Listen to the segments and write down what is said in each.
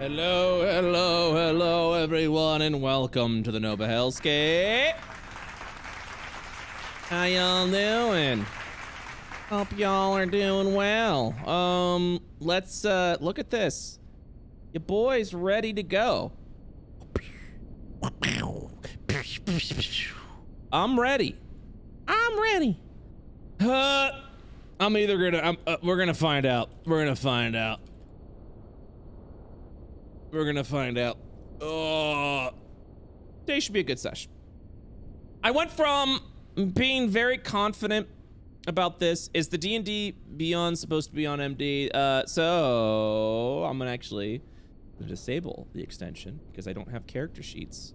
Hello, everyone, and welcome to the Nova Hellscape. How y'all doing? Hope y'all are doing well. Let's look at this. Your boy's ready to go. I'm ready. I'm either gonna. We're gonna find out. Oh, today should be a good session. I went from being very confident about this. Is the D&D Beyond supposed to be on MD? So I'm gonna actually disable the extension because I don't have character sheets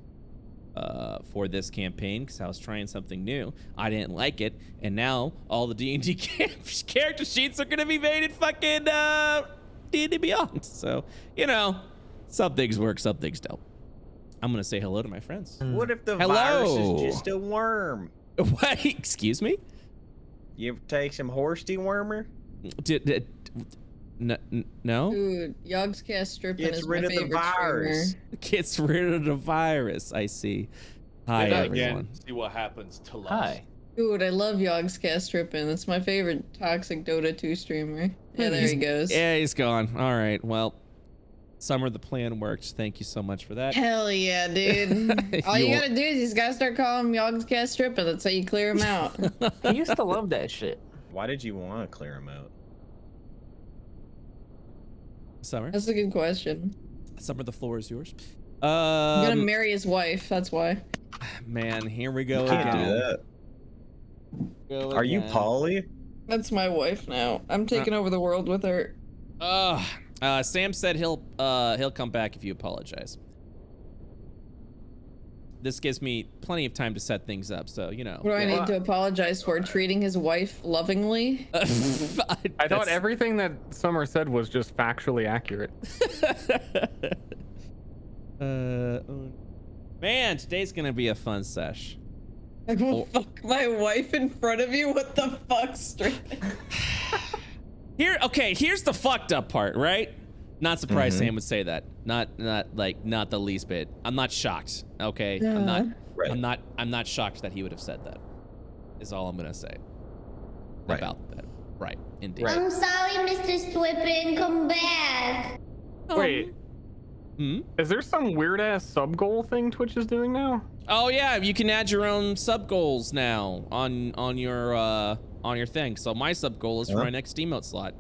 for this campaign because I was trying something new. I didn't like it, and now all the D&D character sheets are gonna be made in fucking D&D Beyond. So, you know, some things work, some things don't. I'm gonna say hello to my friends. What if the virus is just a worm? What? Excuse me? You ever take some horse dewormer? No? Dude, Yogg's cast Strippin Gets is rid my of the favorite virus. streamer. Gets rid of the virus. I see. Hi, everyone. Again, see what happens to us. Hi. Dude, I love Yogg's cast Strippin. That's my favorite toxic Dota 2 streamer. Yeah, there he goes. Yeah, he's gone. All right. Well, Summer, the plan worked. Thank you so much for that. Hell yeah, dude. All you gotta do is you just gotta start calling him Yogg's cast Strippin. That's how you clear him out. I used to love that shit. Why did you want to clear him out? Summer? That's a good question. Summer, the floor is yours. I'm gonna marry his wife, that's why. Man, here we go You can't again. do that. Are you Polly? That's my wife now. I'm taking over the world with her. Sam said he'll come back if you apologize. This gives me plenty of time to set things up, so you know. What do I need to apologize for? Treating his wife lovingly? I thought everything that Summer said was just factually accurate. Man, today's gonna be a fun sesh. I will fuck my wife in front of you? What the fuck, Strippin? Here's the fucked up part, right? Not surprised Sam would say that. Not the least bit. I'm not shocked. Okay, I'm not shocked that he would have said that. Is all I'm gonna say about that. Right, indeed. Right. I'm sorry, Mr. Strippin. Come back. Wait. Is there some weird ass sub goal thing Twitch is doing now? Oh yeah, you can add your own sub goals now on your thing. So my sub goal is for my next emote slot.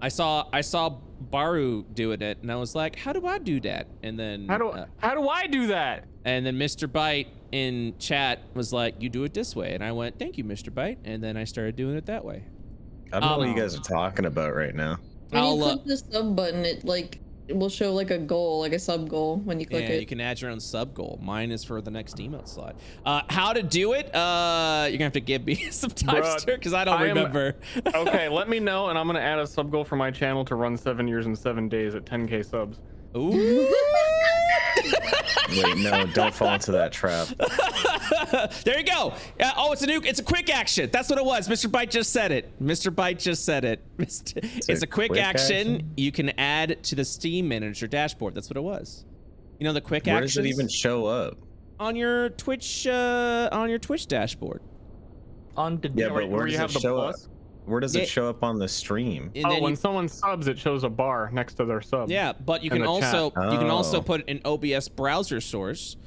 I saw Baru doing it, and I was like, how do I do that? And then how do I do that? And then Mr. Byte in chat was like, you do it this way, and I went, thank you, Mr. Byte, and then I started doing it that way. I don't know what you guys are talking about right now. When you click the sub button, it will show like a goal, like a sub goal when you click it. Yeah, you can add your own sub goal. Mine is for the next emote slot. How to do it? You're gonna have to give me some time, Ster, because I don't remember. Okay, let me know, and I'm gonna add a sub goal for my channel to run 7 years and 7 days at 10K subs. Ooh. Wait, no, don't fall into that trap. There you go. It's a quick action. That's what it was. Mr. Byte just said it. It's a quick action you can add to the Steam Manager dashboard. That's what it was. You know the quick action. Where does it even show up? On your Twitch dashboard. But where does it show up? Where does it show up on the stream? When someone subs, it shows a bar next to their sub. Yeah, but you can also put an OBS browser source,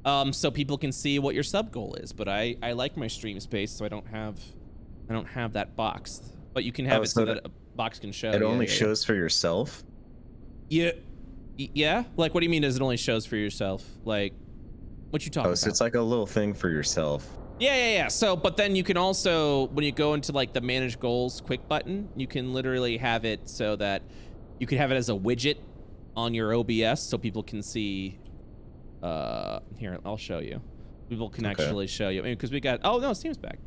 so people can see what your sub goal is. But I like my stream space, so I don't have that box. But you can have it so that a box can show. It only shows for yourself. Yeah. Like, what do you mean? Does it only shows for yourself? Like, what you talking about? So it's like a little thing for yourself. Yeah. So, but then you can also, when you go into like the manage goals quick button, you can literally have it so that you can have it as a widget on your OBS so people can see. Here, I'll show you. People can actually show you. I mean, because we got, oh no, Steam's back.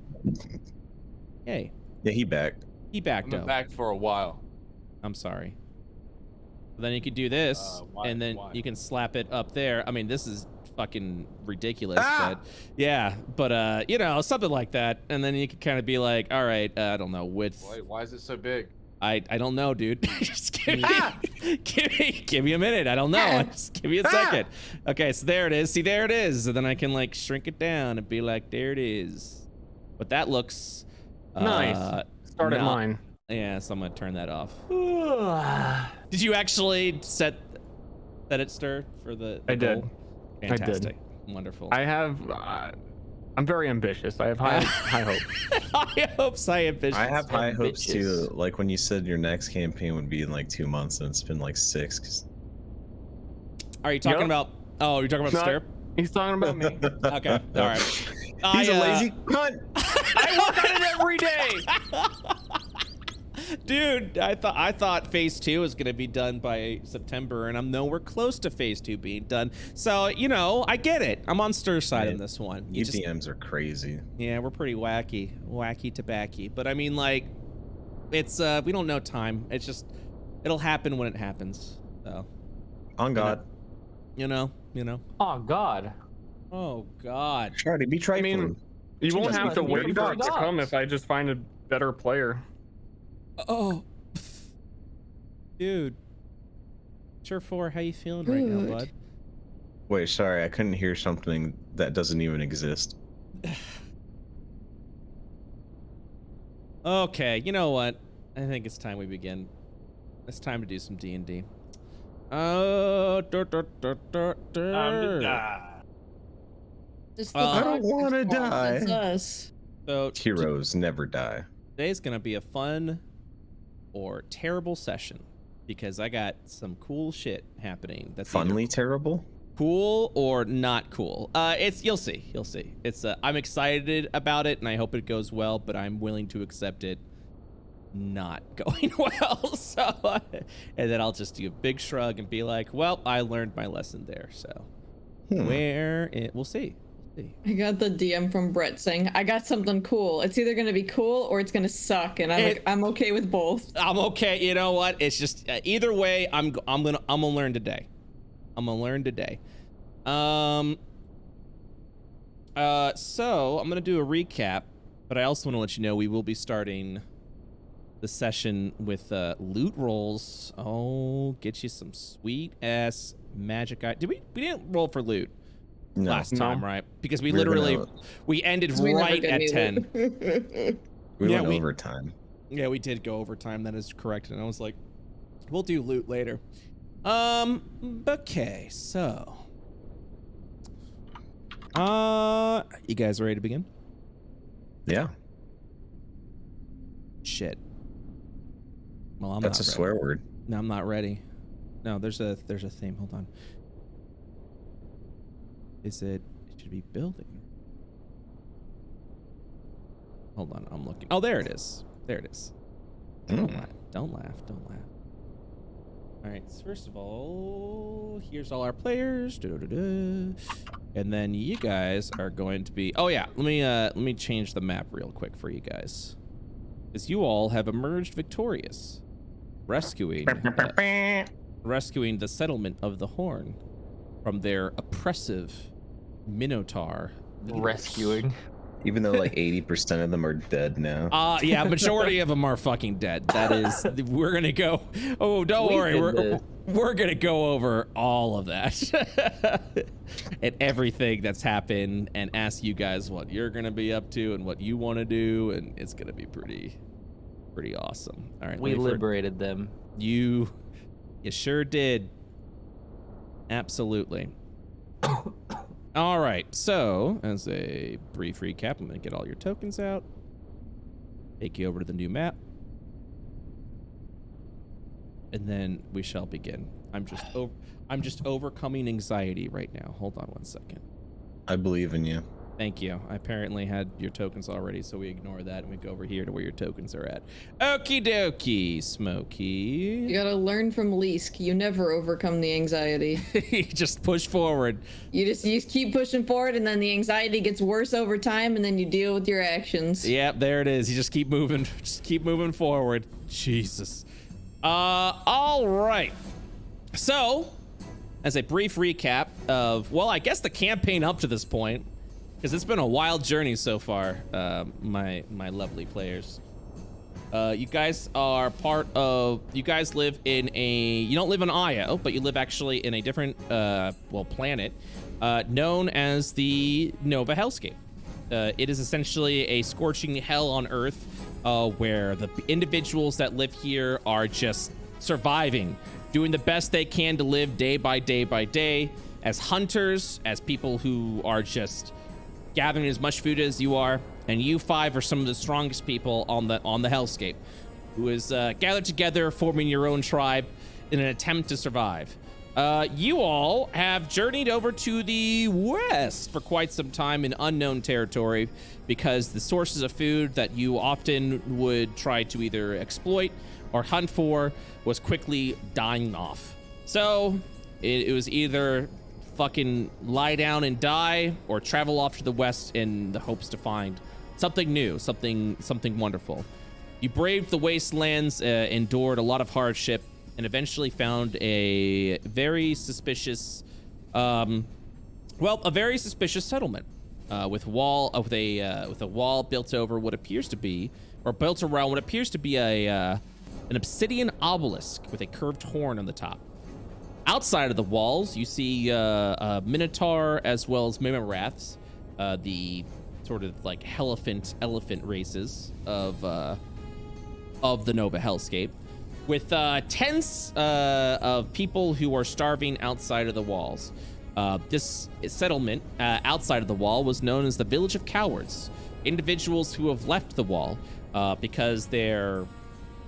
Yay. Yeah, he backed. He backed up. Back for a while. I'm sorry. Then you could do this, and then you can slap it up there. I mean, this is fucking ridiculous, but yeah, but you know, something like that. And then you could kind of be like, all right, I don't know, width. Why is it so big? I don't know, dude. Just give me a minute. I don't know. Just give me a second. Okay, so there it is. See, there it is. And then I can like shrink it down and be like, there it is. But that looks Nice. Start at mine. Yeah, so I'm gonna turn that off. Did you actually set it, Ster, for the I did. goal? Fantastic. Wonderful. I have. I'm very ambitious. I have high hopes. High hopes, high ambitions. I have high hopes too. Like when you said your next campaign would be in like 2 months, and it's been like 6. 'Cause... Are you talking about? Oh, you're talking about Ster? He's talking about me. Okay, all right. He's a lazy cunt. I work on it every day. Dude, I thought phase 2 was gonna be done by September, and I'm nowhere close to phase 2 being done. So, you know, I get it. I'm on Ster's side in this one. You DMs are crazy. Yeah, we're pretty wacky tobacco. But I mean, like, it's we don't know time. It's just it'll happen when it happens. So, on God. You know. Oh God. Oh God. Try to be trifling. I mean, you won't have to wait for it to come if I just find a better player. Oh, dude. Surefour, how you feeling right now, bud? Wait, sorry, I couldn't hear something that doesn't even exist. Okay, you know what? I think it's time we begin. It's time to do some D&D. Oh, I'm to die. I don't want to die. It's us. So Heroes never die. today's gonna be a fun or terrible session because I got some cool shit happening. That's Funly terrible? cool or not cool. You'll see. It's I'm excited about it and I hope it goes well, but I'm willing to accept it not going well. So, and then I'll just do a big shrug and be like, well, I learned my lesson there. So, we'll see. I got the DM from Brett saying, I got something cool. It's either going to be cool or it's going to suck. And I'm okay with both. I'm okay. You know what? It's just either way, I'm gonna learn today. So I'm gonna do a recap, but I also want to let you know we will be starting the session with loot rolls. Oh, get you some sweet ass magic. We didn't roll for loot last time, right? Because we literally we ended right at 10. We went overtime. Yeah, we did go overtime. That is correct. And I was like, we'll do loot later. Okay, so you guys ready to begin? Yeah. Shit. Well, I'm That's not a ready. swear word. No, I'm not ready. No, there's a theme. Hold on. It should be building. Hold on, I'm looking. Oh, there it is. Don't laugh. All right, so first of all, here's all our players. And then you guys are going to be. Oh yeah, let me change the map real quick for you guys, because you all have emerged victorious, rescuing the settlement of the Horn from their oppressive Minotaur leaders. Rescuing. Even though like 80% of them are dead now. Yeah, majority of them are fucking dead. That is, we're gonna go. Oh, don't worry, we're gonna go over all of that and everything that's happened, and ask you guys what you're gonna be up to and what you want to do, and it's gonna be pretty awesome. All right, We liberated them. You sure did. Absolutely. All right, so as a brief recap, I'm gonna get all your tokens out, take you over to the new map, and then we shall begin. I'm just overcoming anxiety right now. Hold on one second. I believe in you. Thank you. I apparently had your tokens already, so we ignore that and we go over here to where your tokens are at. Okie dokie, Smokey. You gotta learn from Leask. You never overcome the anxiety. You just push forward. You keep pushing forward, and then the anxiety gets worse over time, and then you deal with your actions. Yep, there it is. You just keep moving. Just keep moving forward. Jesus. All right. So, as a brief recap of, well, I guess the campaign up to this point, because it's been a wild journey so far, my lovely players. You guys are part of. You guys live in a. You don't live on Io, but you live actually in a different, planet, known as the Nova Hellscape. It is essentially a scorching hell on Earth, where the individuals that live here are just surviving, doing the best they can to live day by day by day, as hunters, as people who are just gathering as much food as you are. And you five are some of the strongest people on the Hellscape, who is gathered together, forming your own tribe in an attempt to survive. You all have journeyed over to the west for quite some time in unknown territory, because the sources of food that you often would try to either exploit or hunt for was quickly dying off. So it was either fucking lie down and die, or travel off to the west in the hopes to find something new, something wonderful. You braved the wastelands, endured a lot of hardship, and eventually found a very suspicious, a very suspicious settlement, with a wall built over what appears to be, or built around what appears to be an obsidian obelisk with a curved horn on the top. Outside of the walls, you see a Minotaur as well as Mimaraths, the sort of like elephant races of the Nova Hellscape, with tents of people who are starving outside of the walls. This settlement outside of the wall was known as the Village of Cowards. Individuals who have left the wall because their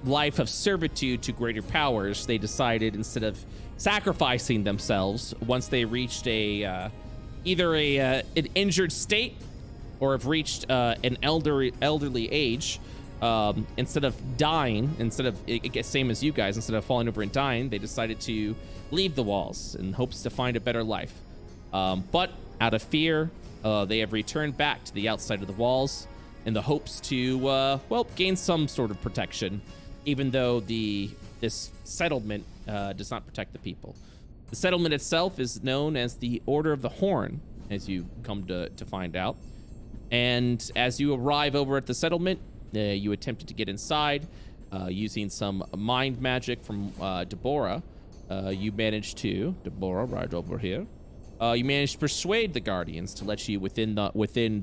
life of servitude to greater powers, they decided, instead of sacrificing themselves once they reached either an injured state or have reached an elderly age, instead of dying, same as you guys, instead of falling over and dying, they decided to leave the walls in hopes to find a better life. But out of fear, they have returned back to the outside of the walls in the hopes to, gain some sort of protection, even though this settlement does not protect the people. The settlement itself is known as the Order of the Horn, as you come to find out. And as you arrive over at the settlement, you attempted to get inside using some mind magic from Deborah. You managed to, Deborah, right over here. You managed to persuade the Guardians to let you within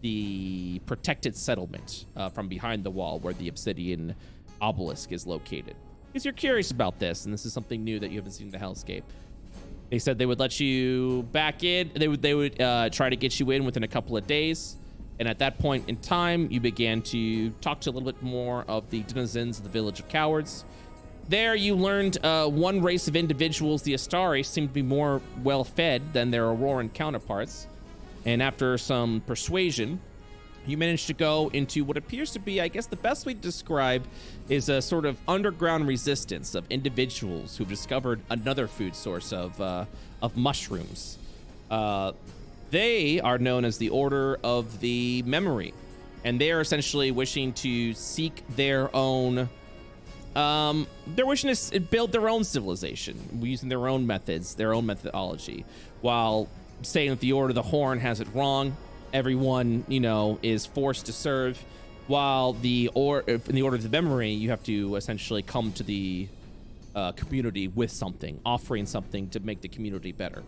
the protected settlement from behind the wall where the obsidian obelisk is located. Because you're curious about this, and this is something new that you haven't seen in the Hellscape. They said they would let you back in. They would try to get you in within a couple of days. And at that point in time, you began to talk to a little bit more of the denizens of the Village of Cowards. There you learned one race of individuals, the Astari, seemed to be more well-fed than their Auroran counterparts. And after some persuasion, you managed to go into what appears to be, I guess the best way to describe is a sort of underground resistance of individuals who've discovered another food source of mushrooms. They are known as the Order of the Memory, and they are essentially wishing to seek their own, they're wishing to build their own civilization using their own methods, their own methodology, while saying that the Order of the Horn has it wrong. Everyone, is forced to serve, while in the Order of the Memory, you have to essentially come to the community with something, offering something to make the community better.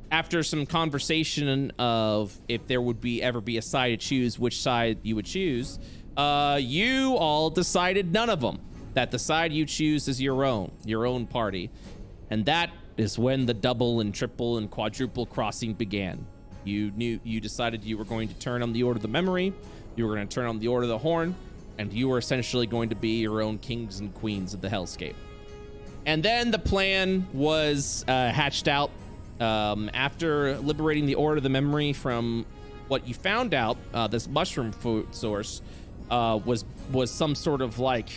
After some conversation of if there would ever be a side to choose, which side you would choose, you all decided none of them. That the side you choose is your own party, and that is when the double and triple and quadruple crossing began. You decided you were going to turn on the Order of the Memory, you were going to turn on the Order of the Horn, and you were essentially going to be your own kings and queens of the Hellscape. And then the plan was hatched out. After liberating the Order of the Memory from what you found out, this mushroom food source was some sort of like,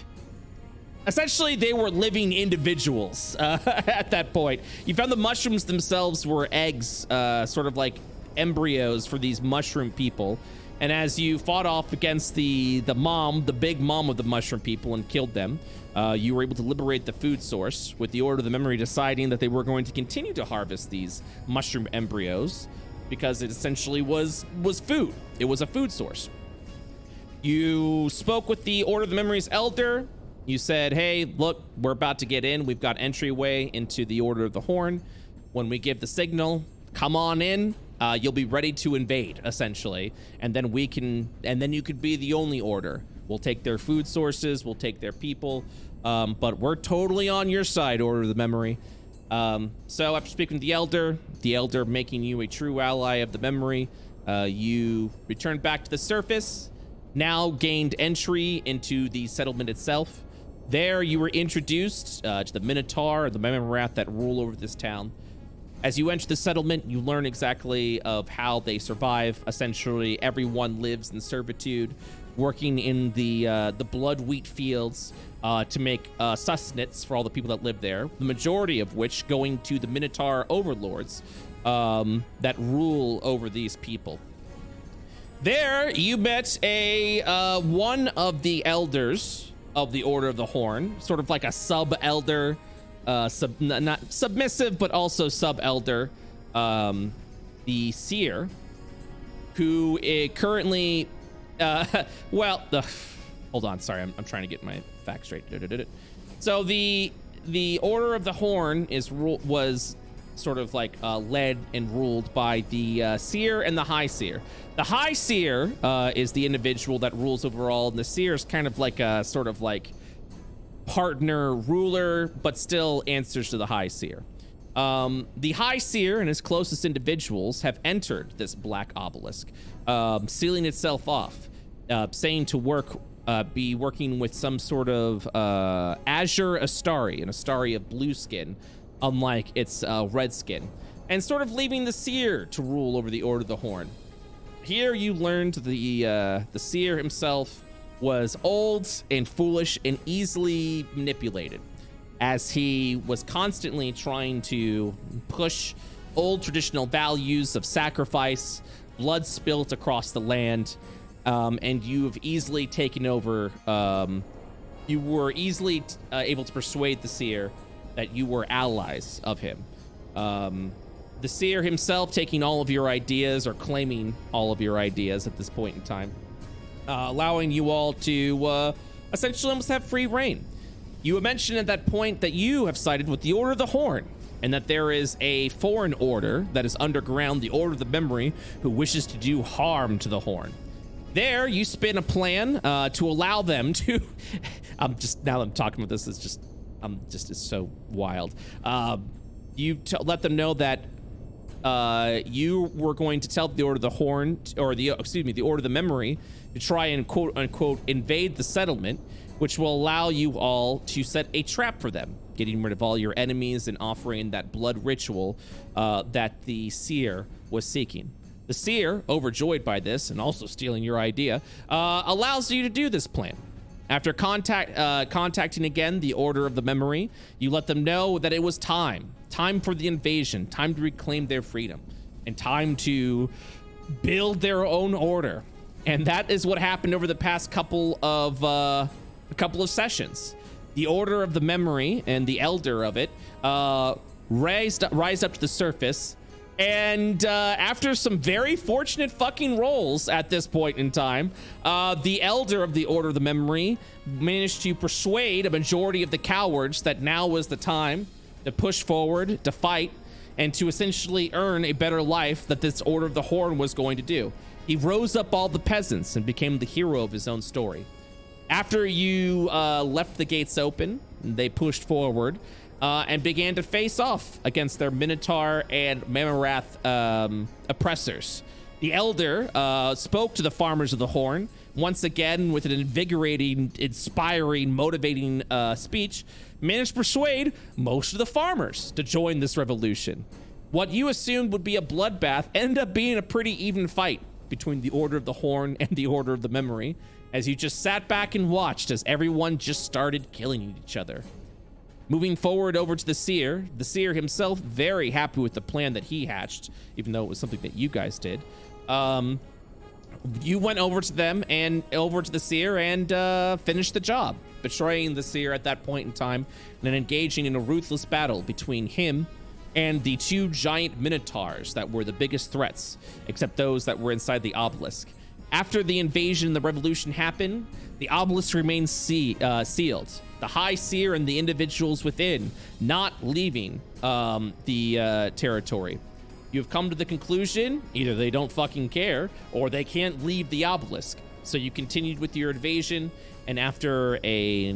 essentially they were living individuals at that point. You found the mushrooms themselves were eggs, sort of like embryos for these mushroom people. And as you fought off against the big mom of the mushroom people and killed them, you were able to liberate the food source, with the Order of the Memory deciding that they were going to continue to harvest these mushroom embryos because it essentially was food. It was a food source. You spoke with the Order of the Memory's elder. You said, hey, look, we're about to get in. We've got entryway into the Order of the Horn. When we give the signal, come on in. You'll be ready to invade, essentially. And then you could be the only order. We'll take their food sources. We'll take their people. But we're totally on your side, Order of the Memory. So after speaking to the elder making you a true ally of the memory, you returned back to the surface, now gained entry into the settlement itself. There you were introduced to the Minotaur and the Memorath that rule over this town. As you enter the settlement, you learn exactly of how they survive. Essentially, everyone lives in servitude, working in the blood wheat fields to make sustenance for all the people that live there. The majority of which going to the Minotaur overlords that rule over these people. There, you met one of the elders of the Order of the Horn, sort of like a sub-elder. Not submissive, but also sub-elder, the Seer, who currently, hold on, sorry, I'm trying to get my facts straight. So the Order of the Horn was sort of like led and ruled by the Seer and the High Seer. The High Seer is the individual that rules over all, and the Seer is kind of like a sort of like partner ruler, but still answers to the High Seer. The High Seer and his closest individuals have entered this black obelisk, sealing itself off, saying to be working with some sort of Azure Astari, an Astari of blue skin, unlike its red skin, and sort of leaving the Seer to rule over the Order of the Horn. Here you learned the Seer himself was old and foolish and easily manipulated, as he was constantly trying to push old traditional values of sacrifice, blood spilt across the land, and you've easily taken over. You were easily able to persuade the Seer that you were allies of him. The Seer himself taking all of your ideas, or claiming all of your ideas at this point in time, allowing you all to essentially almost have free reign. You mentioned at that point that you have sided with the Order of the Horn, and that there is a foreign order that is underground, the Order of the Memory, who wishes to do harm to the Horn. There, you spin a plan to allow them to. Now that I'm talking about this, it's so wild. You let them know that you were going to tell the Order of the Horn, or the Order of the Memory, to try and quote unquote invade the settlement, which will allow you all to set a trap for them, getting rid of all your enemies and offering that blood ritual that the Seer was seeking. The Seer, overjoyed by this and also stealing your idea, allows you to do this plan. After contacting again the Order of the Memory, you let them know that it was time for the invasion, time to reclaim their freedom, and time to build their own order. And that is what happened over the past couple of sessions. The Order of the Memory and the Elder of it rise up to the surface, and after some very fortunate fucking rolls at this point in time, the Elder of the Order of the Memory managed to persuade a majority of the cowards that now was the time to push forward, to fight, and to essentially earn a better life that this Order of the Horn was going to do. He rose up all the peasants and became the hero of his own story. After you left the gates open, they pushed forward and began to face off against their Minotaur and Memorath oppressors. The Elder spoke to the farmers of the Horn, once again with an invigorating, inspiring, motivating speech, managed to persuade most of the farmers to join this revolution. What you assumed would be a bloodbath ended up being a pretty even fight between the Order of the Horn and the Order of the Memory, as you just sat back and watched as everyone just started killing each other. Moving forward over to the Seer himself, very happy with the plan that he hatched, even though it was something that you guys did. You went over to them and over to the Seer and finished the job, betraying the Seer at that point in time and then engaging in a ruthless battle between him and the two giant Minotaurs that were the biggest threats, except those that were inside the obelisk. After the invasion and the revolution happened, the obelisk remains sealed. The High Seer and the individuals within not leaving the territory. You've come to the conclusion, either they don't fucking care or they can't leave the obelisk. So you continued with your invasion, and after a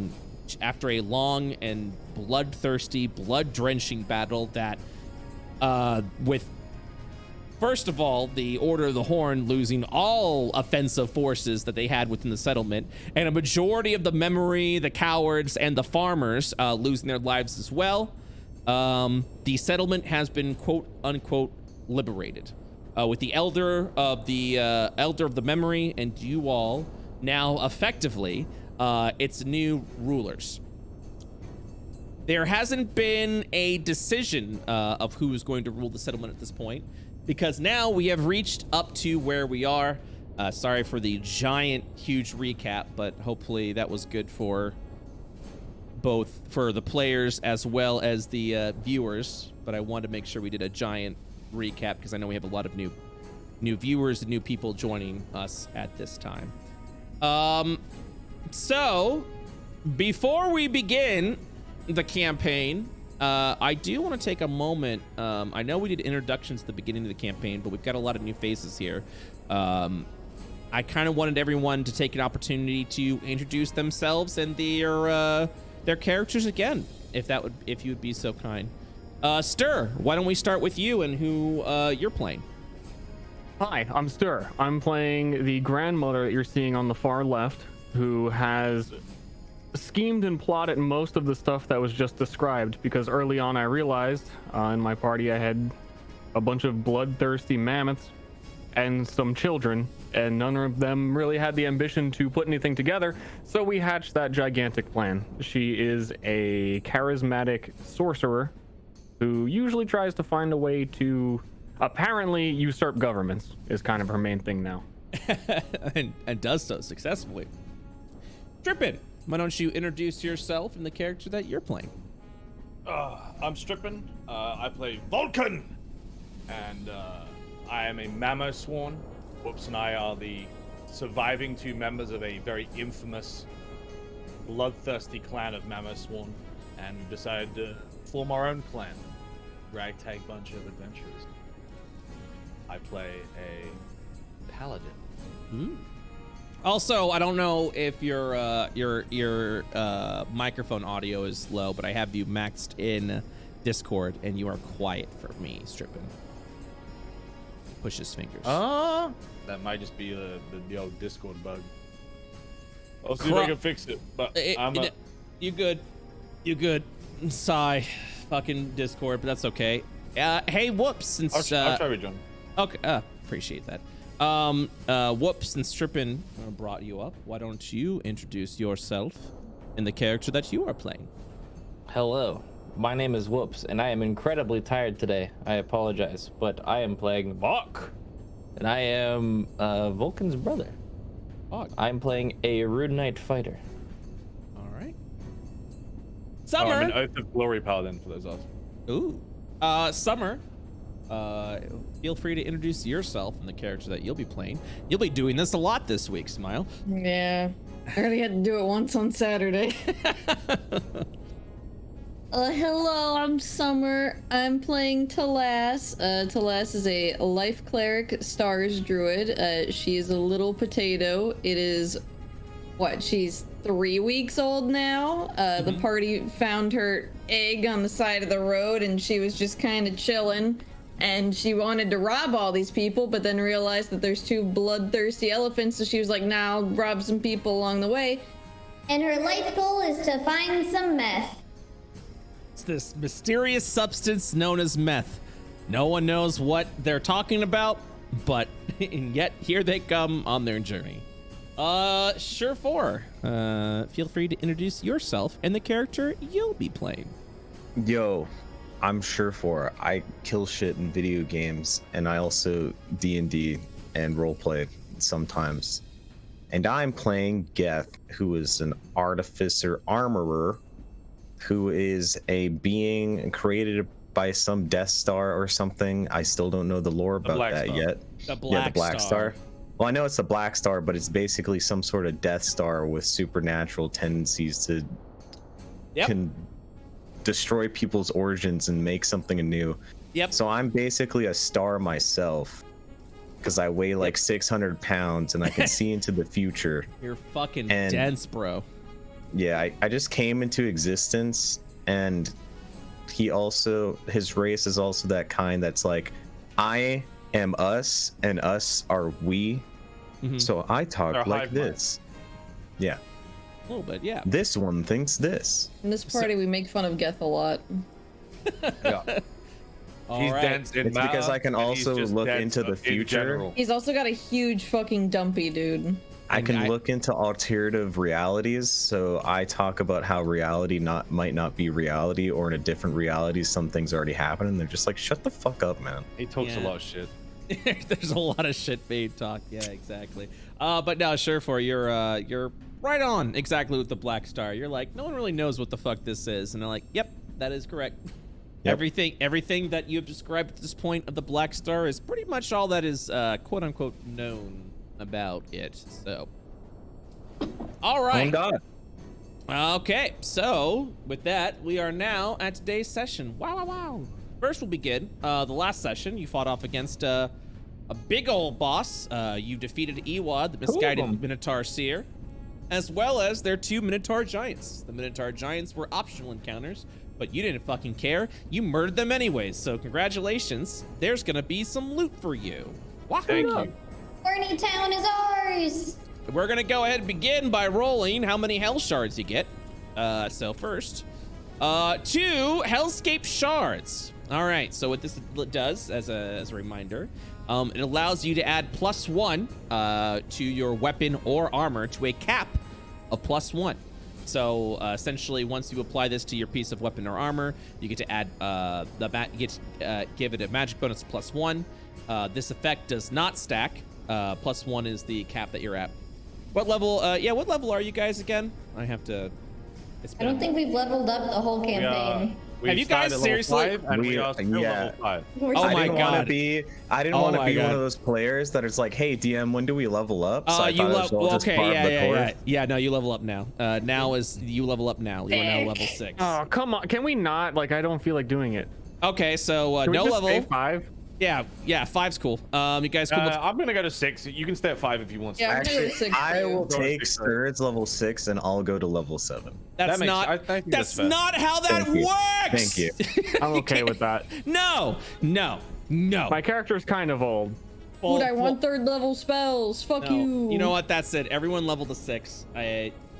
long and bloodthirsty, blood-drenching battle that with first of all, the Order of the Horn losing all offensive forces that they had within the settlement, and a majority of the memory, the cowards, and the farmers losing their lives as well. The settlement has been quote unquote liberated, with the elder of the memory and you all now effectively its new rulers. There hasn't been a decision of who is going to rule the settlement at this point, because now we have reached up to where we are. Sorry for the giant, huge recap, but hopefully that was good for both for the players as well as the viewers. But I wanted to make sure we did a giant recap because I know we have a lot of new viewers and new people joining us at this time. So before we begin the campaign, I do want to take a moment. I know we did introductions at the beginning of the campaign, but we've got a lot of new faces here. I kind of wanted everyone to take an opportunity to introduce themselves and their characters again, if you would be so kind. Ster, why don't we start with you and who you're playing? Hi, I'm Ster. I'm playing the grandmother that you're seeing on the far left, who has schemed and plotted most of the stuff that was just described, because early on I realized in my party I had a bunch of bloodthirsty mammoths and some children, and none of them really had the ambition to put anything together, so we hatched that gigantic plan. She is a charismatic sorcerer who usually tries to find a way to apparently usurp governments, is kind of her main thing now. and does so successfully. Strippin, why don't you introduce yourself and the character that you're playing? I'm Strippin. I play Vulcan, and I am a Mammo Sworn. Woops and I are the surviving two members of a very infamous, bloodthirsty clan of Mammo Sworn, and we've decided to form our own clan, ragtag bunch of adventurers. I play a paladin. Ooh. Also, I don't know if your microphone audio is low, but I have you maxed in Discord, and you are quiet for me, Strippin. Push his fingers. That might just be the old Discord bug. I'll see if I can fix it, but you good. You good. Sigh. Fucking Discord, but that's okay. Hey, Whoops, since I'll try rejoin. Okay, appreciate that. Whoops and Strippin brought you up. Why don't you introduce yourself and the character that you are playing? Hello, my name is Whoops, and I am incredibly tired today. I apologize, but I am playing Vok, and I am Vulcan's brother. Vok. I'm playing a Rude Knight fighter. All right. Oh, Summer. I'm an Oath of Glory paladin for those us. Ooh. Summer. Feel free to introduce yourself and the character that you'll be playing. You'll be doing this a lot this week, Smile. Yeah, I already had to do it once on Saturday. Hello, I'm Summer. I'm playing Talas. Talas is a life cleric stars druid. She is a little potato. It is, she's 3 weeks old now. The party found her egg on the side of the road, and she was just kind of chilling. And she wanted to rob all these people, but then realized that there's 2 bloodthirsty elephants, so she was like, nah, I'll rob some people along the way. And her life goal is to find some meth. It's this mysterious substance known as meth. No one knows what they're talking about, but and yet here they come on their journey. Surefour, feel free to introduce yourself and the character you'll be playing. Yo, I'm Surefour. I kill shit in video games, and I also D&D and roleplay sometimes. And I'm playing Geth, who is an artificer armorer, who is a being created by some Death Star or something. I still don't know the lore about that yet. The Black Star. Well, I know it's a black star, but it's basically some sort of Death Star with supernatural tendencies to can destroy people's origins and make something anew. Yep. So I'm basically a star myself because I weigh like 600 pounds and I can see into the future. You're fucking And- dense, bro. Yeah, I just came into existence, and his race is also that kind that's like, I am us and us are we. Mhm. So I talk They're like hive mind. this. Yeah. A little bit, yeah. This one thinks this. In this party, we make fun of Geth a lot. Yeah. All He's right. dense in It's because matter, I can and he's also just look dense into the in future. general. He's also got a huge fucking dumpy, dude. I And can I- look into alternative realities, so I talk about how reality might not be reality, or in a different reality some things already happen, and they're just like, shut the fuck up, man. He talks Yeah. a lot of shit. There's a lot of shit being talked. Yeah, exactly. But no, Surefour, you're right on exactly with the Black Star. You're like, no one really knows what the fuck this is, and they're like, yep, that is correct. Yep. Everything that you have described at this point of the Black Star is pretty much all that is quote unquote known about it. So, all Oh right. God. Okay, so with that, we are now at today's session. Wow. First, we'll begin the last session. You fought off against a big old boss. You defeated Ewad, the misguided Minotaur Seer, as well as their 2 Minotaur Giants. The Minotaur Giants were optional encounters, but you didn't fucking care. You murdered them anyways, so congratulations. There's gonna be some loot for you. Wahoo! Thank you. Horny Town is ours. We're gonna go ahead and begin by rolling how many hell shards you get. So first, 2 Hellscape shards. All right, so what this does, as a reminder, it allows you to add +1 to your weapon or armor to a cap of +1. So essentially, once you apply this to your piece of weapon or armor, you get to add give it a magic bonus +1. This effect does not stack. +1 is the cap that you're at. What level? What level are you guys again? I have to. I don't think we've leveled up the whole campaign. We Have you guys started level seriously- 5, and we are still Yeah. level 5. We're Oh I my didn't want to God. be. I didn't Oh want to my be one God. of those players that is like, "Hey, DM, when do we level up?" So I You thought it was all just okay, part of the course. yeah. No, you level up now. Now is you level up now. You are now level 6. Oh, come on. Can we not? Like, I don't feel like doing it. Okay, so Can we no just level. stay 5? Yeah, 5's cool. You guys cool? with- I'm gonna go to 6. You can stay at 5 if you want. Yeah, I'm gonna go Actually, to 6 I too. will Go to take 6 Stur's level 6, and I'll go to level 7. That's makes- not. I think That's that's fair. not how that Thank you. works. Thank you. I'm okay with that. No. My character's kind of old. Dude, I want 3rd level spells. Fuck No. you. You know what? That's it. Everyone level to 6.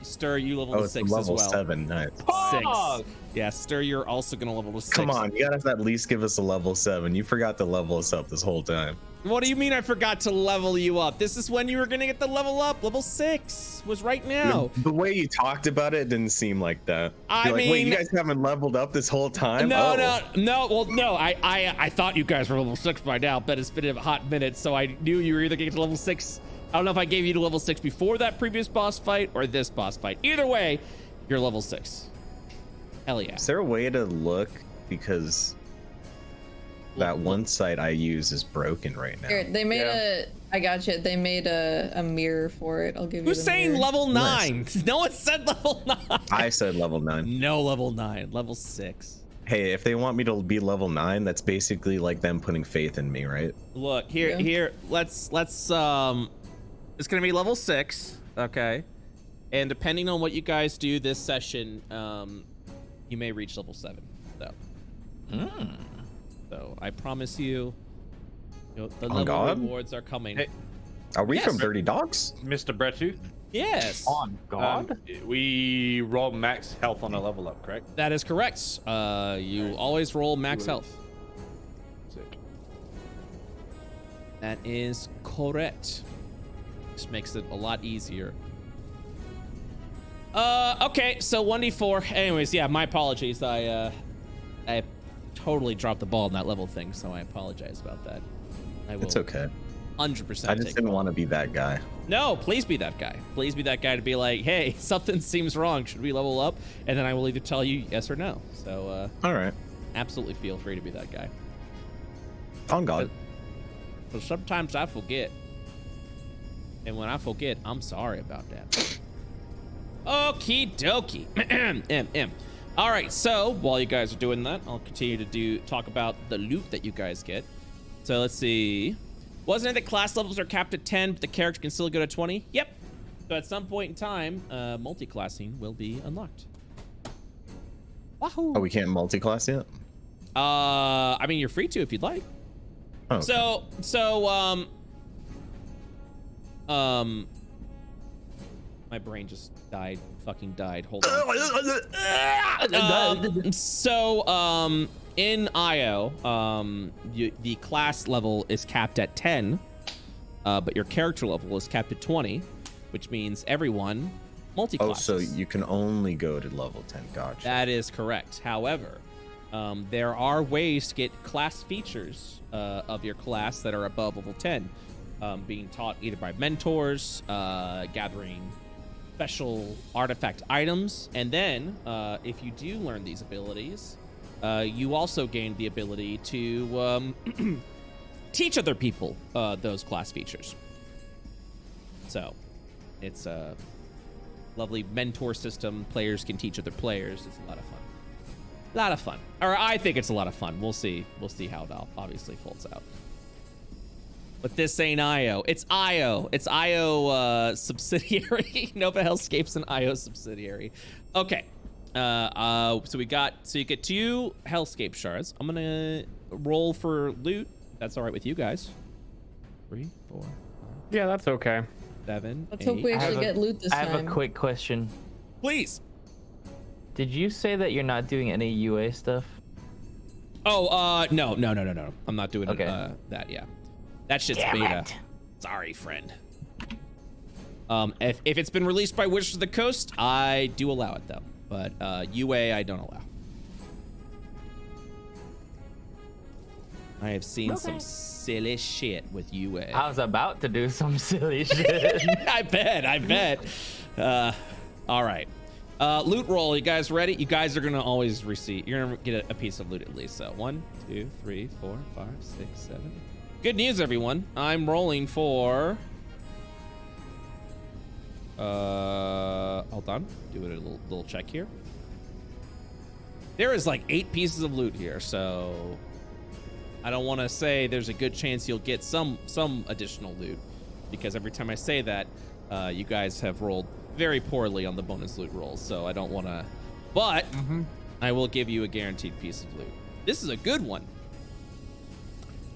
Stir, you level Oh, to it's 6 level as well. 7. Nice. 6. Fuck! Yeah, Stir, you're also gonna level to 6. Come on, you gotta at least give us a level 7. You forgot to level us up this whole time. What do you mean I forgot to level you up? This is when you were gonna get the level up. Level 6 was right now. The way you talked about it didn't seem like that. I You're like, wait, you mean- guys haven't leveled up this whole time? No, Oh. no. Well, no. I thought you guys were level 6 by now, but it's been a hot minute, so I knew you were either gonna get to level 6. I don't know if I gave you to level 6 before that previous boss fight or this boss fight. Either way, you're level 6. Hell yeah. Is there a way to look? Because that one site I use is broken right now. Here, they made I got you. They made a mirror for it. I'll give you Who's the saying mirror. level 9? No one said level 9. I said level 9. No level 9. Level 6. Hey, if they want me to be level 9, that's basically like them putting faith in me, right? Look, Yeah. here, let's it's gonna be level 6, okay? And depending on what you guys do this session, you may reach level 7. So I promise you, the On level God? rewards are coming. Hey. Are we Yes. from Dirty Dogs? Mr. Bretu, Yes, we roll max health on a level up, correct? that is correct. You always roll max health. Sick. That is correct. Just makes it a lot easier. Okay, so 1d4. Anyways, yeah, my apologies. I totally dropped the ball on that level thing, so I apologize about that. I will It's okay. 100% I just take didn't it. want to be that guy. No, please be that guy. Please be that guy to be like, hey, something seems wrong. Should we level up? And then I will either tell you yes or no. So All right. absolutely feel free to be that guy. On God. But sometimes I forget. And when I forget, I'm sorry about that. Okie dokie. All right, so while you guys are doing that, I'll continue to talk about the loot that you guys get. So let's see. Wasn't it that class levels are capped at 10, but the character can still go to 20? Yep. So at some point in time, multi-classing will be unlocked. Wahoo! Oh, we can't multi-class yet? I mean, you're free to if you'd like. Oh, okay. My brain just fucking died. Hold on. In IO, the class level is capped at 10, but your character level is capped at 20, which means everyone multi-classes. Oh, so you can only go to level 10. Gotcha. That is correct. However, there are ways to get class features of your class that are above level 10, being taught either by mentors, gathering special artifact items, and then if you do learn these abilities, you also gain the ability to teach other people those class features. So it's a lovely mentor system. Players can teach other players. It's a lot of fun. A lot of fun. Or I think it's a lot of fun. We'll see. We'll see how it obviously folds out. But this ain't IO. It's IO. It's IO subsidiary. Nova Hellscape's an IO subsidiary. Okay. So you get 2 Hellscape shards. I'm gonna roll for loot. That's all right with you guys. 3, 4, 5. Yeah, that's okay. 7. Let's 8. hope we actually get loot this I time. have a quick question. Please. Did you say that you're not doing any UA stuff? Oh, no. I'm not doing Okay. that. Yeah, that shit's Damn beta. it. Sorry, friend. If it's been released by Wizards of the Coast, I do allow it though. But UA, I don't allow. I have seen some silly shit with UA. I was about to do some silly shit. I bet. All right. Loot roll. You guys ready? You guys are gonna always receive. You're gonna get a piece of loot at least. So 1, 2, 3, 4, 5, 6, 7. Good news, everyone. I'm rolling for. Hold on. Do it a little check here. There is like 8 pieces of loot here, so I don't want to say there's a good chance you'll get some additional loot, because every time I say that, you guys have rolled very poorly on the bonus loot rolls, so I don't want to. But I will give you a guaranteed piece of loot. This is a good one.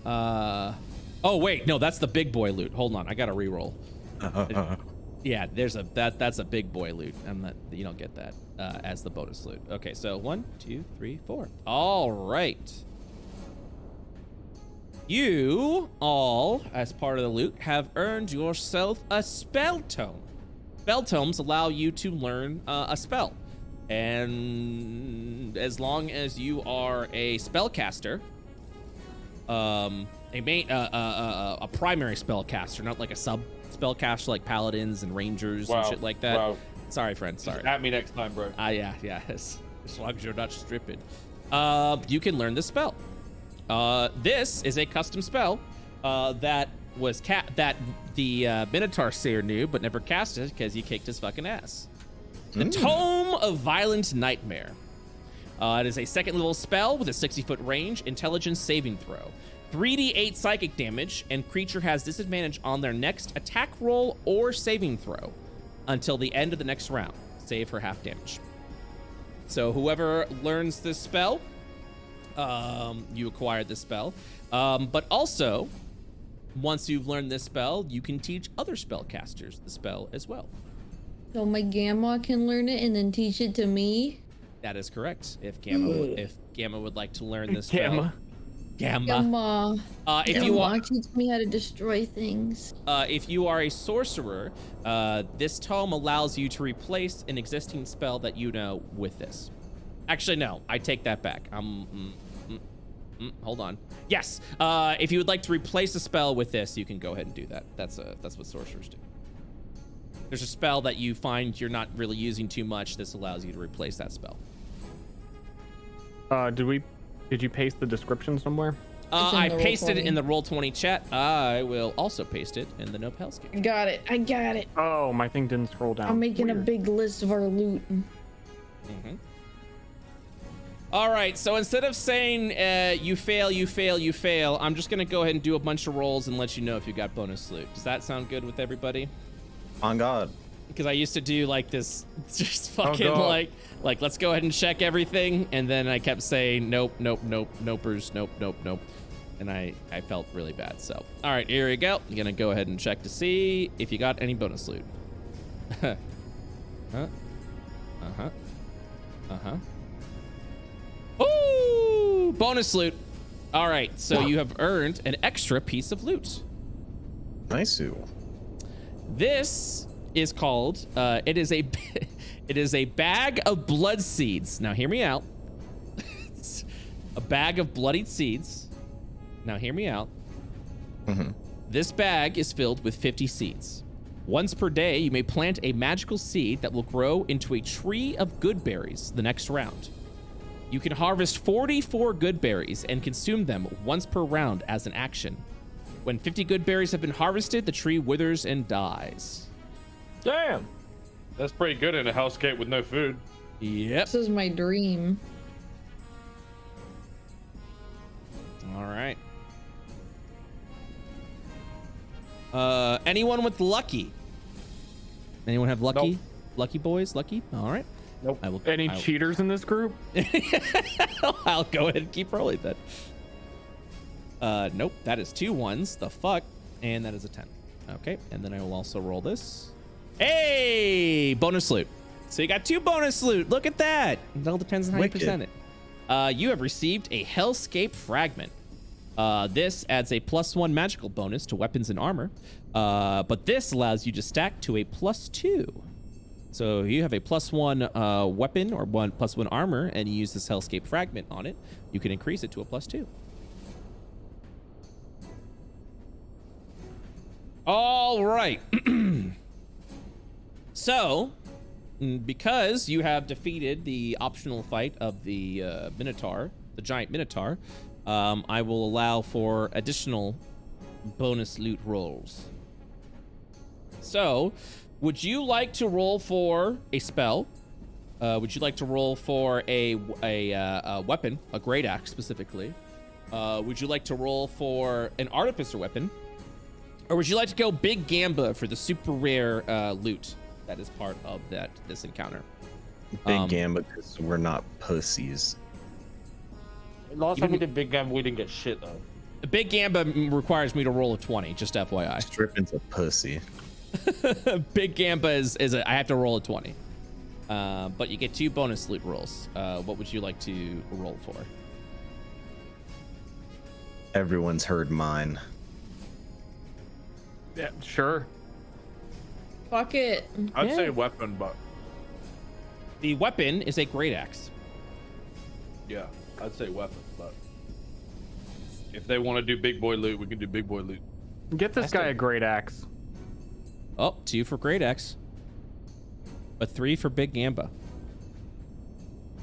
Oh wait, no, that's the big boy loot. Hold on, I gotta re-roll. Yeah, that's a big boy loot. You don't get that as the bonus loot. Okay, so 1, 2, 3, 4. All right. You all, as part of the loot, have earned yourself a spell tome. Spell tomes allow you to learn a spell, and as long as you are a spellcaster, a primary spellcaster, not like a sub spellcaster like paladins and rangers and shit like that. Wow. Sorry, friend. Sorry. At me next time, bro. Yeah. As long as you're not stripping, you can learn this spell. This is a custom spell that the Minotaur Seer knew but never casted because he kicked his fucking ass. The Tome of Violent Nightmare. It is a 2nd level spell with a 60-foot range, intelligence saving throw. 3d8 psychic damage, and creature has disadvantage on their next attack roll or saving throw until the end of the next round, save for half damage. So whoever learns this spell, you acquire this spell. But also, once you've learned this spell, you can teach other spellcasters the spell as well. So my Gamma can learn it and then teach it to me? That is correct. If Gamma would like to learn this spell. Gamma. If you want to teach me how to destroy things. If you are a sorcerer, this tome allows you to replace an existing spell that you know with this. Actually, no, I take that back. Hold on. Yes, if you would like to replace a spell with this, you can go ahead and do that. That's what sorcerers do. There's a spell that you find you're not really using too much. This allows you to replace that spell. Did you paste the description somewhere? I the pasted it Roll20. in the Roll20 chat. I will also paste it in the Nova Hellscape. Got it. I got it. Oh, my thing didn't scroll down. I'm making a Weird. big list of our loot. All right, so instead of saying you fail, I'm just gonna go ahead and do a bunch of rolls and let you know if you got bonus loot. Does that sound good with everybody? On God. Because I used to do like this, just fucking God. like let's go ahead and check everything, and then I kept saying nope, nopers, nope, and I felt really bad. So, all right, here we go. I'm gonna go ahead and check to see if you got any bonus loot. Ooh, bonus loot. All right, so you have earned an extra piece of loot. Nice. This is called, it is a bag of blood seeds. Now hear me out. It's a bag of bloodied seeds. Now hear me out. This bag is filled with 50 seeds. Once per day, you may plant a magical seed that will grow into a tree of good berries the next round. You can harvest 44 good berries and consume them once per round as an action. When 50 good berries have been harvested, the tree withers and dies. Damn. That's pretty good in a hellscape with no food. Yep. This is my dream. All right. Anyone with lucky? Anyone have lucky? Nope. Lucky boys? Lucky? All right. Nope. Any cheaters in this group? I'll go ahead and keep rolling then. Nope. That is 2 1s. The fuck? And that is a 10. Okay. And then I will also roll this. Hey! Bonus loot. So you got 2 bonus loot. Look at that. It all depends on how you present it. You have received a Hellscape fragment. This adds a +1 magical bonus to weapons and armor. But this allows you to stack to a +2. So you have a +1 weapon or +1 armor, and you use this Hellscape fragment on it. You can increase it to a +2. All right. So, because you have defeated the optional fight of the Minotaur, the giant Minotaur, I will allow for additional bonus loot rolls. So, would you like to roll for a spell? Would you like to roll for a weapon, a great axe specifically? Would you like to roll for an artificer weapon? Or would you like to go Big Gamba for the super rare loot that is part of this encounter? Big Gamba, because we're not pussies. Last time we did Big Gamba, we didn't get shit though. Big Gamba requires me to roll a 20, just FYI. Strippin's a pussy. Big Gamba I have to roll a 20. But you get 2 bonus loot rolls. What would you like to roll for? Everyone's heard mine. Yeah, sure. Fuck it. I'd say weapon, but The weapon is a great axe. yeah, I'd say weapon, but if they want to do big boy loot, we can do big boy loot. Get this guy a great axe. Oh, 2 for great axe. But 3 for Big Gamba.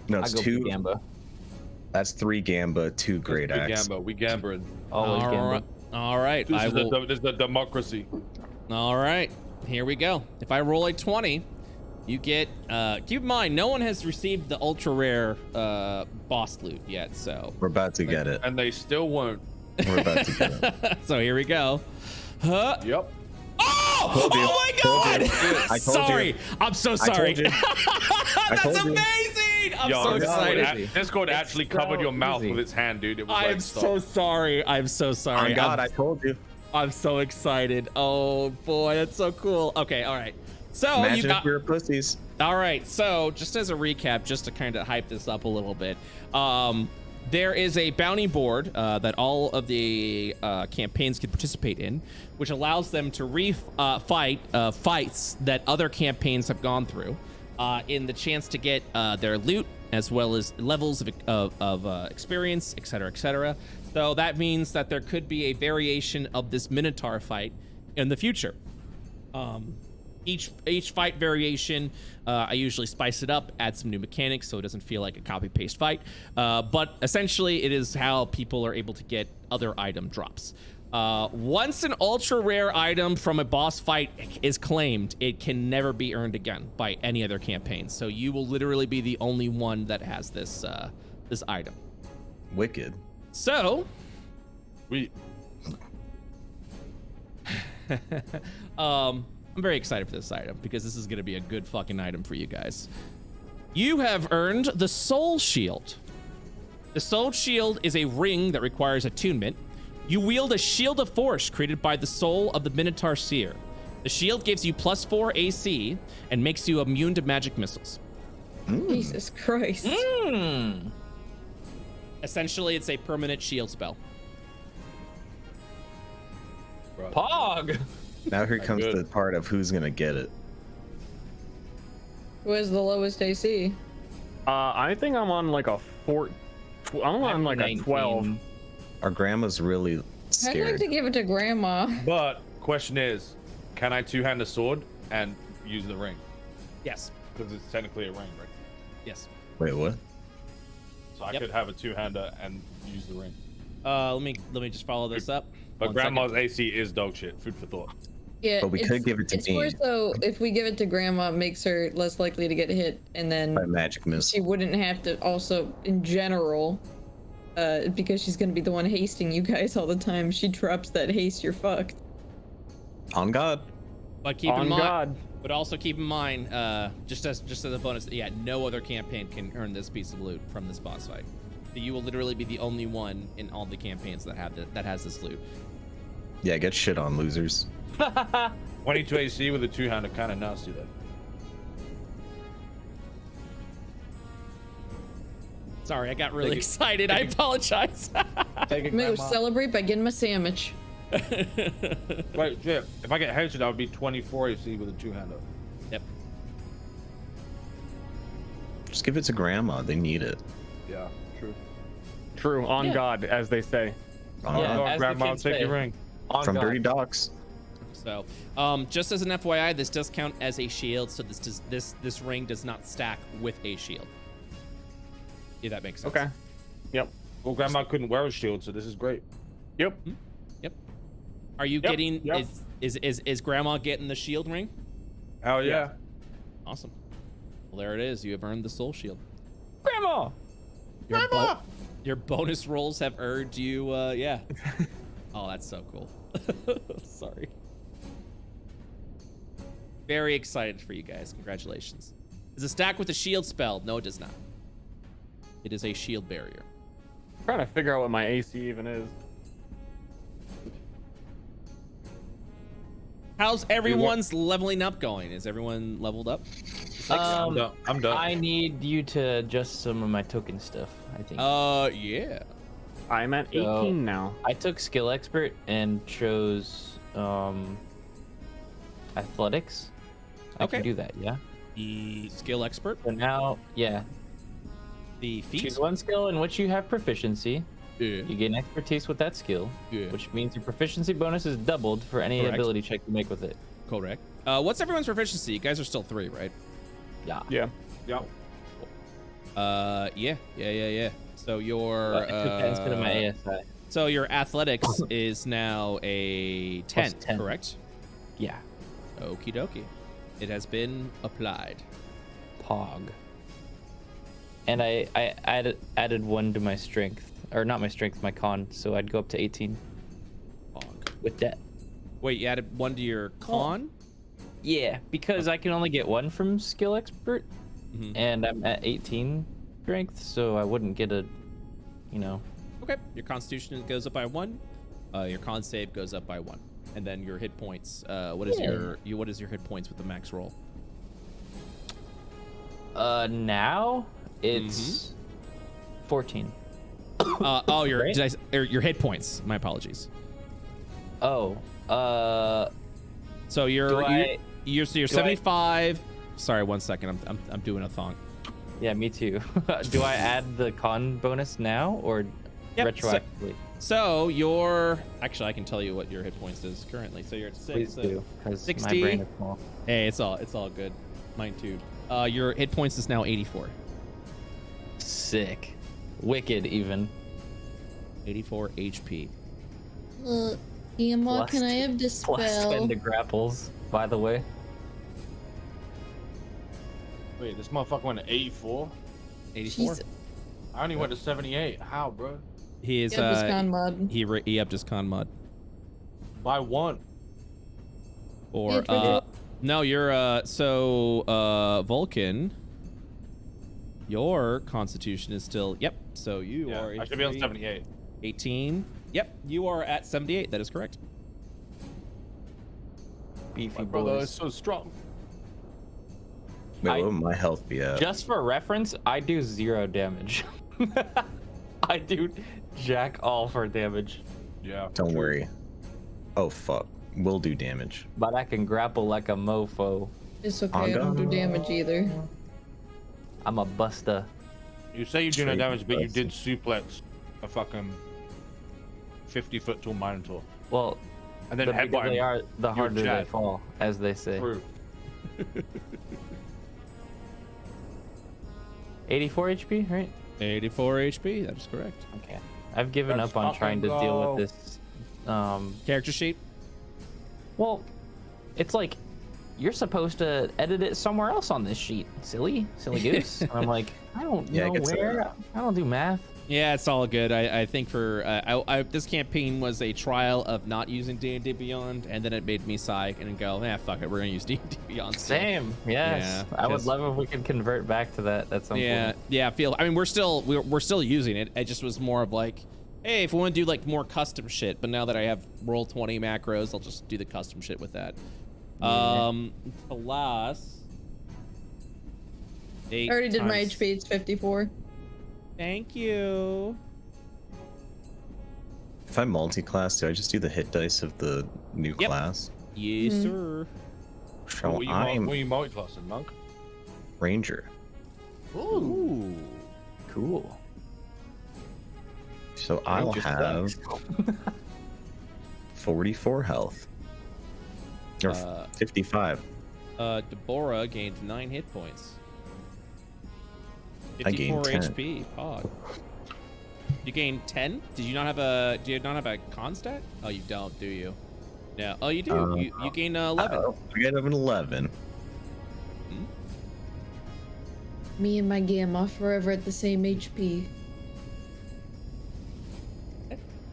No, I it's go 2. Big Gamba. That's 3 Gamba, 2 great Big axe. Gamba, we gambling. Always Gamba. All right. This is the democracy. All right. Here we go. If I roll a 20, you get. Keep in mind, no one has received the ultra rare boss loot yet. So We're about to get it. And they still won't. We're about to get it. so here we go. Huh? Yep. Oh! Told you. Oh my Told God! you. I told Sorry. you. I'm so sorry. I told you. That's told you. amazing! I'm Yo, so Discord excited. Discord actually covered your mouth easy. with its hand, dude. It was I'm like, so sorry. I'm so sorry. On God, I told you. I'm so excited. Oh boy, that's so cool. Okay, all right. So Imagine you got. if we were pussies. All right, so just as a recap, just to kind of hype this up a little bit, there is a bounty board that all of the campaigns can participate in, which allows them to fight fights that other campaigns have gone through, in the chance to get their loot as well as levels of experience, etc., etc. So that means that there could be a variation of this Minotaur fight in the future. Each fight variation, I usually spice it up, add some new mechanics so it doesn't feel like a copy-paste fight. But essentially, it is how people are able to get other item drops. Once an ultra rare item from a boss fight is claimed, it can never be earned again by any other campaign. So you will literally be the only one that has this this item. Wicked. So, I'm very excited for this item because this is going to be a good fucking item for you guys. You have earned the Soul Shield. The Soul Shield is a ring that requires attunement. You wield a shield of force created by the soul of the Minotaur Seer. The shield gives you +4 AC and makes you immune to magic missiles. Jesus Christ. Essentially, it's a permanent shield spell. Pog. Now here comes the part of who's gonna get it. Who has the lowest AC? I think I'm on like a 4. I'm on like a 12. Our grandma's really I'd like scared. to give it to Grandma. But question is, can I two-hand a sword and use the ring? Yes. Because it's technically a ring, right? Yes. Wait, what? So I could have a two-hander and use the ring. Let me just follow this up. But One grandma's second. AC is dog shit. Food for thought. Yeah, But we could give it to it's more me. so if we give it to Grandma, it makes her less likely to get hit, and then By magic she missile. wouldn't have to also, in general, because she's gonna be the one hasting you guys all the time. She drops that haste, you're fucked. On God. But keep in On mind, God. but also keep in mind, just as a bonus, yeah, no other campaign can earn this piece of loot from this boss fight. You will literally be the only one in all the campaigns that has this loot. Yeah, get shit on, losers. 22 AC with a two-hander, kind of nasty though. Sorry, I got really excited. I apologize. Take it, I'm gonna go grandma. celebrate by getting my sandwich. Wait, shit. If I get headshot, that would be 24 AC with a two-hander. Yep. Just give it to grandma. They need it. Yeah, true. True, on Yeah. God, as they say. On Yeah. God. as the grandma, kids take say. your ring. On From God. Dirty Docks. So, just as an FYI, this does count as a shield, so this ring does not stack with a shield. If that makes sense. Okay. Yep. Well, grandma couldn't wear a shield, so this is great. Yep. Yep. Are you Yep, getting? yep. Is Grandma getting the shield ring? Hell yeah. Yeah. Awesome. Well, there it is. You have earned the Soul Shield. Grandma. Your bonus rolls have earned you. Yeah. Oh, that's so cool. Sorry. Very excited for you guys. Congratulations. Does it stack with the shield spell? No, it does not. It is a shield barrier. Trying to figure out what my AC even is. How's everyone's leveling up going? Is everyone leveled up? I'm done. I need you to adjust some of my token stuff, I think. Yeah. I'm at 18 So- now. I took skill expert and chose athletics. I Okay. can do that, yeah. The skill expert. So now, yeah, The feats. choose one skill in which you have proficiency. Yeah. You gain expertise with that skill, Yeah. which means your proficiency bonus is doubled for any Correct. ability check you make with it. Correct. What's everyone's proficiency? You guys are still 3, right? Yeah. Yeah. Yep. Yeah. So your I took that instead of my ASI. so your athletics is now a 10, Plus 10. correct? Yeah. Okie dokie. It has been applied. Pog. And I added 1 to my strength, or not my strength, my con. So I'd go up to 18 Fog. with that. Wait, you added 1 to your con? Yeah, because I can only get 1 from skill expert, Mhm. and I'm at 18 strength, so I wouldn't get a, you know. Okay. Your constitution goes up by 1. Your con save goes up by 1. And then your hit points. What is what is your hit points with the max roll? Now it's 14. Your Right? your hit points. My apologies. Oh, So you're Do I- you're do I- 75. Sorry, 1 second. I'm doing a thong. yeah, me too. Do I add the con bonus now, or Yep, retroactively. So your actually, I can tell you what your hit points is currently. So you're at 6. Please do, because 60. my brain is small. Hey, it's all good. Mine too. Your hit points is now 84. Sick. Wicked, even. 84 HP. Guillermo, can I have Dispel? Plus spend the grapples, by the way. Wait, this motherfucker went to 84? 84. Jeez. I only went to 78. How, bro? He is Get his con mod. he upped his con mod. By 1. Or Yeah, Twitter. no, you're Vulcan. Your constitution is still so you Yeah, are I should be on 83, 78. 18. Yep, you are at 78. That is correct. Beefy My brother boys. is so strong. Wait, I- what would my health be at? Just for reference, I do 0 damage. I do jack all for damage, Yeah. Don't worry. Oh fuck. We'll do damage. but I can grapple like a mofo. It's okay, I don't do damage either. I'm a buster. You say you do no Straight damage, but you busted. did suplex a fucking 50-foot tall Minotaur. Well, And then the bigger headbutt they him. are, the You're harder they jacked. fall, as they say. Through. 84 HP, right? 84 HP. That is correct. Okay. I've given Let's up on trying to fucking deal go. with this. Character sheet. Well, it's like you're supposed to edit it somewhere else on this sheet, silly goose. And I'm like, I don't Yeah, I know guess so. where. I don't do math. Yeah, it's all good. I think for this campaign was a trial of not using D&D Beyond, and then it made me sigh and go, fuck it, we're gonna use D&D Beyond. still." Same. Yes. Yeah, I would 'cause- love if we could convert back to that at some Yeah, point. yeah. I mean, we're still using it. It just was more of like, hey, if we want to do like more custom shit, but now that I have roll 20 macros, I'll just do the custom shit with that. Alas. I already did my HP, it's 54. Thank you. If I multi-class, do I just do the hit dice of the new Yep. class? Yes, sir. So What I'm were you multi-classing, Monk? Ranger. Ooh. Cool. So I'll Ranger have sucks. 44 health. Or Uh, 55. Deborah gained 9 hit points. I 54 gained 10. HP. Pog. You gained 10? Do you not have a con stat? Oh, you don't, do you? Yeah. Oh, you do. You gain 11. Oh, I got an 11. Me and my Gamma forever at the same HP.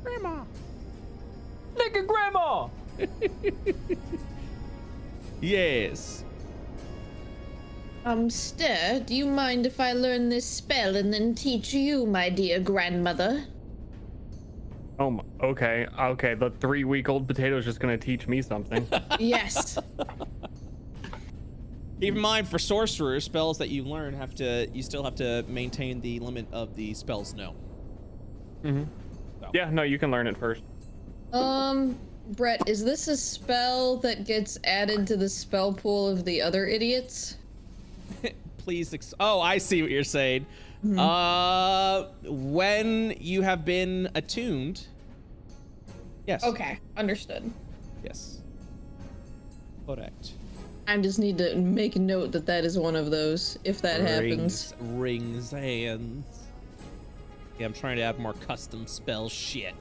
Grandma. Look at grandma. Yes. Ster, do you mind if I learn this spell and then teach you, my dear grandmother? Oh, okay. The 3-week-old potato is just gonna teach me something. Yes. Keep in mind, for sorcerers, spells that you learn you still have to maintain the limit of the spells no. Yeah, no, you can learn it first. Brett, is this a spell that gets added to the spell pool of the other idiots? Please. Oh, I see what you're saying. When you have been attuned. Yes. Okay, understood. Yes. Correct. I just need to make a note that that is one of those, if that happens. Rings hands. Yeah, I'm trying to add more custom spell shit.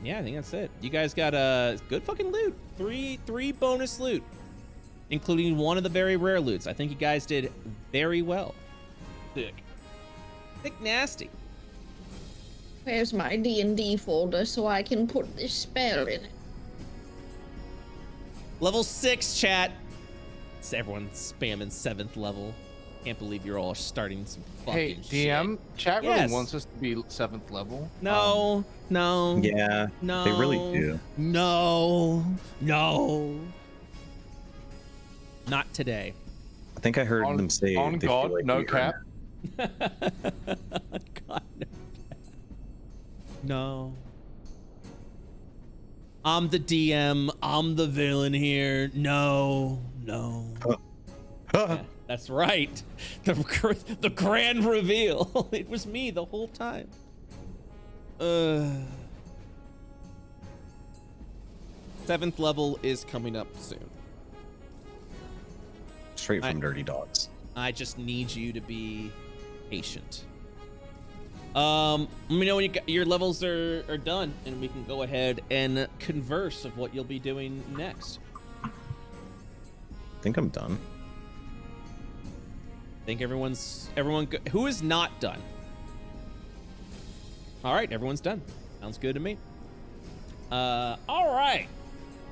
Yeah, I think that's it. You guys got a good fucking loot. Three bonus loot, including one of the very rare loots. I think you guys did very well. Thick nasty. Where's my D&D folder so I can put this spell in it? Level 6, chat. It's everyone spamming 7th level. Can't believe you're all starting some Hey, fucking DM, shit. chat Yes. really wants us to be 7th level. No, no. Yeah, No. they really do. No. Not today. I think I heard them say on they God, feel like no we cap. God, no. I'm the DM. I'm the villain here. No. Yeah, That's right. The grand reveal. It was me the whole time. 7th level is coming up soon. Straight from Dirty Dogs. I just need you to be patient. Let me know when your levels are done, and we can go ahead and converse of what you'll be doing next. I think I'm done. I think everyone who is not done. All right, everyone's done. Sounds good to me. All right.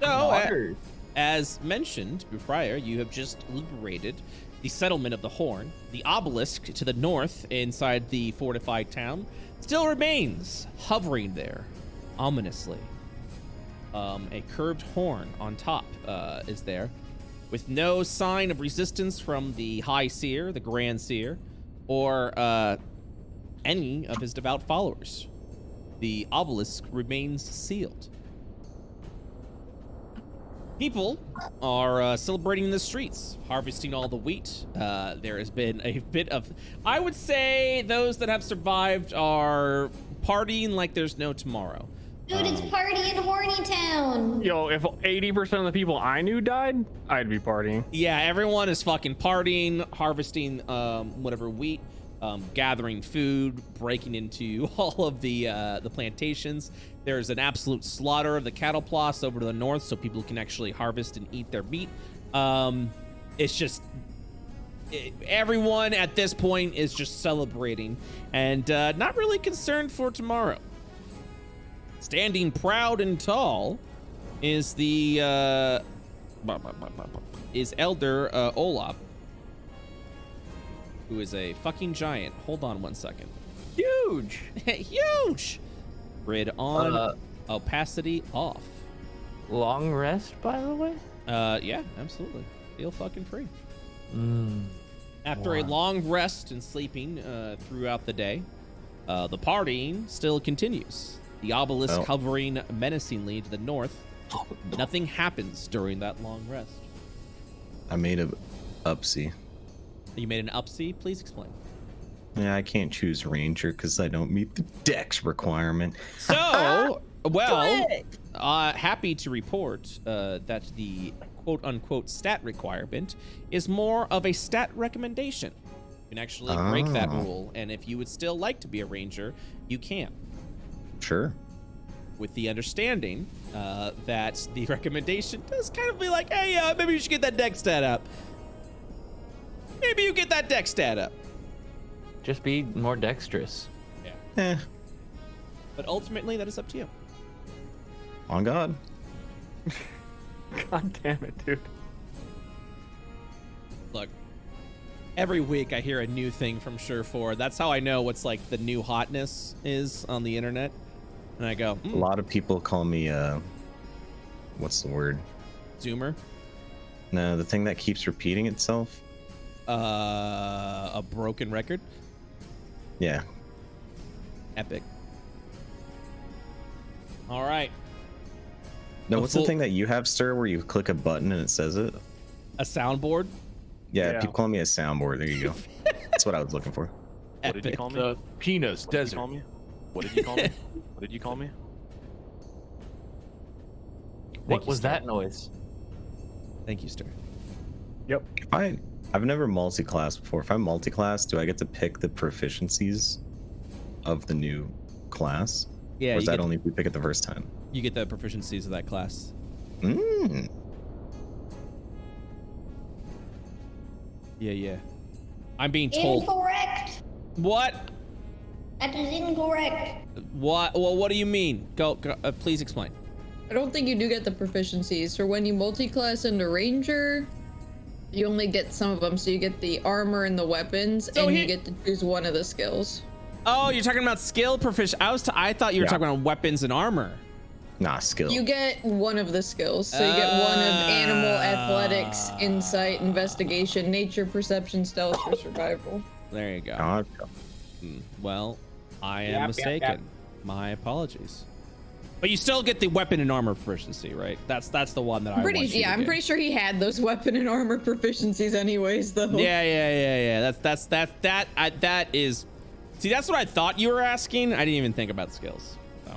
So, as mentioned prior, you have just liberated the settlement of the Horn. The obelisk to the north inside the fortified town still remains hovering there, ominously. A curved horn on top is there, with no sign of resistance from the High Seer, the Grand Seer, or any of his devout followers. The obelisk remains sealed. People are celebrating in the streets, harvesting all the wheat. There has been a bit of, I would say those that have survived are partying like there's no tomorrow. Dude, it's party in Horny Town. Yo, if 80% of the people I knew died, I'd be partying. Yeah, everyone is fucking partying, harvesting whatever wheat, gathering food, breaking into all of the plantations. There's an absolute slaughter of the cattle plots over to the north, so people can actually harvest and eat their meat. It's just everyone at this point is just celebrating and not really concerned for tomorrow. Standing proud and tall is the Elder Olaf, who is a fucking giant. Hold on one second. Huge. Huge. Grid on, opacity off. Long rest, by the way? Yeah, absolutely. Feel fucking free. After a long rest and sleeping throughout the day, the partying still continues. The obelisk hovering menacingly to the north. Nothing happens during that long rest. I made a upsie. You made an upsie? Please explain. Yeah, I can't choose Ranger because I don't meet the Dex requirement. So, well, happy to report that the quote-unquote stat requirement is more of a stat recommendation. You can actually break that rule, and if you would still like to be a Ranger, you can. Sure. With the understanding that the recommendation does kind of be like, hey, maybe you should get that dex stat up. Maybe you get that dex stat up. Just be more dexterous. Eh. But ultimately, that is up to you. On God. God damn it, dude. Look, every week I hear a new thing from Surefour. That's how I know what's like the new hotness is on the internet. And I go, A lot of people call me, what's the word? Zoomer? No, the thing that keeps repeating itself. A broken record? Yeah. Epic. All right. No, what's the thing that you have, Ster, where you click a button and it says it? A soundboard? Yeah, people call me a soundboard. There you go. That's what I was looking for. What did you call me? The penis desert. What did you call me? What did you call me? What was that noise? Thank you, Ster. Yep. I've never multi-classed before. If I'm multi-class, do I get to pick the proficiencies of the new class? Yeah. Or is that only if we pick it the first time? You get the proficiencies of that class. Yeah. I'm being told. Incorrect. What? That is incorrect. What? Well, what do you mean? Go please explain. I don't think you do get the proficiencies. So when you multi-class into Ranger, you only get some of them. So you get the armor and the weapons, and you get to choose one of the skills. Oh, you're talking about skill proficiency. I thought you were talking about weapons and armor. Nah, skill. You get one of the skills. So you get one of animal, athletics, insight, investigation, nature, perception, stealth, or survival. There you go. Gotcha. Well, I am mistaken. My apologies. But you still get the weapon and armor proficiency, right? That's the one that I'm pretty sure he had those weapon and armor proficiencies anyways, though. Yeah. That is. See, that's what I thought you were asking. I didn't even think about skills. So.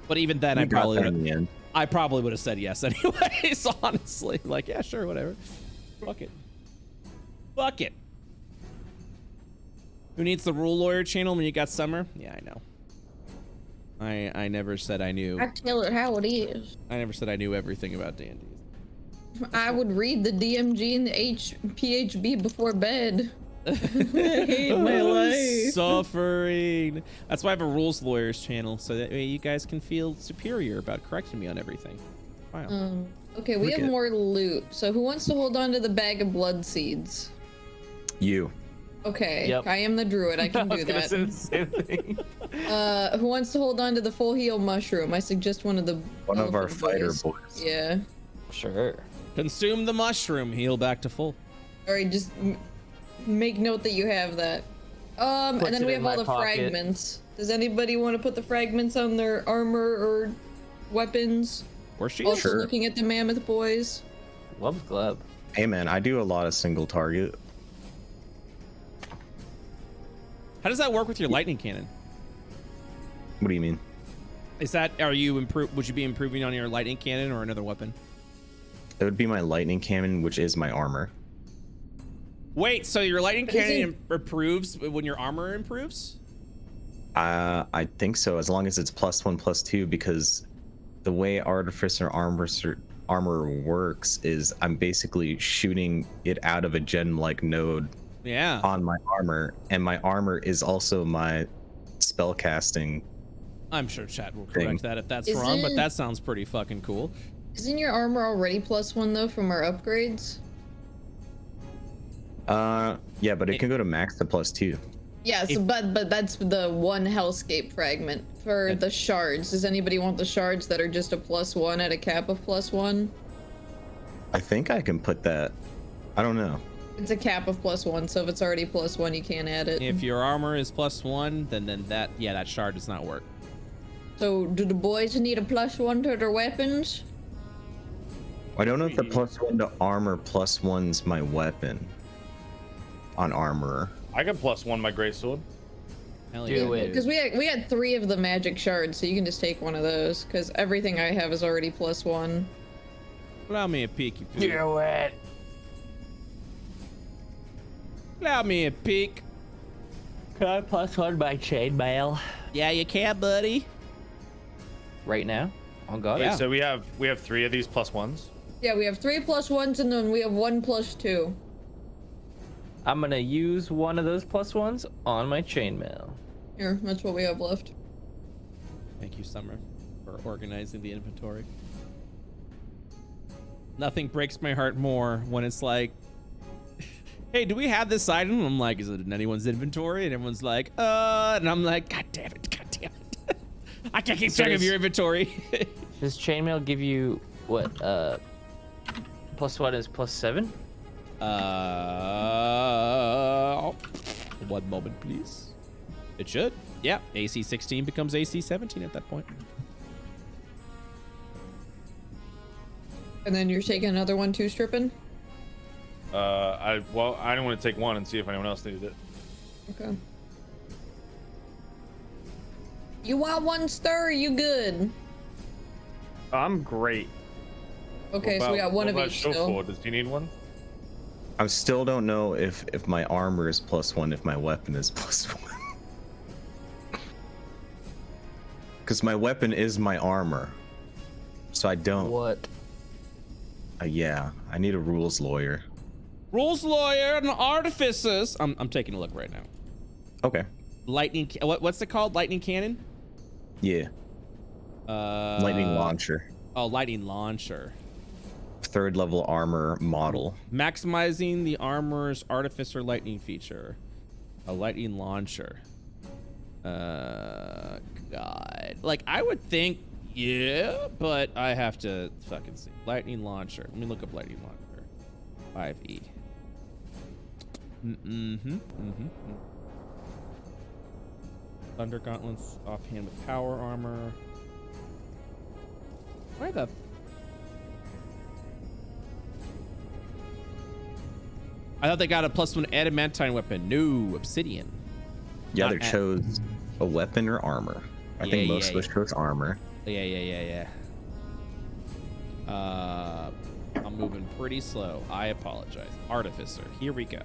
But even then, I probably would have said yes anyways. Honestly, like, yeah, sure, whatever. Fuck it. Who needs the rule lawyer channel when you got Summer? Yeah, I know. I never said I knew. I tell it how it is. I never said I knew everything about D&D. I would read the DMG and the PHB before bed. I hate my life. Suffering. That's why I have a rules lawyers channel, so that way you guys can feel superior about correcting me on everything. Wow. Okay, we have more loot. So who wants to hold on to the bag of blood seeds? You. Okay, Yep. I am the druid. I can do that. Say the same thing. Who wants to hold on to the full heal mushroom? I suggest one of the our elephant fighter boys. Yeah. Sure. Consume the mushroom, heal back to full. All right, just make note that you have that. And Puts then it we in have all my the pocket. fragments. Does anybody want to put the fragments on their armor or weapons? Or she? Also Sure. looking at the mammoth boys. Loves Gleb. Hey man, I do a lot of single target. How does that work with your lightning cannon? What do you mean? Would you be improving on your lightning cannon or another weapon? It would be my lightning cannon, which is my armor. Wait, so your lightning But is cannon improves when your armor improves? I think so, as long as it's +1/+2, because the way Artificer armor works is I'm basically shooting it out of a gem-like node Yeah. on my armor, and my armor is also my spellcasting. I'm sure chat will thing. correct that if that's wrong, but Isn't- that sounds pretty fucking cool. Isn't your armor already +1 though from our upgrades? Yeah, but it can go to max to +2. Yes, but that's the one Hellscape fragment. For the shards, does anybody want the shards that are just a +1 at a cap of +1? I think I can put that. I don't know. It's a cap of +1, so if it's already +1, you can't add it. If your armor is +1, then that shard does not work. So, do the boys need a +1 to their weapons? I don't know if the +1 to armor +1's my weapon on armor. I got +1 my greatsword. Hell Do yeah. it. Because we had 3 of the magic shards, so you can just take one of those. Because everything I have is already +1. Allow me a peeky peek. Do it. Allow me a peek. Can I +1 my chainmail Yeah, you can, buddy. right now? On God. Yeah. So we have 3 of these +1s. Yeah, we have 3 +1s, and then we have 1 +2. I'm gonna use one of those +1s on my chainmail. Here, that's what we have left. Thank you, Summer, for organizing the inventory. Nothing breaks my heart more when it's like, hey, do we have this item? I'm like, is it in anyone's inventory? And everyone's like, and I'm like, God damn it. I can't keep track of your inventory. Does chainmail give you what? +1 is +7? 1 moment, please. It should. Yeah, AC 16 becomes AC 17 at that point. And then you're taking another one too, Strippin? I don't want to take one and see if anyone else needed it. Okay. You want one, Ster? You good? I'm great. Okay, so we got one of each still. Surefour? Does he need one? I still don't know if my armor is +1, if my weapon is +1. Because my weapon is my armor. So I don't. What? Yeah, I need a rules lawyer. Rules lawyer and artificers. I'm taking a look right now. Okay. Lightning. What's it called? Lightning cannon. Yeah. Lightning launcher. Oh, lightning launcher. 3rd level armor model. Maximizing the armor's artificer lightning feature. A lightning launcher. God. Like, I would think, yeah, but I have to fucking see. Lightning launcher. Let me look up lightning launcher. 5E. Thunder gauntlets offhand with power armor. Where the? I thought they got a +1 adamantine weapon. No, obsidian. You Not either chose a weapon or armor. I think most of us chose armor. Yeah. I'm moving pretty slow. I apologize. Artificer. Here we go.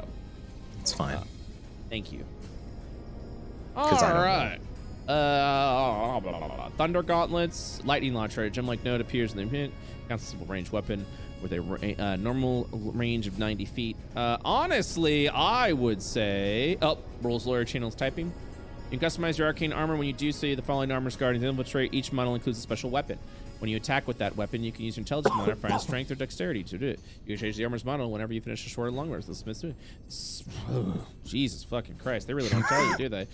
It's fine. Thank you. 'Cause I All don't right. Thunder gauntlets, lightning launcher. Gem like node appears in the hit. Counts a simple range weapon with a normal range of 90 feet. Honestly, I would say. Oh, rules lawyer channels typing. You can customize your arcane armor. When you do so, the following armor's guardians infiltrate. Each model includes a special weapon. When you attack with that weapon, you can use your intelligence modifier, strength, or dexterity to do it. You can change the armor's model whenever you finish a short or long rest. Jesus fucking Christ. They really don't tell you, do they?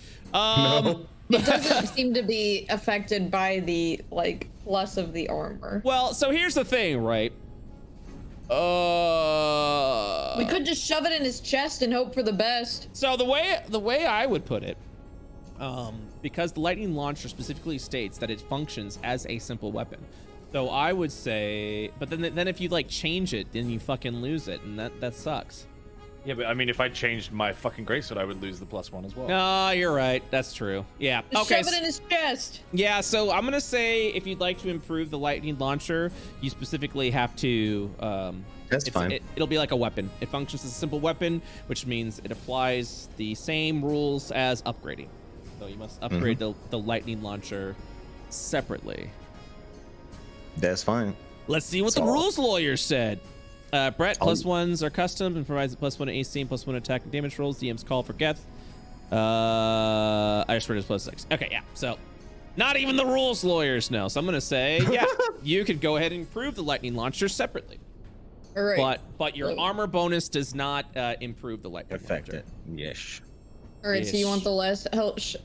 It doesn't seem to be affected by the, like, plus of the armor. Well, so here's the thing, right? We could just shove it in his chest and hope for the best. So the way I would put it, because the lightning launcher specifically states that it functions as a simple weapon. So I would say, but then if you like change it, then you fucking lose it, and that sucks. Yeah, but I mean, if I changed my fucking greatsword, I would lose the +1 as well. No, you're right. That's true. Yeah. Just Okay. shove it in his chest. Yeah. So I'm gonna say if you'd like to improve the lightning launcher, you specifically have to. That's fine. It'll be like a weapon. It functions as a simple weapon, which means it applies the same rules as upgrading. So you must upgrade the lightning launcher separately. That's fine. Let's see what the rules lawyer said. Brett, +1s are custom and provides a +1 AC and +1 attack and damage rolls. DM's call for Geth. I just read his +6. Okay, yeah. So not even the rules lawyers know. So I'm gonna say, yeah, you could go ahead and improve the lightning launcher separately. All right. But your armor bonus does not improve the lightning Affect launcher. it. Yes. All right, so you want the last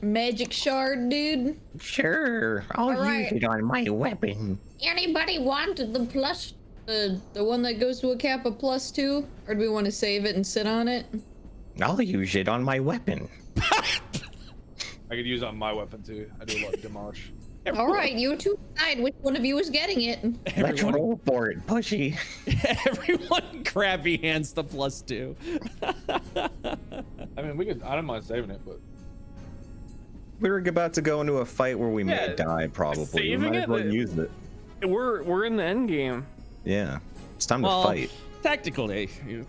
magic shard, dude? Sure. I'll right. use it on my weapon. Anybody want the plus, the one that goes to a cap of +2? Or do we want to save it and sit on it? I'll use it on my weapon. I could use it on my weapon too. I do a lot of demolish. All right, you two decide which one of you is getting it. Let's roll for it, pushy. Everyone crabby hands the +2. I mean, I don't mind saving it, but We were about to go into a fight where we may die, probably. We saving might as well it? use it. We're in the end game. Yeah. It's time to fight. Tactically. Yeah,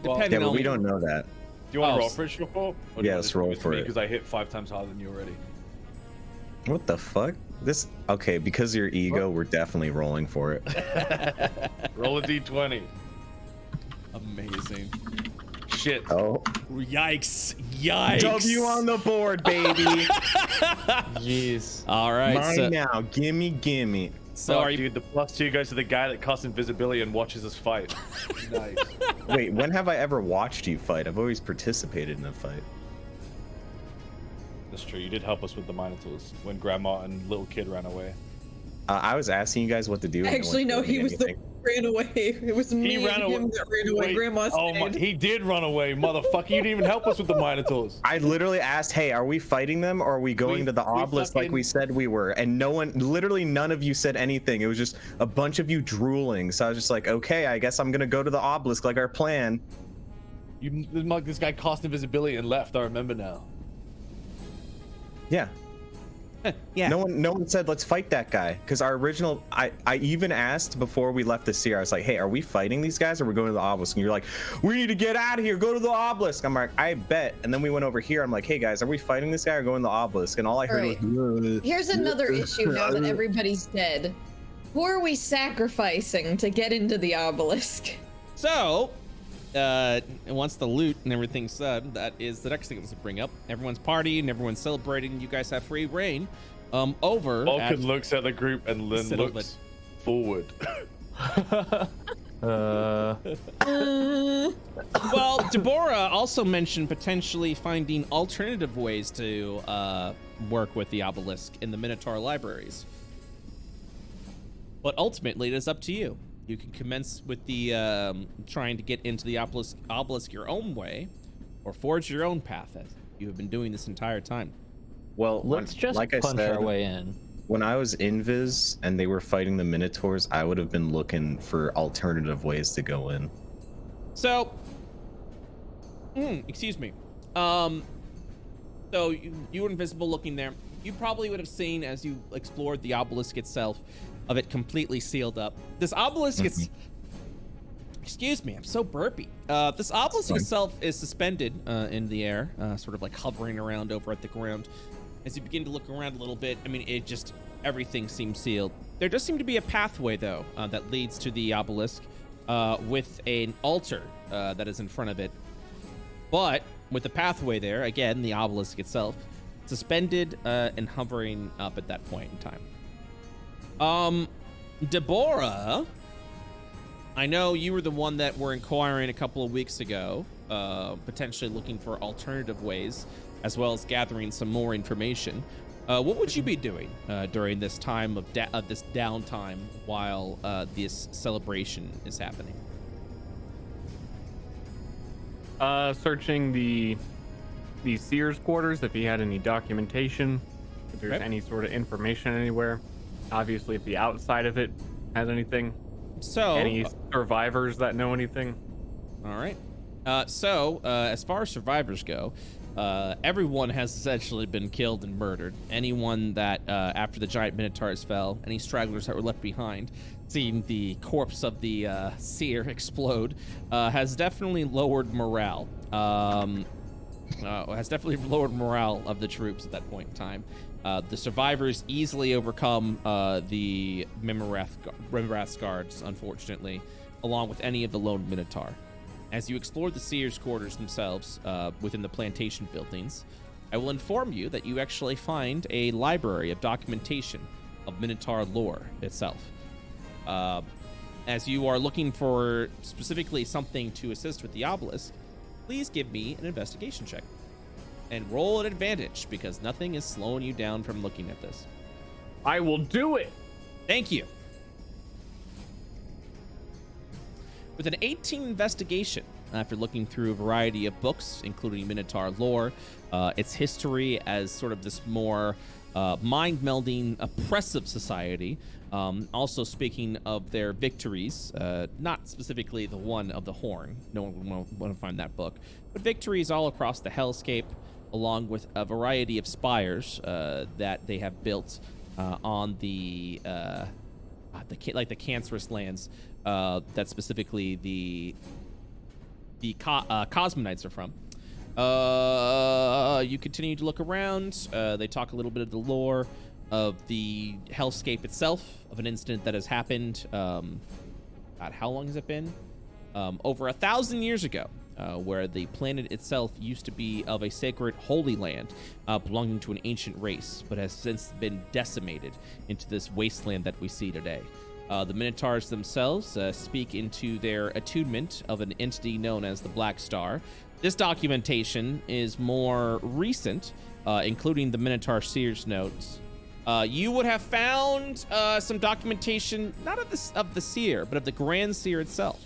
Depending but on we don't know that. do you want to roll for it, Surefour? Yeah, let's roll for it. Because I hit 5 times harder than you already. What the fuck? This okay, because of your ego, we're definitely rolling for it. Roll a d20. Amazing. Shit. Oh. Yikes. Yikes. W on the board, baby. Jeez. All right. Mine now. Gimme. So are you? Dude, the +2 goes to the guy that casts invisibility and watches us fight. Nice. Wait, when have I ever watched you fight? I've always participated in a fight. That's true. You did help us with the Minotaurs when Grandma and little kid ran away. I was asking you guys what to do. Actually, no, he was the anything. ran away. It was me He ran and away. him that ran away. Wait, Grandma oh my, stayed. he did run away, motherfucker. You didn't even help us with the Minotaurs. I literally asked, hey, are we fighting them or are we going to the obelisk like we said we were? And literally none of you said anything. It was just a bunch of you drooling. So I was just like, okay, I guess I'm going to go to the obelisk like our plan. This guy cast invisibility and left. I remember now. Yeah. Yeah. No one said let's fight that guy because our original. I even asked before we left the seer. I was like, hey, are we fighting these guys or are we going to the obelisk? And you're like, we need to get out of here. Go to the obelisk. I'm like, I bet. And then we went over here. I'm like, hey guys, are we fighting this guy or going to the obelisk? And all I heard was. Here's another issue now that everybody's dead. Who are we sacrificing to get into the obelisk? So, once the loot and everything's said, that is the next thing to bring up. Everyone's partying, everyone's celebrating. You guys have free reign over. Vulcan looks at the group and then looks forward. Well, Deborah also mentioned potentially finding alternative ways to work with the obelisk in the Minotaur libraries. But ultimately, it is up to you. You can commence with the trying to get into the obelisk your own way, or forge your own path as you have been doing this entire time. Well, Let's just like I punch said, our way in. When I was invis and they were fighting the Minotaurs, I would have been looking for alternative ways to go in. So, excuse me. So you were invisible looking there. You probably would have seen as you explored the obelisk itself of it completely sealed up. This obelisk is, excuse me, I'm so burpy. This obelisk itself is suspended in the air, sort of like hovering around over at the ground. As you begin to look around a little bit, I mean, everything seems sealed. There does seem to be a pathway, though, that leads to the obelisk with an altar that is in front of it. But with the pathway there, again, the obelisk itself, suspended and hovering up at that point in time. Deborah, I know you were the one that were inquiring a couple of weeks ago, potentially looking for alternative ways, as well as gathering some more information. What would you be doing during this time of this downtime while this celebration is happening? Searching the seer's quarters, if he had any documentation, if there's any sort of information anywhere. Obviously, if the outside of it has anything. So any survivors that know anything. All right. As far as survivors go, everyone has essentially been killed and murdered. Anyone that, after the giant minotaurs fell, any stragglers that were left behind, seeing the corpse of the seer explode, has definitely lowered morale. Has definitely lowered morale of the troops at that point in time. The survivors easily overcome the Mimarath's guards, unfortunately, along with any of the lone minotaur. As you explore the seer's quarters themselves within the plantation buildings, I will inform you that you actually find a library of documentation of Minotaur lore itself. As you are looking for specifically something to assist with the obelisk, please give me an investigation check. And roll an advantage, because nothing is slowing you down from looking at this. I will do it! Thank you. With an 18 investigation, after looking through a variety of books, including Minotaur lore, its history as sort of this more mind-melding, oppressive society, also speaking of their victories, not specifically the one of the Horn, no one would want to find that book, but victories all across the Hellscape, along with a variety of spires that they have built on the cancerous lands that specifically the Cosmonites are from. You continue to look around. They talk a little bit of the lore of the Hellscape itself, of an incident that has happened. God, how long has it been? Over 1,000 years ago, where the planet itself used to be of a sacred holy land belonging to an ancient race, but has since been decimated into this wasteland that we see today. The Minotaurs themselves speak into their attunement of an entity known as the Black Star. This documentation is more recent, including the Minotaur Seer's notes. You would have found some documentation, not of the Seer, but of the Grand Seer itself.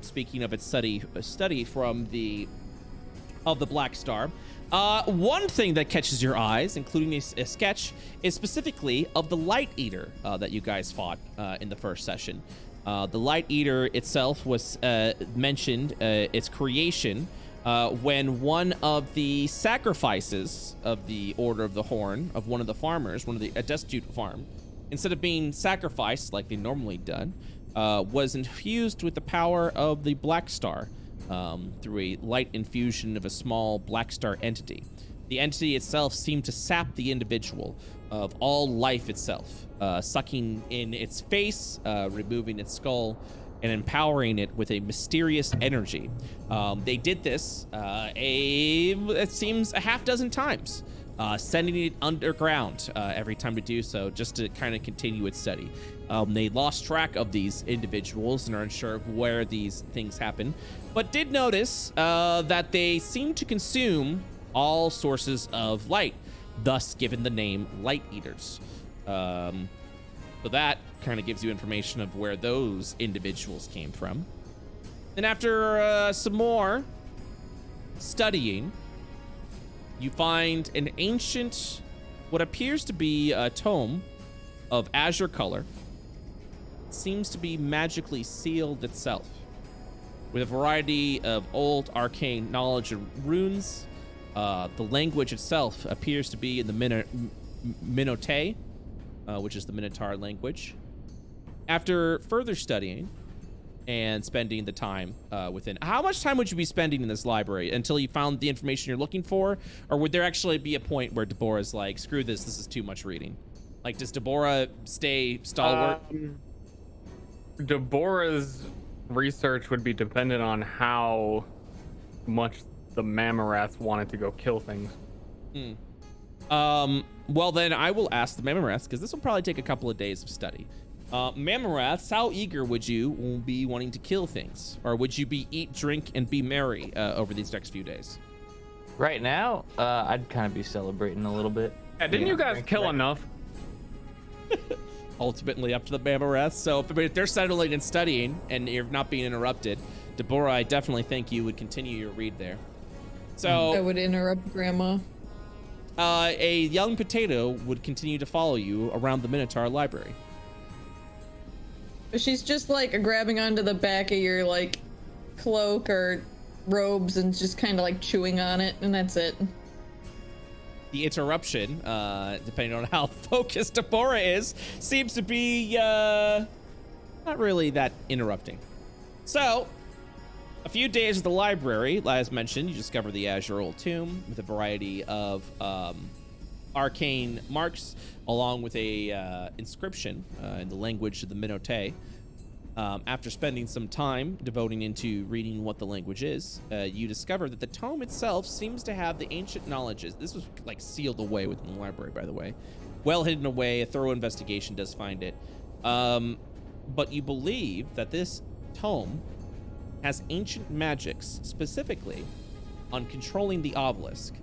Speaking of its study from the Black Star. One thing that catches your eyes, including a sketch, is specifically of the Light Eater that you guys fought in the first session. The Light Eater itself was mentioned, its creation, when one of the sacrifices of the Order of the Horn, of one of the farmers, a destitute farm, instead of being sacrificed like they normally done, was infused with the power of the Black Star. Through a light infusion of a small Black Star entity. The entity itself seemed to sap the individual of all life itself, sucking in its face, removing its skull, and empowering it with a mysterious energy. They did this, it seems, a half dozen times, sending it underground every time to do so, just to kind of continue its study. They lost track of these individuals and are unsure of where these things happen, but did notice that they seem to consume all sources of light, thus given the name Light Eaters. So that kind of gives you information of where those individuals came from. Then after some more studying, you find an ancient what appears to be a tome of azure color. It seems to be magically sealed itself with a variety of old arcane knowledge and runes. The language itself appears to be in the Minotaur, which is the Minotaur language. After further studying and spending the time within, how much time would you be spending in this library until you found the information you're looking for? Or would there actually be a point where Deborah's like, screw this is too much reading? Like, does Deborah stay stalwart? Deborah's research would be dependent on how much the Mammoraths wanted to go kill things. Well, then I will ask the Mammoraths, because this will probably take a couple of days of study. Mammoraths, how eager would you be wanting to kill things? Or would you be eat, drink, and be merry over these next few days? Right now, I'd kind of be celebrating a little bit. Yeah, didn't you guys kill enough? Ultimately up to the Mammoraths. So if they're settling and studying and you're not being interrupted, Deborah, I definitely think you would continue your read there. So I would interrupt Grandma. A young potato would continue to follow you around the Minotaur Library. She's just like grabbing onto the back of your like cloak or robes and just kind of like chewing on it, and that's it. The interruption, depending on how focused Deborah is, seems to be not really that interrupting. So, a few days at the library, as mentioned, you discover the Azure Old Tomb with a variety of arcane marks, along with a inscription in the language of the Minotaur. After spending some time devoting into reading what the language is, you discover that the tome itself seems to have the ancient knowledges. This was like sealed away within the library, by the way. Well hidden away, a thorough investigation does find it. But you believe that this tome has ancient magics, specifically on controlling the obelisk,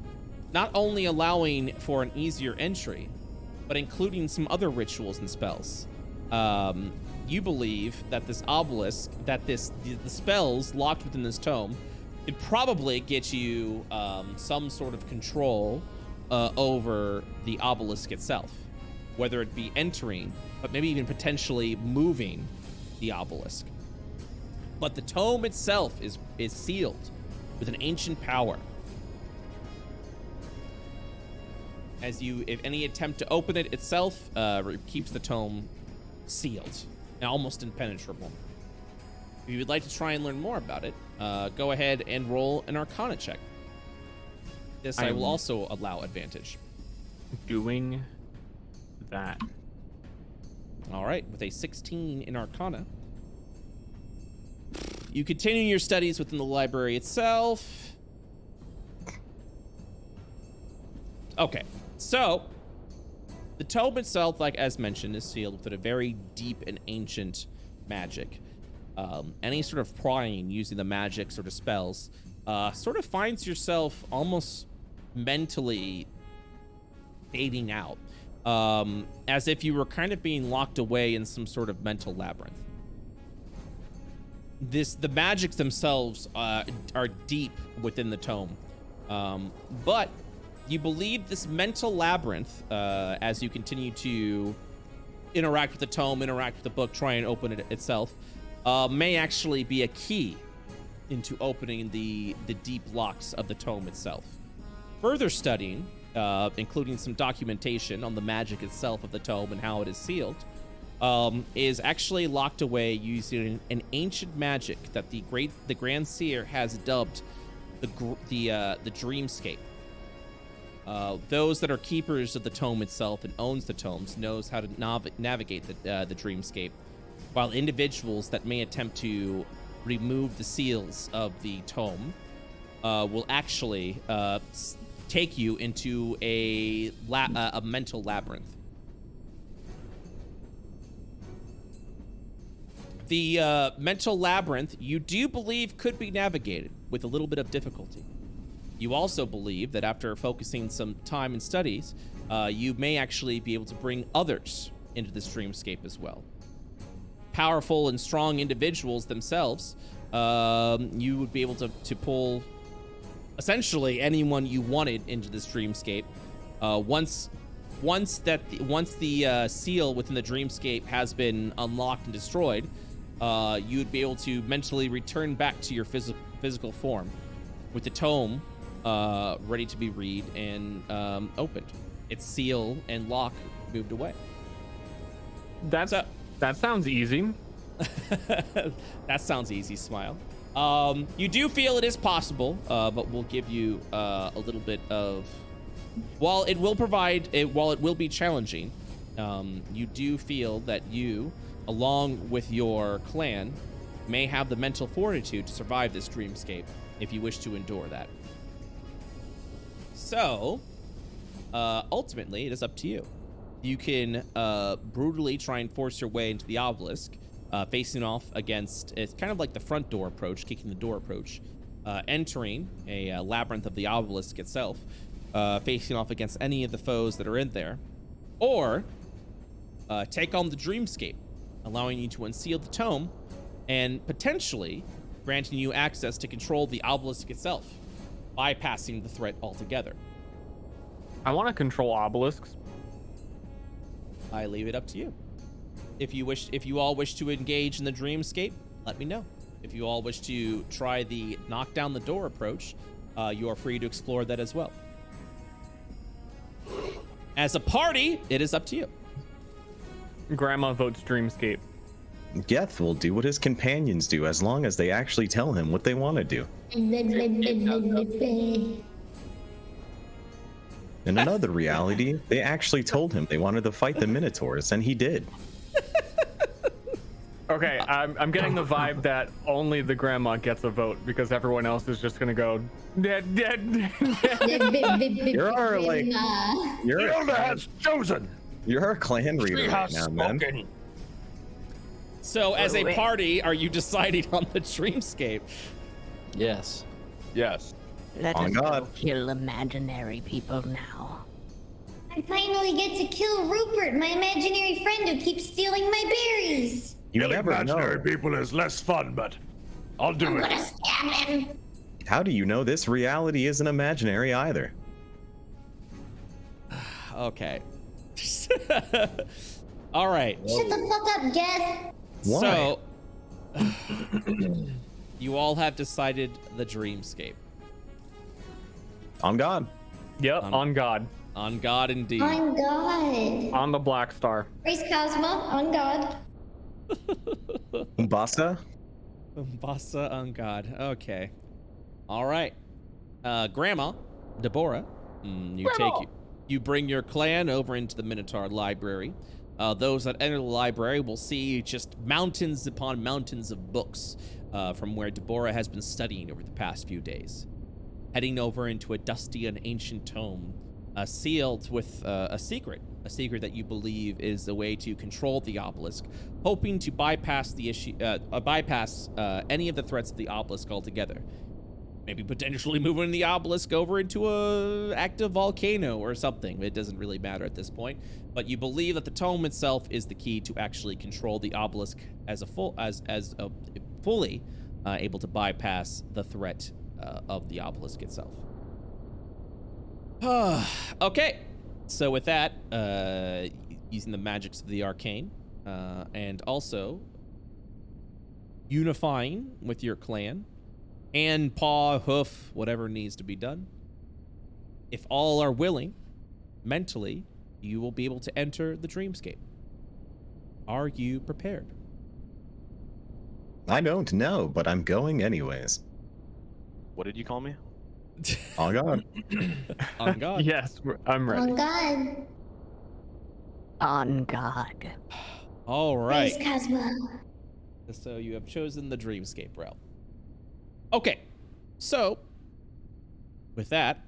not only allowing for an easier entry, but including some other rituals and spells. You believe that this obelisk, that the spells locked within this tome could probably get you some sort of control over the obelisk itself, whether it be entering, but maybe even potentially moving the obelisk. But the tome itself is sealed with an ancient power. If any attempt to open it itself keeps the tome sealed and almost impenetrable. If you would like to try and learn more about it, go ahead and roll an Arcana check. This I will also allow advantage. Doing that. All right, with a 16 in Arcana, you continue your studies within the library itself. Okay, so the tome itself, like as mentioned, is sealed with a very deep and ancient magic. Any sort of prying using the magic sort of spells sort of finds yourself almost mentally fading out, as if you were kind of being locked away in some sort of mental labyrinth. The magics themselves are deep within the tome, but you believe this mental labyrinth, as you continue to interact with the tome, interact with the book, try and open it itself, may actually be a key into opening the deep locks of the tome itself. Further studying, including some documentation on the magic itself of the tome and how it is sealed, is actually locked away using an ancient magic that the Grand Seer has dubbed the Dreamscape. Those that are keepers of the tome itself and owns the tomes knows how to navigate the Dreamscape, while individuals that may attempt to remove the seals of the tome will actually take you into a mental labyrinth. The mental labyrinth you do believe could be navigated with a little bit of difficulty. You also believe that after focusing some time in studies, you may actually be able to bring others into this dreamscape as well. Powerful and strong individuals themselves, you would be able to pull essentially anyone you wanted into this dreamscape once once the seal within the dreamscape has been unlocked and destroyed, you'd be able to mentally return back to your physical form with the tome ready to be read and opened. Its seal and lock moved away. That sounds easy. That sounds easy, smile. You do feel it is possible, but we'll give you a little bit of... While it will be challenging, you do feel that you, along with your clan, may have the mental fortitude to survive this dreamscape if you wish to endure that. So, ultimately, it is up to you. You can brutally try and force your way into the obelisk, facing off against, it's kind of like the front door approach, kicking the door approach, entering a labyrinth of the obelisk itself, facing off against any of the foes that are in there, or take on the dreamscape, allowing you to unseal the tome and potentially granting you access to control the obelisk itself, bypassing the threat altogether. I want to control obelisks. I leave it up to you. If you all wish to engage in the dreamscape, let me know. If you all wish to try the knock down the door approach, you are free to explore that as well. As a party, it is up to you. Grandma votes dreamscape. Geth will do what his companions do as long as they actually tell him what they want to do. In another reality, they actually told him they wanted to fight the Minotaurs, and he did. Okay, I'm getting the vibe that only the grandma gets a vote because everyone else is just gonna go dead, dead. You're our, like, The elder has chosen. You're our clan He reader right has now, man. spoken. So, as a party, are you deciding on the dreamscape? Yes. Yes. Let On us God. go kill imaginary people now. I finally get to kill Rupert, my imaginary friend who keeps stealing my berries. You Killing never imaginary know. people is less fun, but I'll do I'm it. gonna stab him. How do you know this reality isn't imaginary either? Okay. All right. Shut the fuck up, Geth. Why? So, you all have decided the dreamscape. On God. Yep, on God. On God, indeed. On God. On the Black Star. Praise Cosmo. On God. Umbasa? Bassa on God. Okay. All right. Grandma, Deborah, you bring your clan over into the Minotaur Library. Those that enter the library will see just mountains upon mountains of books from where Deborah has been studying over the past few days. Heading over into a dusty and ancient tome, sealed with a secret that you believe is the way to control the obelisk, hoping to bypass the issue, any of the threats of the obelisk altogether. Maybe potentially moving the obelisk over into a active volcano or something. It doesn't really matter at this point. But you believe that the tome itself is the key to actually control the obelisk as fully able to bypass the threat of the obelisk itself. Okay, so with that, using the magics of the arcane, and also unifying with your clan, hand, paw, hoof, whatever needs to be done, if all are willing, mentally, you will be able to enter the dreamscape. Are you prepared? I don't know, but I'm going anyways. What did you call me? On God. On God. Yes, I'm ready. On God. On God. All right. Praise Cosmo. So you have chosen the dreamscape realm. Okay, so with that,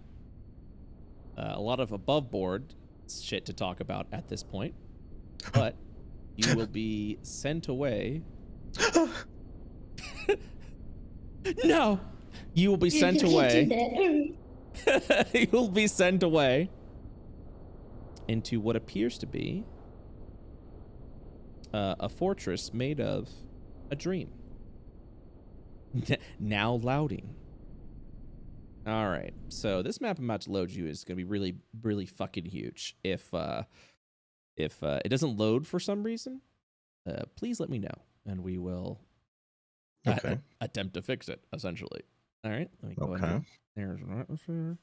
a lot of above board shit to talk about at this point, but you will be sent away. No, you will be sent away. You will be sent away into what appears to be a fortress made of a dream. Now louding. All right. So this map I'm about to load you is going to be really, really fucking huge. If it doesn't load for some reason, please let me know, and we will attempt to fix it. Essentially. All right. Let me go ahead. There's an atmosphere.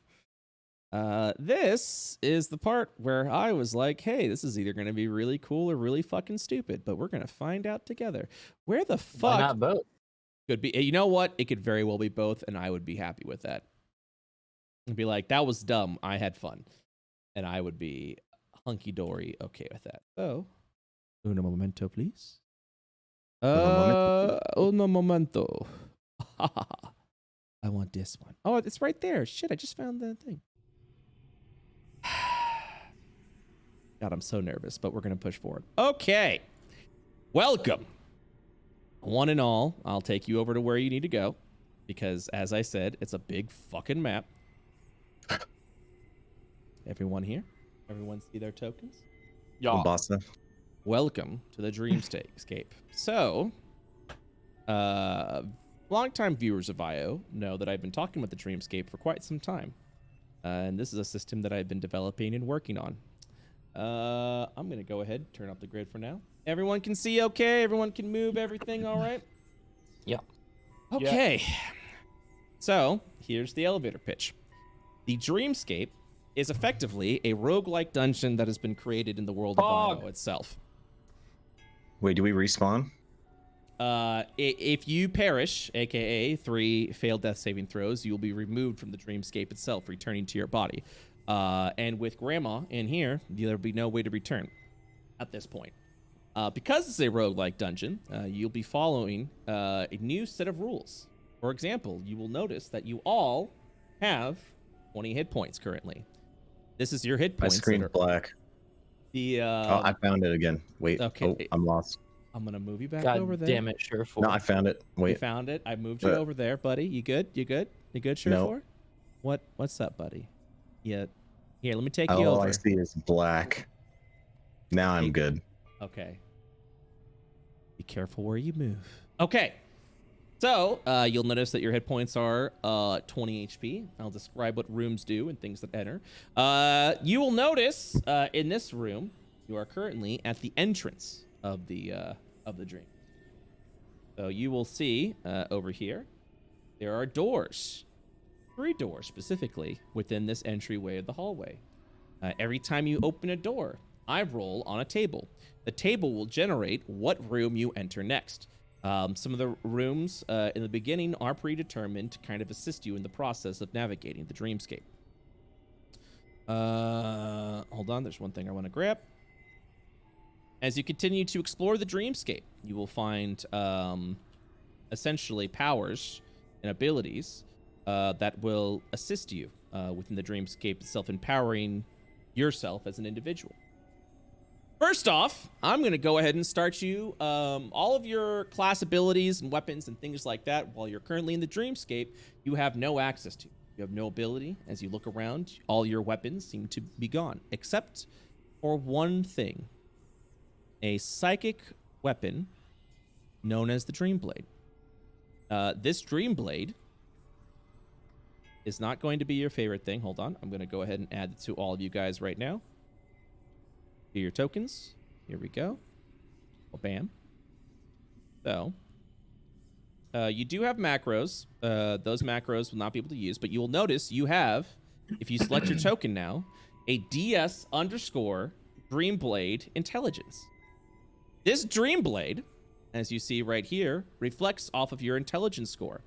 This is the part where I was like, hey, this is either going to be really cool or really fucking stupid, but we're going to find out together. Where the fuck? Why not both? Could be, you know what? It could very well be both, and I would be happy with that. And be like, that was dumb. I had fun. And I would be hunky-dory okay with that. So, uno momento, please. Uno momento. I want this one. Oh, it's right there. Shit, I just found the thing. God, I'm so nervous, but we're going to push forward. Okay. Welcome. One and all, I'll take you over to where you need to go. Because, as I said, it's a big fucking map. Everyone here? Everyone see their tokens? Yeah. Welcome to the DreamsThe. So, longtime viewers of IO know that I've been talking about the Dreamscape for quite some time. And this is a system that I've been developing and working on. I'm going to go ahead, turn off the grid for now. Everyone can see okay? Everyone can move everything all right? Yeah. Okay. Yeah. So, here's the elevator pitch. The Dreamscape is effectively a roguelike dungeon that has been created in the world of IO itself. Wait, do we respawn? If you perish, aka 3 failed death saving throws, you will be removed from the Dreamscape itself, returning to your body. And with Grandma in here, there'll be no way to return at this point. Because it's a roguelike dungeon, you'll be following a new set of rules. For example, you will notice that you all have 20 hit points currently. This is your hit points. My screen's black. Oh, I found it again. Wait. Okay. Oh, I'm lost. I'm gonna move you back God over there. Damn it, Surefour. No, I found it. Wait. You found it. I moved you over there, buddy. You good? You good? You good, Surefour? No. What's up, buddy? Yeah. Here, let me take you over. All I see is black. Now I'm good. Okay. Be careful where you move. Okay. So, you'll notice that your hit points are 20 HP. I'll describe what rooms do and things that enter. You will notice in this room, you are currently at the entrance of the dream. So you will see over here, there are doors. 3 doors specifically within this entryway of the hallway. Every time you open a door, I roll on a table. The table will generate what room you enter next. Some of the rooms in the beginning are predetermined to kind of assist you in the process of navigating the Dreamscape. Hold on, there's one thing I want to grab. As you continue to explore the Dreamscape, you will find essentially powers and abilities that will assist you within the Dreamscape itself, empowering yourself as an individual. First off, I'm going to go ahead and start you all of your class abilities and weapons and things like that while you're currently in the Dreamscape, you have no access to. You have no ability. As you look around, all your weapons seem to be gone, except for one thing. A psychic weapon known as the Dreamblade. This Dreamblade is not going to be your favorite thing. Hold on. I'm going to go ahead and add it to all of you guys right now. Here are your tokens. Here we go. Oh, bam. So, you do have macros. Those macros will not be able to use, but you will notice you have, if you select your token now, a DS_Dreamblade Intelligence. This Dreamblade, as you see right here, reflects off of your intelligence score.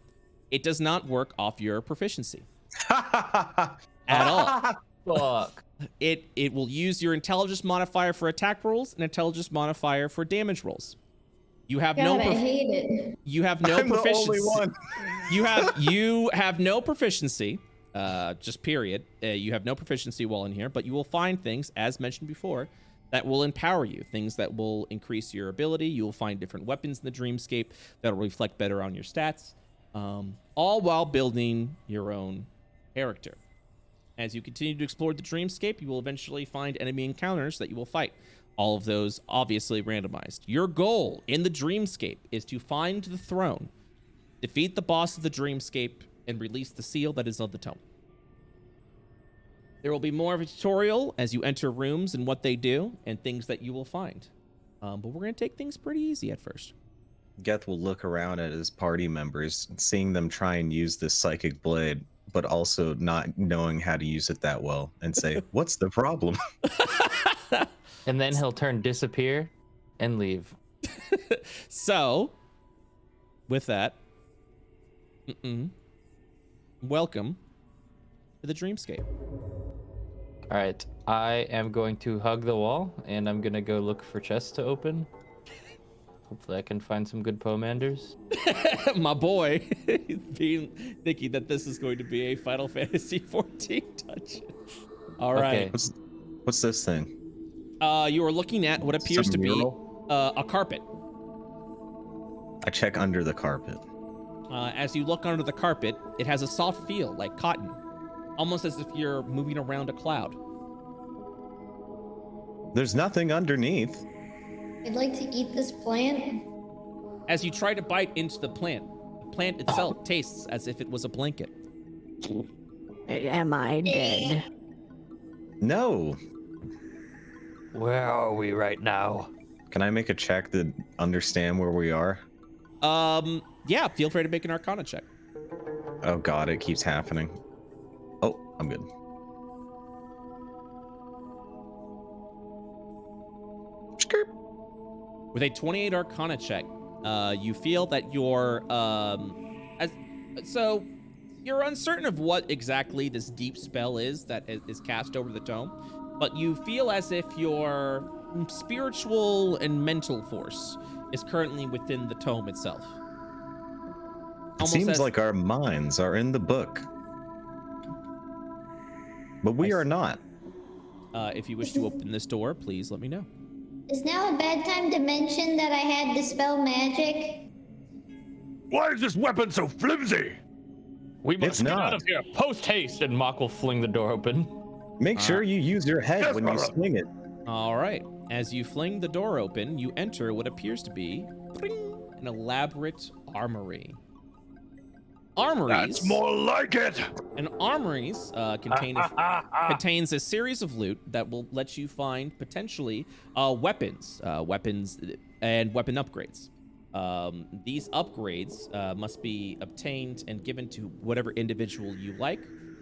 It does not work off your proficiency at all. Fuck. It will use your intelligence modifier for attack rolls and intelligence modifier for damage rolls. You have God, I hate it. You have no I'm proficiency. The only one. you have no proficiency. Just period. You have no proficiency while in here, but you will find things, as mentioned before, that will empower you. Things that will increase your ability. You will find different weapons in the Dreamscape that will reflect better on your stats. All while building your own character. As you continue to explore the Dreamscape, you will eventually find enemy encounters that you will fight. All of those obviously randomized. Your goal in the Dreamscape is to find the throne, defeat the boss of the Dreamscape, and release the seal that is on the tome. There will be more of a tutorial as you enter rooms and what they do and things that you will find. But we're going to take things pretty easy at first. Geth will look around at his party members, seeing them try and use this psychic blade, but also not knowing how to use it that well, and say, "What's the problem?" And then he'll disappear and leave. So, with that, welcome to the Dreamscape. All right, I am going to hug the wall, and I'm gonna go look for chests to open. Hopefully, I can find some good pomanders. My boy, thinking that this is going to be a Final Fantasy 14 dungeon. All right. Okay. What's this thing? You are looking at what appears Some to be mural? a carpet. I check under the carpet. As you look under the carpet, it has a soft feel like cotton, almost as if you're moving around a cloud. There's nothing underneath. I'd like to eat this plant. As you try to bite into the plant itself tastes as if it was a blanket. Am I dead? No. Where are we right now? Can I make a check to understand where we are? Yeah, feel free to make an Arcana check. Oh god, it keeps happening. Oh, I'm good. Skirp. With a 28 Arcana check, you feel that you're so you're uncertain of what exactly this deep spell is that is cast over the tome, but you feel as if your spiritual and mental force is currently within the tome itself. It seems like our minds are in the book, but we are not. If you wish to open this door, please let me know. Is now a bad time to mention that I had dispel magic? Why is this weapon so flimsy? We must It's get out not. of here post haste, and Mock will fling the door open. Make sure you use your head when you swing it. All right. As you fling the door open, you enter what appeers to be an elaborate armory. Armories. That's more like it. And armories contains a series of loot that will let you find potentially weapons and weapon upgrades. These upgrades must be obtained and given to whatever individual you like.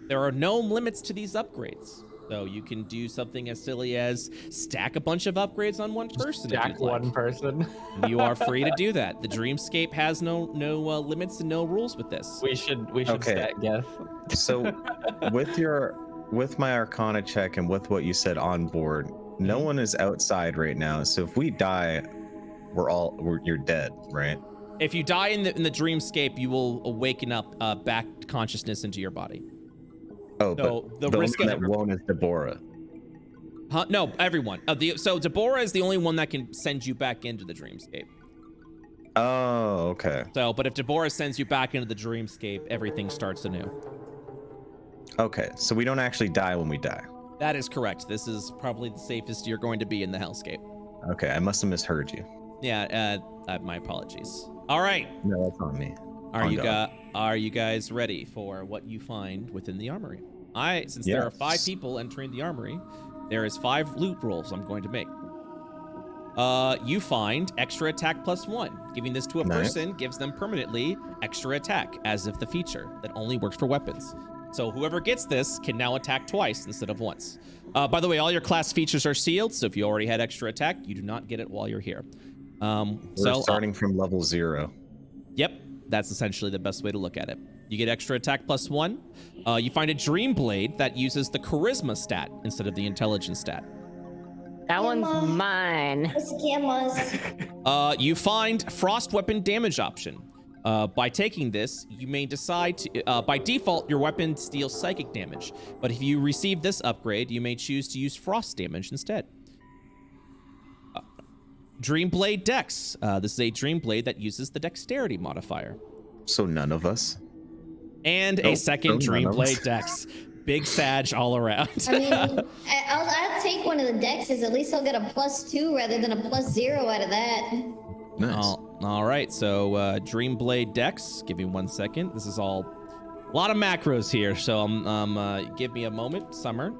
There are no limits to these upgrades. So you can do something as silly as stack a bunch of upgrades on one person. Stack one person. You are free to do that. The Dreamscape has no limits and no rules with this. We should Okay. stack Geth. So, with my Arcana check and with what you said on board, no one is outside right now. So if we die, you're dead, right? If you die in the Dreamscape, you will awaken up back consciousness into your body. Oh, So but the the risk one of- that won't is Deborah. Huh? No, everyone. So Deborah is the only one that can send you back into the Dreamscape. Oh, okay. So, but if Deborah sends you back into the Dreamscape, everything starts anew. Okay, so we don't actually die when we die. That is correct. This is probably the safest you're going to be in the Hellscape. Okay, I must have misheard you. Yeah, my apologies. All right. No, that's on me. Are you guys ready for what you find within the armory? Since there are 5 people entering the armory, there is 5 loot rolls I'm going to make. You find extra attack +1. Giving this to a person gives them permanently extra attack as if the feature that only works for weapons. So whoever gets this can now attack twice instead of once. By the way, all your class features are sealed, so if you already had extra attack, you do not get it while you're here. We're starting from level 0. Yep, that's essentially the best way to look at it. You get extra attack +1. You find a Dream Blade that uses the Charisma stat instead of the Intelligence stat. That one's mine. You find Frost Weapon damage option. By taking this, you may decide to, by default, your weapon deals psychic damage. But if you receive this upgrade, you may choose to use frost damage instead. Dream Blade Dex. This is a Dream Blade that uses the dexterity modifier. So none of us. And a second Dream Blade Dex. Big Sag all around. I mean, I'll take one of the dexes. At least I'll get a +2 rather than a +0 out of that. Nice. All right, so Dream Blade Dex. Give me 1 second. This is all A lot of macros here, so give me a moment, Summer.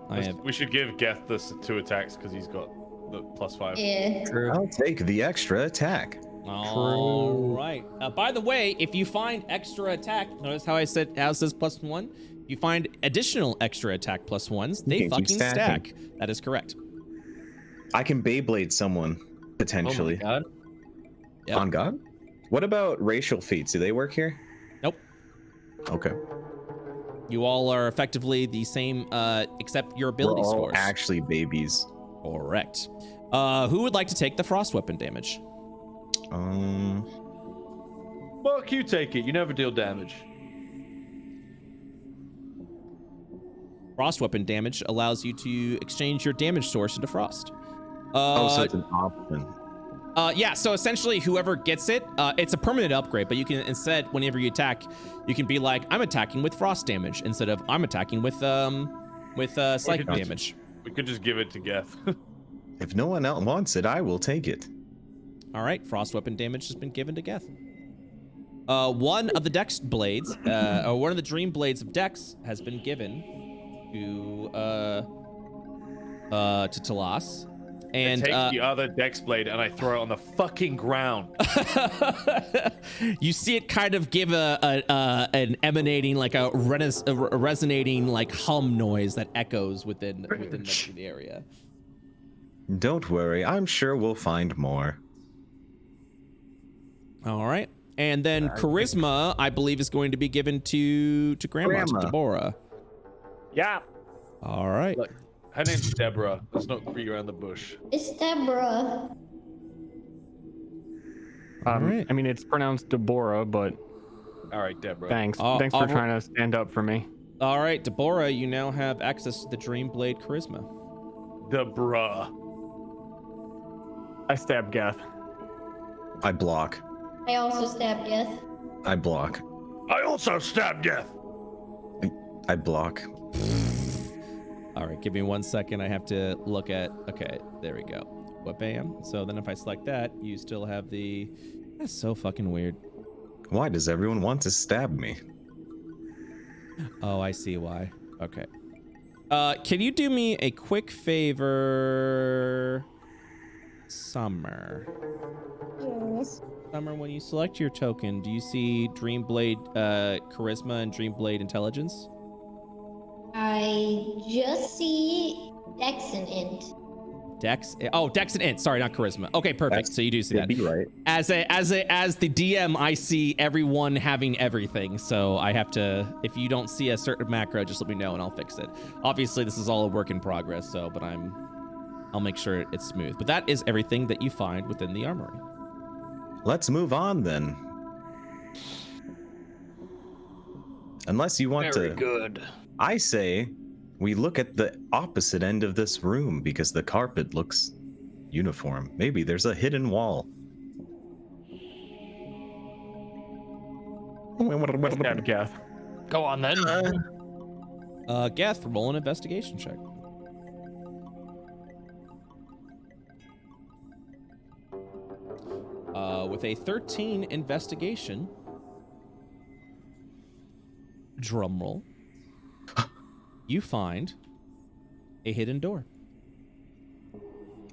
We should give Geth the 2 attacks because he's got the +5. Yeah. I'll take the extra attack. All right. By the way, if you find extra attack, notice how I said as this +1. If you find additional extra attack +1s, they can keep fucking stack. stacking. That is correct. I can Beyblade someone potentially. Oh my god. Yep. On God. What about racial feats? Do they work here? Nope. Okay. You all are effectively the same, except your We're ability all scores. actually babies. Correct. Who would like to take the frost weapon damage? Mark, you take it. You never deal damage. Frost weapon damage allows you to exchange your damage source into frost. So it's an option. Yeah, so essentially whoever gets it, it's a permanent upgrade, but you can instead, whenever you attack, you can be like, I'm attacking with frost damage instead of I'm attacking with psychic damage. We could just give it to Geth. If no one else wants it, I will take it. All right, frost weapon damage has been given to Geth. One of the Dex blades, or one of the dream blades of Dex has been given to Talas. And I take the other Dex blade and I throw it on the fucking ground. You see it kind of give an emanating, like a resonating like hum noise that echoes within the area. Don't worry, I'm sure we'll find more. All right. And then charisma, I believe, is going to be given to Grandma, to Deborah. Yeah. All right. Look, her name's Deborah. Let's not beat around the bush. It's Deborah. right. I mean, it's pronounced Deborah, but All right, Deborah. thanks. Thanks for trying to stand up for me. All right, Deborah, you now have access to the Dream Blade charisma. Deborah. I stab Geth. I block. I also stabbed Geth. I block. I also stabbed Geth. I block. All right, give me 1 second. I have to look at. Okay, there we go. What bam? So then if I select that, you still have the. That's so fucking weird. Why does everyone want to stab me? Oh, I see why. Okay. Can you do me a quick favor, Summer? Yes. Summer, when you select your token, do you see Dreamblade Charisma and Dreamblade Intelligence? I just see Dex and Int. Dex? Oh, Dex and Int. Sorry, not Charisma. Okay, perfect. So you do see that. Be right. As the DM, I see everyone having everything. So I have to. If you don't see a certain macro, just let me know and I'll fix it. Obviously, this is all a work in progress. So, but I'll make sure it's smooth. But that is everything that you find within the armory. Let's move on then. Unless you want Very to. good. I say we look at the opposite end of this room because the carpet looks uniform. Maybe there's a hidden wall. Stab Geth. Go on then. Geth, roll an investigation check. With a 13 investigation, drum roll, you find a hidden door.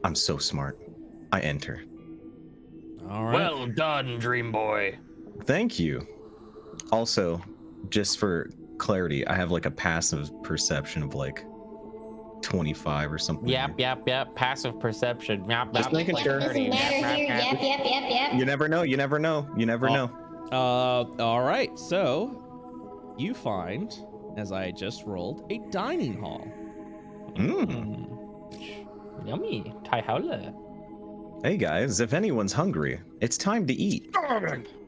I'm so smart. I enter. All right. Well done, Dream Boy. Thank you. Also, just for clarity, I have like a passive perception of like 25 or something. Yep. Passive perception. Yep. Just making sure. Doesn't matter here. Yep. You never know. You never know. You never know. All right. So you find, as I just rolled, a dining hall. Yummy. Tai Howler. Hey guys, if anyone's hungry, it's time to eat.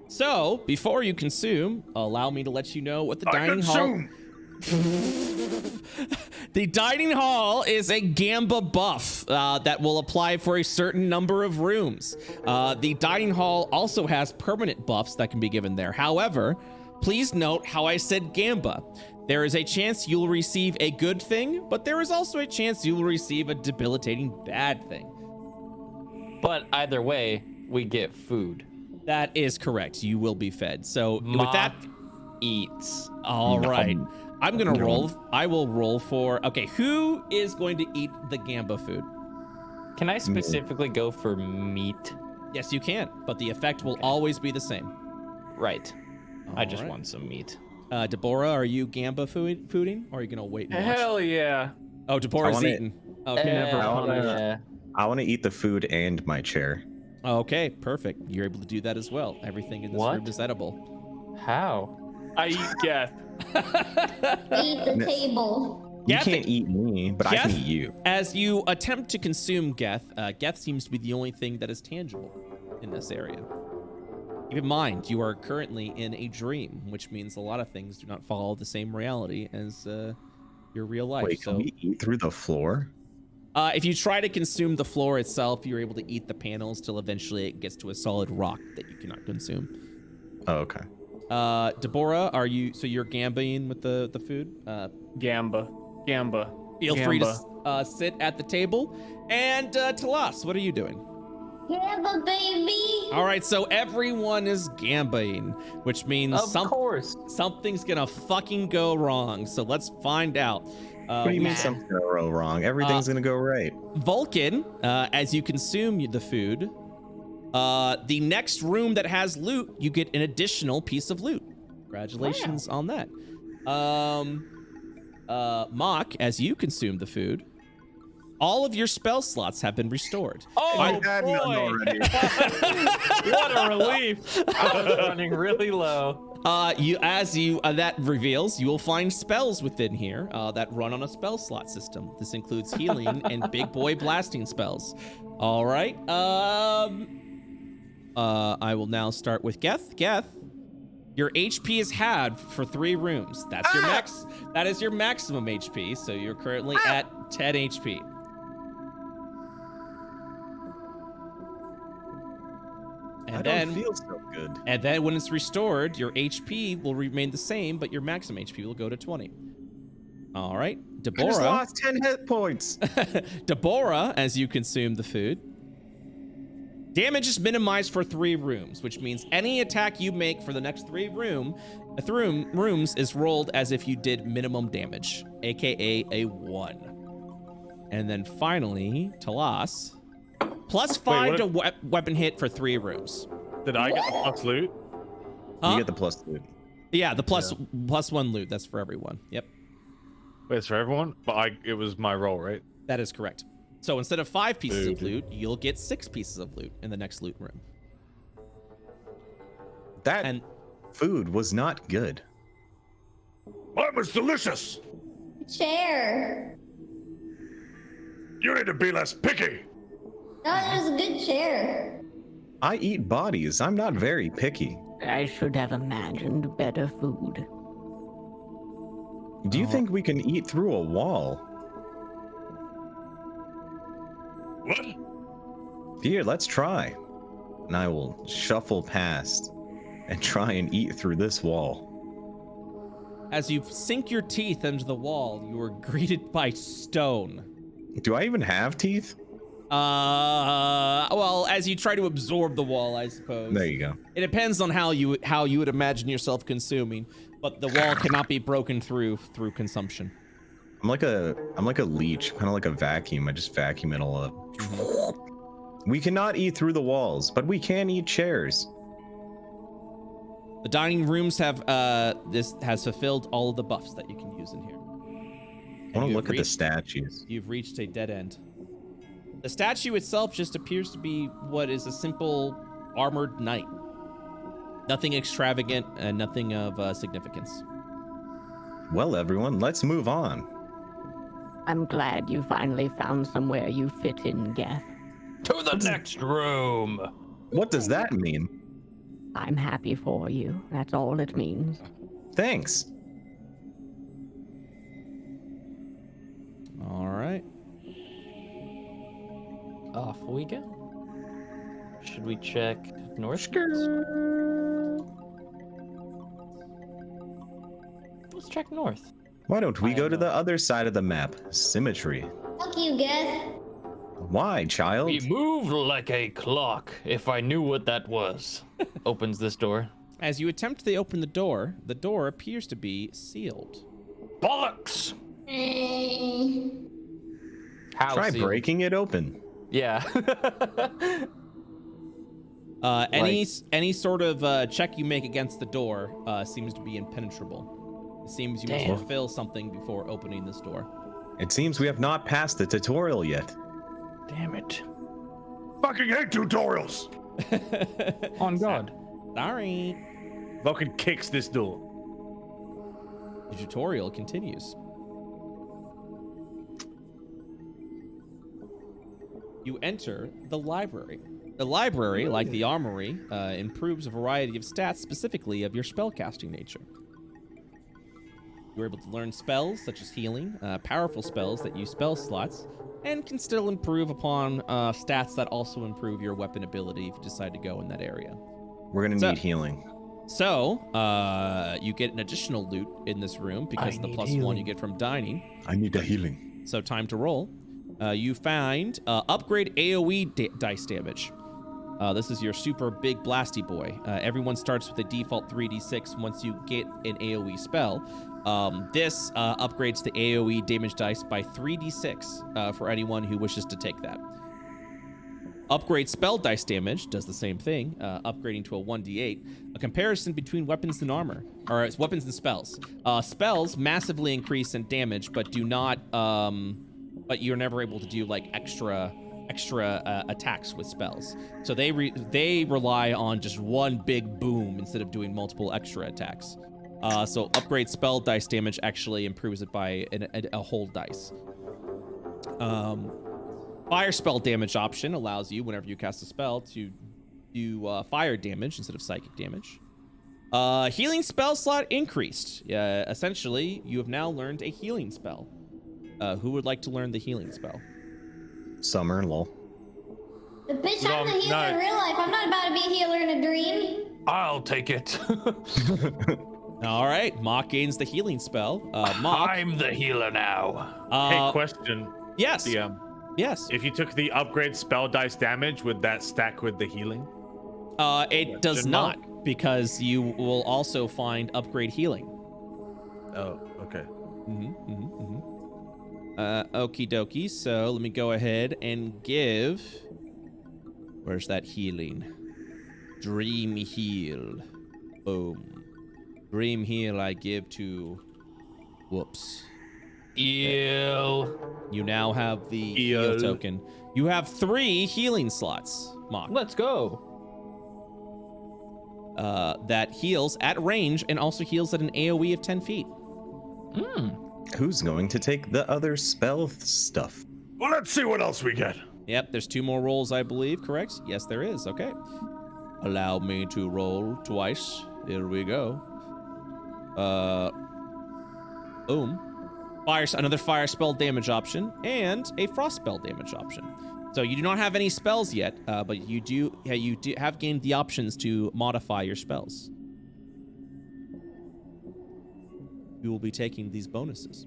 So before you consume, allow me to let you know what the dining hall. The dining hall is a Gamba buff that will apply for a certain number of rooms. The dining hall also has permanent buffs that can be given there. However, please note how I said Gamba. There is a chance you'll receive a good thing, but there is also a chance you will receive a debilitating bad thing. But either way, we get food. That is correct. You will be fed. So with that, eats. All No. right. I'm gonna No. roll. I will roll for. Okay, who is going to eat the gamba food? Can I specifically go for meat? Yes, you can, but the effect will always be the same. Right. I just All right. want some meat. Deborah, are you gamba fooding, or are you gonna wait and watch? Hell yeah. Oh, Deborah's wanna- eating. Okay. Never Hell punish. yeah. I want to eat the food and my chair. Okay, perfect. You're able to do that as well. Everything in this What? room is edible. How? I eat Geth. Eat the table. You Geth- can't eat me, but I can Geth? eat you. As you attempt to consume Geth, Geth seems to be the only thing that is tangible in this area. Keep in mind, you are currently in a dream, which means a lot of things do not follow the same reality as your real life. Wait, So, can we eat through the floor? if you try to consume the floor itself, you're able to eat the panels till eventually it gets to a solid rock that you cannot consume. Oh, okay. Deborah, are you? So you're gambaing with the food? Gamba. Feel free to sit at the table. And Talas, what are you doing? Gamba, baby. All right, so everyone is gambaing, which means Of course. something's gonna fucking go wrong. So let's find out. What do you mean something's gonna go wrong? Everything's gonna go right. Vulcan, as you consume the food, the next room that has loot, you get an additional piece of loot. Congratulations on that. Mock, as you consume the food, all of your spell slots have been restored. Oh, I had none boy. already. What a relief. I was running really low. That reveals, you will find spells within here that run on a spell slot system. This includes healing and big boy blasting spells. All right. I will now start with Geth. Geth, your HP is had for 3 rooms. That's your max. That is your maximum HP. So you're currently at 10 HP. I don't feel so good. And then when it's restored, your HP will remain the same, but your maximum HP will go to 20. All right, I just Deborah. lost 10 hit points. Deborah, as you consume the food, damage is minimized for 3 rooms, which means any attack you make for the next 3 rooms is rolled as if you did minimum damage, aka a 1. And then finally, Talas, +5 to weapon hit for 3 rooms. Did I get the plus loot? Huh? You get the plus loot. Yeah, the +1 loot. That's for everyone. Yep, Wait, it's for everyone? But it was my roll, right? that is correct. So instead of 5 pieces of loot, you'll get 6 pieces of loot in the next loot room. That And food was not good. That was delicious. Chair. You need to be less picky. No, that was a good chair. I eat bodies. I'm not very picky. I should have imagined better food. Do you think we can eat through a wall? What? Here, let's try. And I will shuffle past and try and eat through this wall. as you sink your teeth into the wall, you are greeted by stone. Do I even have teeth? Well, as you try to absorb the wall, I suppose. There you go. It depends on how you would imagine yourself consuming, but the wall cannot be broken through consumption. I'm like a leech, kind of like a vacuum. I just vacuum it all up. We cannot eat through the walls, but we can eat chairs. The dining rooms have this has fulfilled all of the buffs that you can use in here. I want to look at the statues. You've reached a dead end. The statue itself just appears to be what is a simple armored knight. Nothing extravagant and nothing of significance. Well, everyone, let's move on. I'm glad you finally found somewhere you fit in, Geth. To the next room. What does that mean? I'm happy for you. That's all it means. Thanks. All right. Off we go. Should we check north? Let's check north. Why don't we go to the other side of the map? Symmetry. Fuck you, Geth. Why, child? We move like a clock. If I knew what that was. Opens this door. As you attempt to open the door appears to be sealed. Bollocks! How Try sealed? breaking it open. Yeah. Any sort of check you make against the door seems to be impenetrable. It seems you must Damn. fulfill something before opening this door. It seems we have not passed the tutorial yet. Damn it. Fucking hate tutorials. On God. Sorry. Vulcan kicks this door. The tutorial continues. You enter the library. The library, like the armory, improves a variety of stats, specifically of your spellcasting nature. You're able to learn spells such as healing, powerful spells that use spell slots, and can still improve upon stats that also improve your weapon ability if you decide to go in that area. We're gonna need healing. So, you get an additional loot in this room because of the +1 you get from dining. I need the healing. So time to roll. You find upgrade AoE dice damage. This is your super big blasty boy. Everyone starts with a default 3d6 once you get an AoE spell. This upgrades the AoE damage dice by 3d6 for anyone who wishes to take that. Upgrade spell dice damage does the same thing, upgrading to a 1d8. A comparison between weapons and armor, or weapons and spells. Spells massively increase in damage, but do not, but you're never able to do like extra attacks with spells. So they rely on just one big boom instead of doing multiple extra attacks. So upgrade spell dice damage actually improves it by a whole dice. Fire spell damage option allows you, whenever you cast a spell, to do fire damage instead of psychic damage. Healing spell slot increased. Essentially, you have now learned a healing spell. Who would like to learn the healing spell? Summer, lol. But bitch, I'm the healer in real life. I'm not about to be a healer in a dream. I'll take it. All right, Mock gains the healing spell. Mock. I'm the healer now. Hey, question. Yes. DM. Yes. If you took the upgrade spell dice damage, would that stack with the healing? It does not, because you will also find upgrade healing. Oh, okay. Okie dokie. So let me go ahead and give. Where's that healing? Dream heal. Boom. Dream heal I give to Whoops. Ew. You now have the heal token. You have 3 healing slots, Mock. Let's go. That heals at range and also heals at an AoE of 10 feet. Who's going to take the other spell stuff? Well, let's see what else we get. Yep, there's 2 more rolls, I believe, correct? Yes, there is. Okay. Allow me to roll twice. Here we go. Boom. Another fire spell damage option and a frost spell damage option. So you do not have any spells yet, but you do have gained the options to modify your spells. You will be taking these bonuses.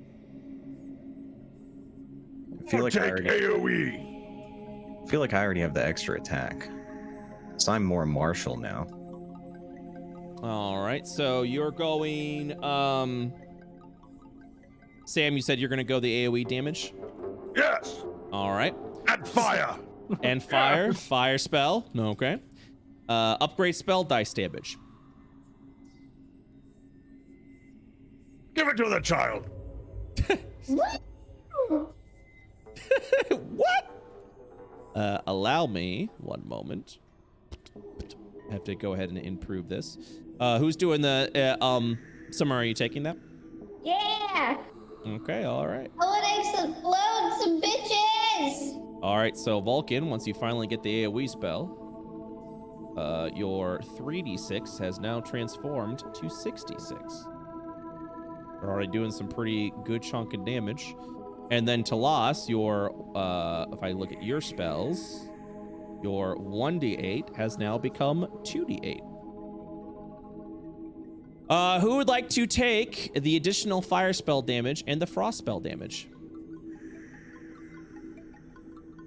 I feel like I Take already, AoE. I feel like I already have the extra attack. So I'm more martial now. All right, so you're going. Sam, you said you're going to go the AoE damage? Yes. All right. And fire. And fire. Yes. Fire spell. Okay. Upgrade spell dice damage. Give it to the child. What? What? Allow me 1 moment. I have to go ahead and improve this. Who's doing the, Summer, are you taking that? Yeah. Okay, all right. I want to explode some bitches. All right, so Vulcan, once you finally get the AoE spell, your 3d6 has now transformed to 66. You're already doing some pretty good chunk of damage. And then Talas, your, if I look at your spells, your 1d8 has now become 2d8. Who would like to take the additional fire spell damage and the frost spell damage?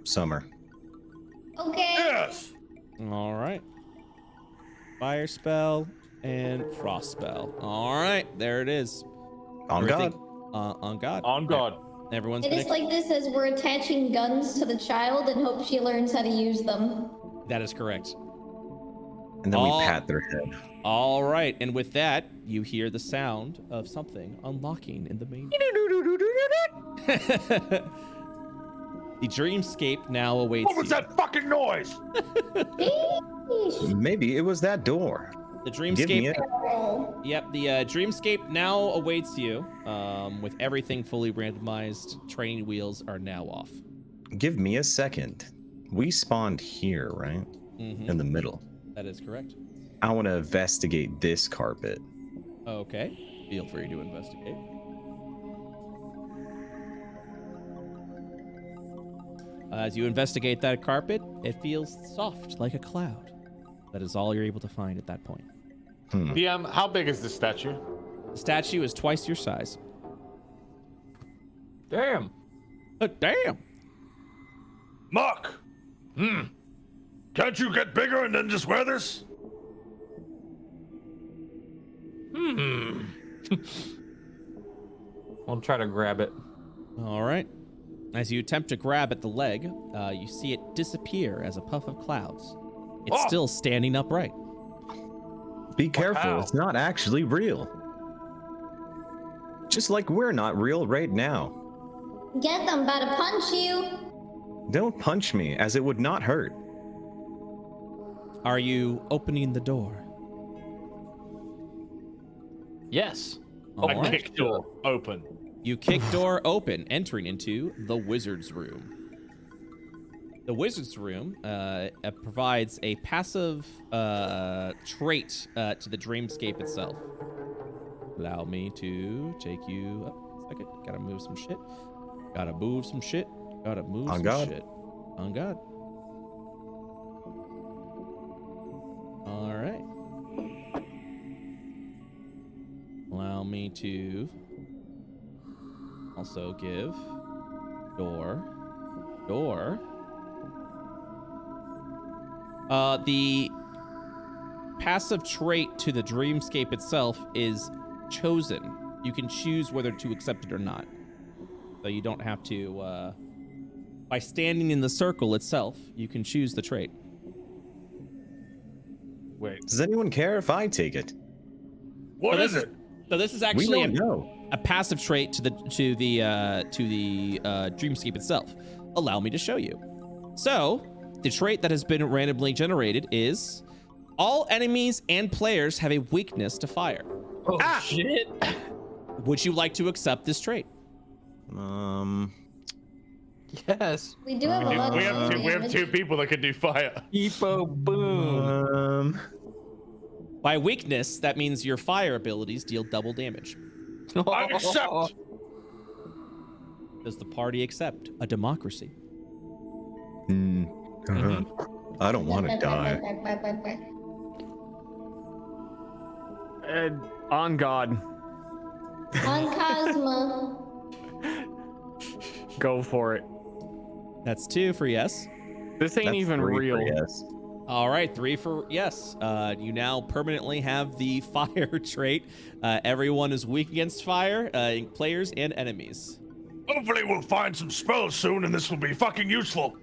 Summer. Okay. Yes. All right. Fire spell and frost spell. All right, there it is. On Everything- God. On God. On God. Everyone's I been just like this as we're attaching guns to the child and hope she learns how to use them. That is correct. And then we Oh. pat their head. All right, and with that, you hear the sound of something unlocking in the main. The dreamscape now awaits. What was you. that fucking noise? Sheesh. Maybe it was that door. The Give me dreamscape. it. Yep, the dreamscape now awaits you. With everything fully randomized, training wheels are now off. Give me a second. We spawned here, right? Mhm. In the middle. That is correct. I want to investigate this carpet. Okay, feel free to investigate. As you investigate that carpet, it feels soft like a cloud. That is all you're able to find at that point. DM, how big is this statue? The statue is twice your size. Damn. Damn! Mark! Can't you get bigger and then just wear this? I'll try to grab it. All right. As you attempt to grab at the leg, you see it disappear as a puff of clouds. It's Oh! still standing upright. Be careful, Wow. it's not actually real. Just like we're not real right now. Get them, about to punch you. Don't punch me, as it would not hurt. Are you opening the door? Yes. All I right. kick door open. You kick door open, entering into the wizard's room. The wizard's room provides a passive trait to the dreamscape itself. Allow me to take you up a second. Gotta move some shit. Gotta move some shit. Gotta move On some God. shit. On God. All right. Allow me to also give door. The passive trait to the dreamscape itself is chosen. You can choose whether to accept it or not. So you don't have to, by standing in the circle itself, you can choose the trait. Wait. Does anyone care if I take it? What So is this it? So this is We actually don't know. a passive trait to the dreamscape itself. Allow me to show you. So the trait that has been randomly generated is all enemies and players have a weakness to fire. Oh, shit. Would you like to accept this trait? Yes. We do have a lot We of have damage. two people that can do fire. Epo boom. By weakness, that means your fire abilities deal double damage. I accept. Does the party accept a democracy? I don't want to die. On God. On Cosmo. Go for it. That's 2 for yes. This ain't That's even 3 for real. yes. All right, 3 for yes. You now permanently have the fire trait. Everyone is weak against fire, players and enemies. Hopefully we'll find some spells soon and this will be fucking useful.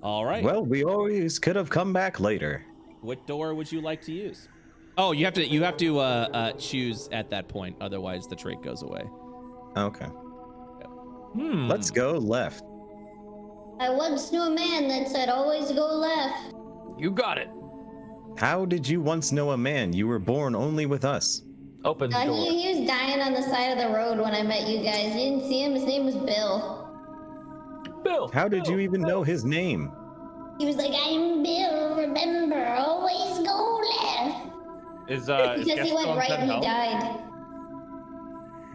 All right. Well, we always could have come back later. What door would you like to use? Oh, you have to choose at that point. Otherwise, the trait goes away. Okay. Let's go left. I once knew a man that said always go left. You got it. How did you once know a man? You were born only with us. Open the door. He was dying on the side of the road when I met you guys. You didn't see him? His name was Bill. Bill. How did you even know his name? He was like, I'm Bill, remember, always go left. Is Because he Gaston went right and he 10 health? died.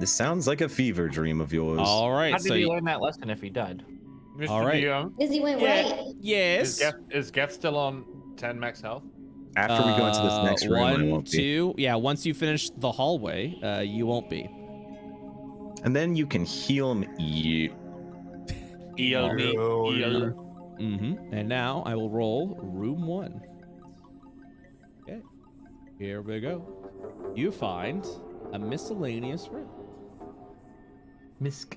This sounds like a fever dream of yours. All right. How So did he learn that lesson if he died? Mr. All right. DM, Because he went right. yes. is Geth still on 10 max health? After we go into this next room, I 1, won't be. 2. Yeah, once you finish the hallway, you won't be. And then you can heal me. Heal me. Heal. Mm-hmm. And now I will roll room 1. Okay. Here we go. You find a miscellaneous room. Misk.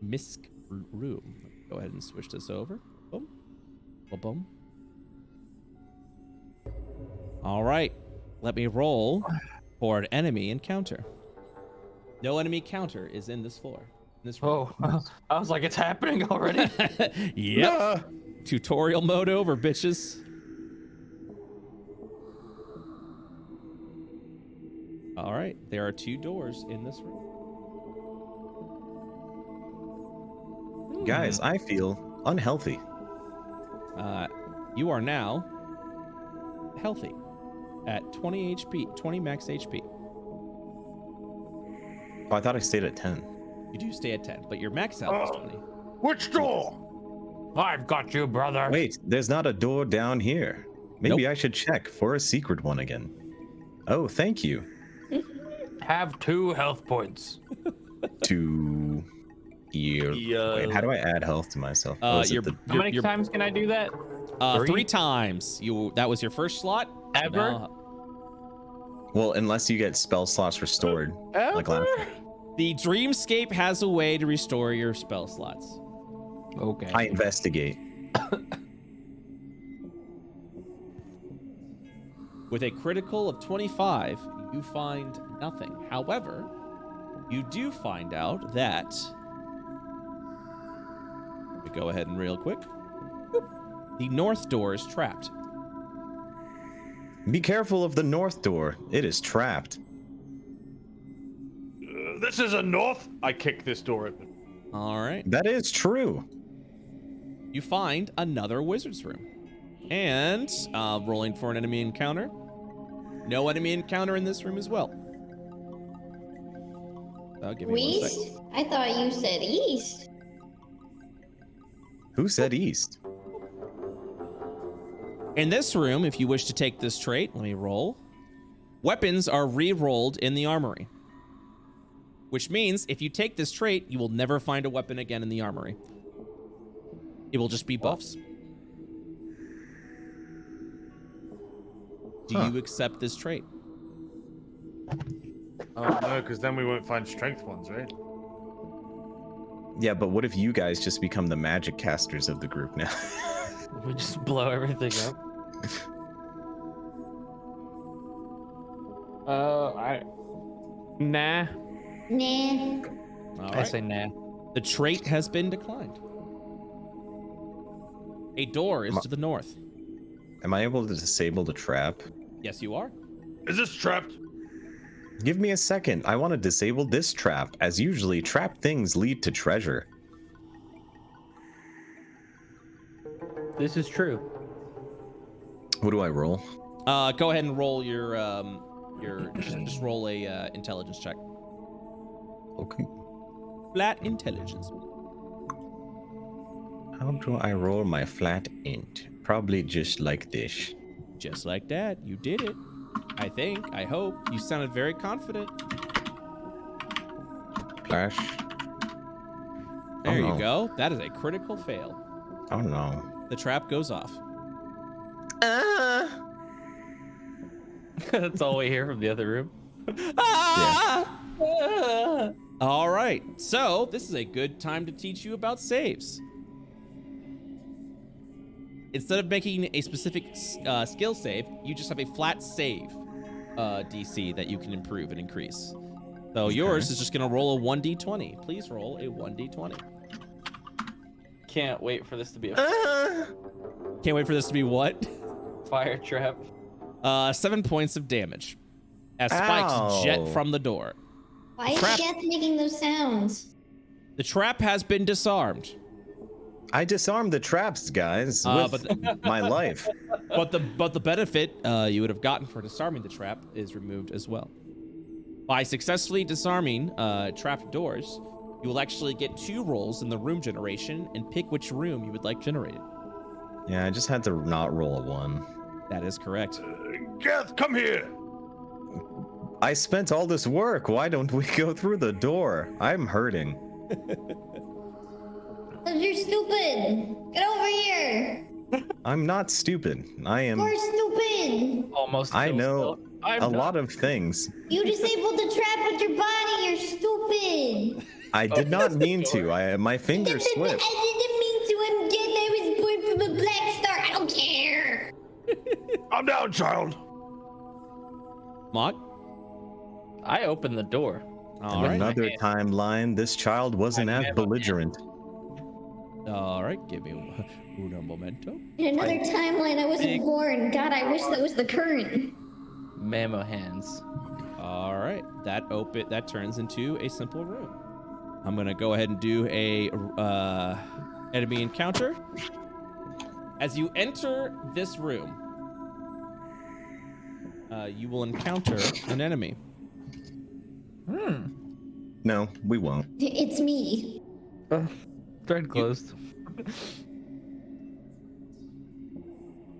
Misk room. Go ahead and switch this over. Boom. Boom. Boom. All right. Let me roll for an enemy encounter. No enemy encounter is in this floor. In this room. Oh, I was like, it's happening already. Yep. Tutorial mode over, bitches. All right. There are 2 doors in this room. Guys, I feel unhealthy. You are now healthy at 20 HP, 20 max HP. Oh, I thought I stayed at 10. You do stay at 10, but your max health is 20. Which door? I've got you, brother. Wait, there's not a door down here. Maybe Nope. I should check for a secret one again. Oh, thank you. Have 2 health points. To here. Wait, how do I add health to myself? Oh, is it the- How many times can I do that? 3 times. That was your first slot. Ever? Now, Well, unless you get spell slots restored. Like last time. the Dreamscape has a way to restore your spell slots. Okay. I investigate. With a critical of 25, you find nothing. However, you do find out that. Let me go ahead and real quick. The north door is trapped. Be careful of the north door. It is trapped. This is a north. I kick this door open. All right. That is true. You find another wizard's room. And rolling for an enemy encounter. No enemy encounter in this room as well. Give me 1 West? sec. I thought you said east. Who said east? In this room, if you wish to take this trait, let me roll. Weapons are re-rolled in the armory. Which means if you take this trait, you will never find a weapon again in the armory. It will just be buffs. Do you accept this trait? Oh no, because then we won't find strength ones, right? Yeah, but what if you guys just become the magic casters of the group now? We just blow everything up. Nah. Nah. All I right. say nah. The trait has been declined. A door is to the north. Am I able to disable the trap? Yes, you are. Is this trapped? Give me a second. I want to disable this trap, as usually trapped things lead to treasure. This is true. What do I roll? Go ahead and roll your just roll a intelligence check. Okay. Flat intelligence. How do I roll my flat int? Probably just like this. Just like that. You did it. I think. I hope. You sounded very confident. Flash. There Oh, you no. go. That is a critical fail. Oh no. The trap goes off. That's all we hear from the other room. All right. So this is a good time to teach you about saves. Instead of making a specific skill save, you just have a flat save DC that you can improve and increase. So yours is just going to roll a 1d20. Please roll a 1d20. Can't wait for this to be a Can't wait for this to be what? fire trap. 7 points of damage as spikes jet Ow. from the door. Why is Trap. Jeff making those sounds? The trap has been disarmed. I disarmed the traps, guys, with my life. But the benefit you would have gotten for disarming the trap is removed as well. By successfully disarming trapped doors, you will actually get 2 rolls in the room generation and pick which room you would like generated. Yeah, I just had to not roll a 1. That is correct. Geth, come here. I spent all this work. Why don't we go through the door? I'm hurting. You're stupid. Get over here. I'm not stupid. I am. You're stupid. Almost. I killed know. still. a lot of things. You disabled the trap with your body. You're stupid. I did not mean to. My finger slipped. I didn't mean to. I'm dead. I was born from a black star. I don't care. I'm down, child. Mog? I opened the door. All In right. another timeline, this child wasn't as belligerent. All right, give me uno momento. In another timeline, I wasn't born. God, I wish that was the current. Mammo hands. All right, that turns into a simple room. I'm gonna go ahead and do a enemy encounter. As you enter this room, you will encounter an enemy. No, we won't. It's me. Thread closed.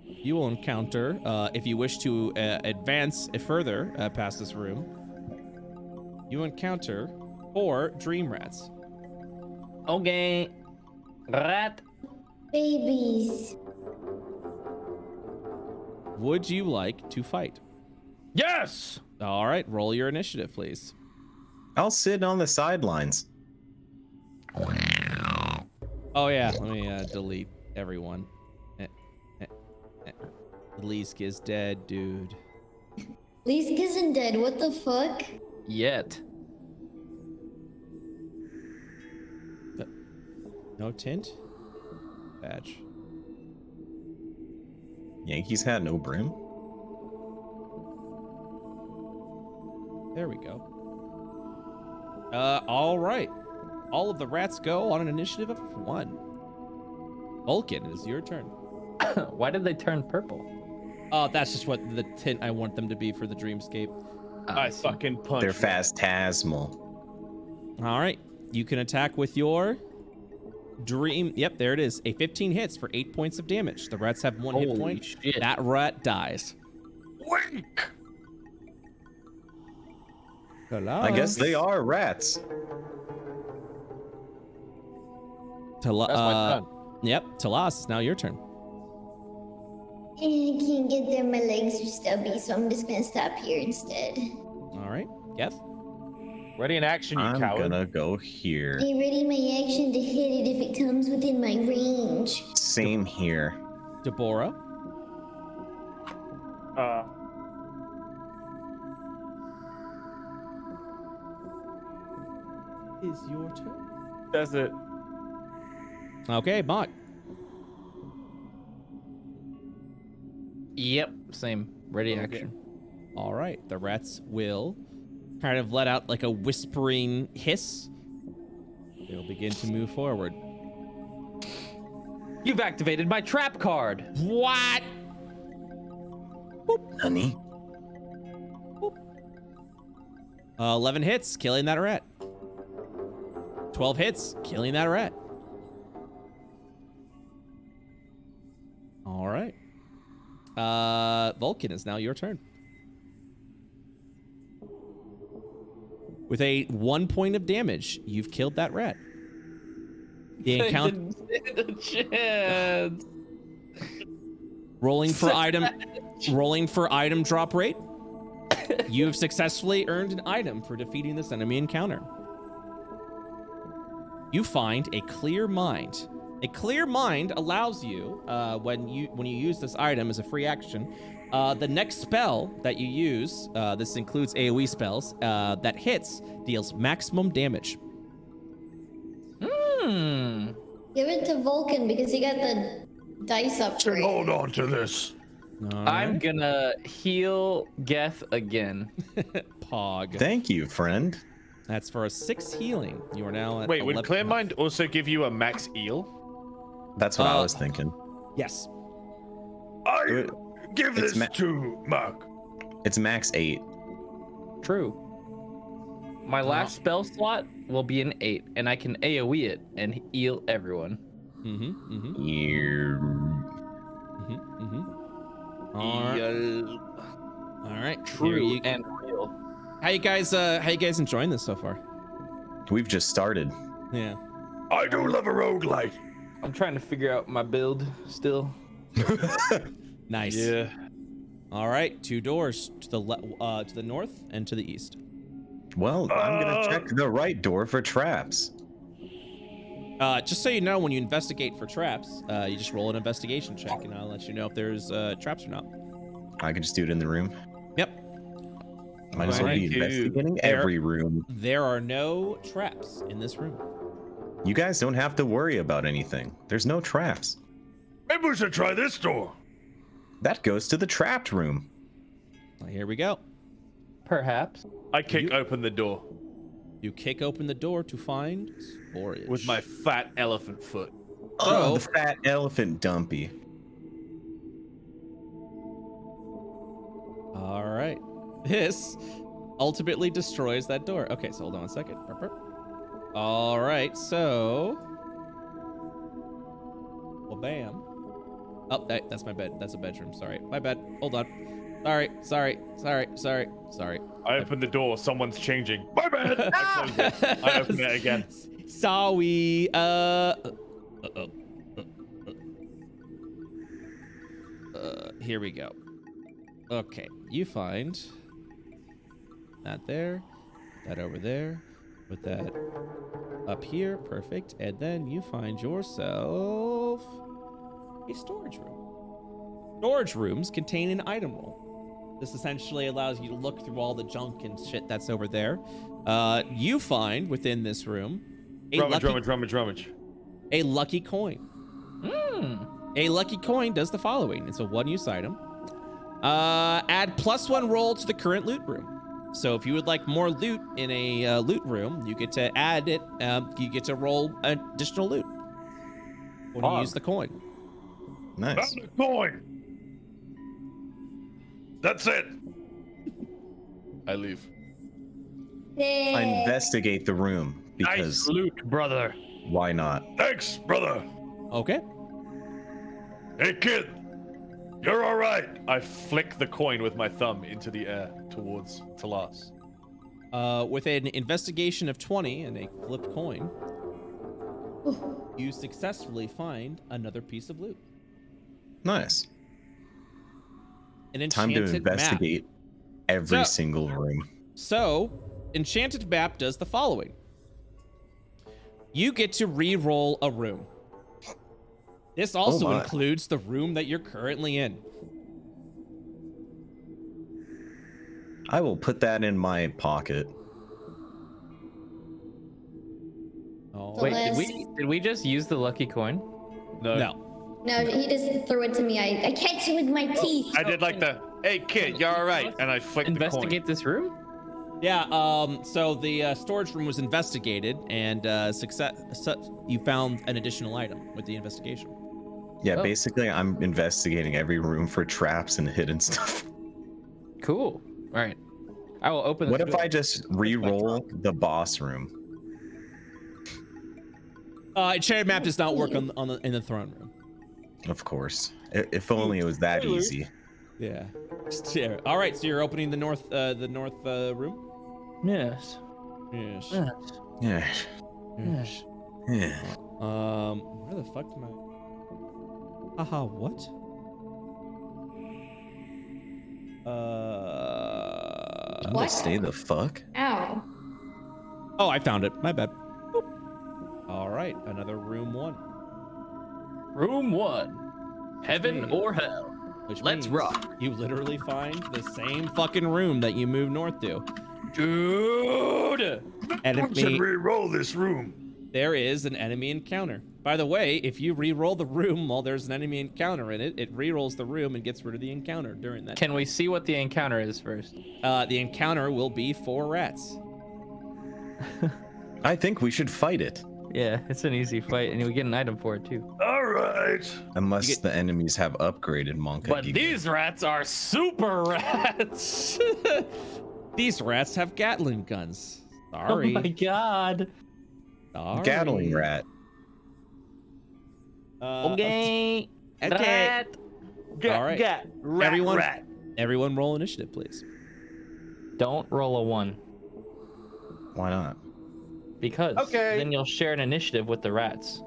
You will encounter, if you wish to advance further past this room, you encounter 4 dream rats. Okay. Rat. Babies. Would you like to fight? Yes! All right, roll your initiative, please. I'll sit on the sidelines. Oh yeah, let me delete everyone. Leask is dead, dude. Leask isn't dead. What the fuck? Yet. No tint? Badge. Yankees hat, no brim. There we go. All right. All of the rats go on an initiative of 1. Vulcan, it is your turn. Why did they turn purple? Oh, that's just what the tint I want them to be for the dreamscape. I fucking punch. They're phantasmal. All right. You can attack with your dream. Yep, there it is. A 15 hits for 8 points of damage. The rats have 1 hit Holy point. shit. That rat dies. Wink. Hello. I guess they are rats. That's my turn. Yep, Talas, it's now your turn. I can't get there. My legs are stubby, so I'm just gonna stop here instead. All right, Geth. Ready in action, you I'm coward. gonna go here. Hey, ready my action to hit it if it comes within my range. Same here. Deborah. Is your turn. Does it? Okay, Mott. Yep, same. Ready action. All right, the rats will kind of let out like a whispering hiss. They'll begin to move forward. You've activated my trap card. What? Honey. 11 hits, killing that rat. 12 hits, killing that rat. All right. Vulcan, is now your turn. With a 1 point of damage, you've killed that rat. The encounter. Rolling for item drop rate. You have successfully earned an item for defeating this enemy encounter. You find a clear mind. A clear mind allows you, when you use this item as a free action, the next spell that you use, this includes AoE spells, that hits deals maximum damage. Give it to Vulcan because he got the dice upgrade. Hold on to this. I'm gonna heal Geth again. Pog. Thank you, friend. That's for a 6 healing. You are now at Wait, 11 would Clear health. Mind also give you a max eel? That's what I was thinking. Yes. I give It's this to Mark. It's max 8. True. My last spell slot will be an 8, and I can AoE it and heal everyone. All right. True and real. How you guys enjoying this so far? We've just started. Yeah. I do love a roguelite. I'm trying to figure out my build still. Nice. Yeah. All right, 2 doors to the north and to the east. Well, I'm gonna check the right door for traps. Just so you know, when you investigate for traps, you just roll an investigation check, and I'll let you know if there's traps or not. I can just do it in the room. Yep. Might as well be investigating every room. There are no traps in this room. You guys don't have to worry about anything. There's no traps. Maybe we should try this door. That goes to the trapped room. Well, here we go. Perhaps. I kick open the door You kick open the door to find storage. with my fat elephant foot. Oh, the fat elephant dumpy. All right. This ultimately destroys that door. Okay, so hold on a second. Burp, burp. All right, so... Well, bam. Oh, that's my bed. That's a bedroom. Sorry. My bed. Hold on. Sorry. I open the door. Someone's changing. My bad. I close it. I open it again. Sorry. Here we go. Okay, you find that there, that over there, put that up here, perfect, and then you find yourself a storage room. Storage rooms contain an item roll. This essentially allows you to look through all the junk and shit that's over there. You find within this room a rummage. A lucky coin. A lucky coin does the following. It's a one-use item. Add +1 roll to the current loot room. So if you would like more loot in a loot room, you get to add it. You get to roll additional loot when you use the coin. Nice. Found a coin. That's it. I leave. I investigate the room because Nice loot, brother. why not? Thanks, brother. Okay. Hey, kid. You're all right. I flick the coin with my thumb into the air towards Talas. With an investigation of 20 and a flipped coin, you successfully find another piece of loot. Nice. An Time to enchanted investigate map. every single room. So, Enchanted Map does the following. You get to re-roll a room. This also includes the room that you're currently in. I will put that in my pocket. Oh. Wait, did we just use the lucky coin? No. No, he just threw it to me. I catch it with my teeth. I did like the, hey kid, you're all right, and I flicked the coin. Investigate this room? Yeah, so the storage room was investigated, and you found an additional item with the investigation. Yeah, basically, I'm investigating every room for traps and hidden stuff. Cool. All right. I will open. What if I just re-roll the boss room? Enchanted Map does not work in the throne room. Of course. If only it was that easy. Yeah. All right, so you're opening the north room? Yes. Yes. Yeah. Yes. Yeah. Where the fuck am I? Haha, what? I'm gonna stay the fuck. Ow. Oh, I found it. My bad. Boop. All right, another room 1. Room 1. Heaven or hell. Which Let's means rock. You literally find the same fucking room that you moved north to. Dude. We should re-roll this room. There is an enemy encounter. By the way, if you re-roll the room while there's an enemy encounter in it, it re-rolls the room and gets rid of the encounter during that. Can we see what the encounter is first? The encounter will be 4 rats. I think we should fight it. Yeah, it's an easy fight, and we get an item for it too. All right. Unless the enemies have upgraded Monka. But these rats are super rats. These rats have Gatling guns. Oh Sorry. my god. Sorry. Gatling rat. Okay. Okay. All right. Rat. Everyone roll initiative, please. Don't roll a 1. Why not? Because then you'll share an initiative with the rats.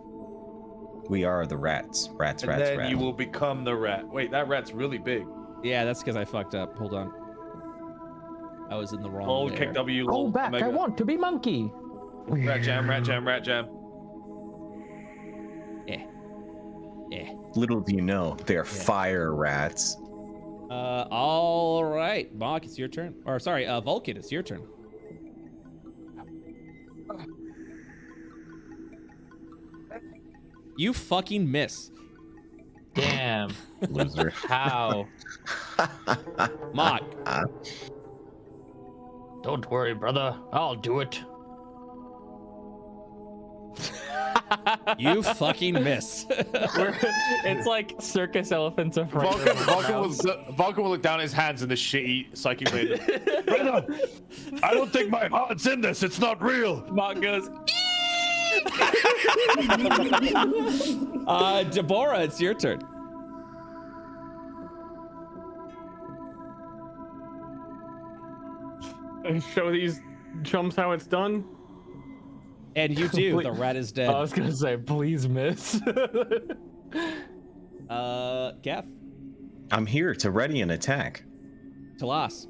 We are the rats. Rats, And rats, then rats. you will become the rat. Wait, that rat's really big. Yeah, that's because I fucked up. Hold on. I was in the wrong Lol, layer. kick W, Go lol, back. I Omega. want to be monkey. Rat jam, rat jam, rat jam. Yeah. Yeah. Little do you know, they're fire rats. All right, Mach, it's your turn. Or sorry, Vulcan, it's your turn. You fucking miss. Damn. Loser. How? Mach. Don't worry, brother. I'll do it. You fucking miss. It's like circus elephants of Vulcan will look down at his hands in the shitty psychic blade. Brother, I don't think my heart's in this. It's not real. Mach goes. Deborah, it's your turn. Show these chumps how it's done. And you do. The rat is dead. I was gonna say, please miss. Gaff. I'm here to ready an attack. Talas.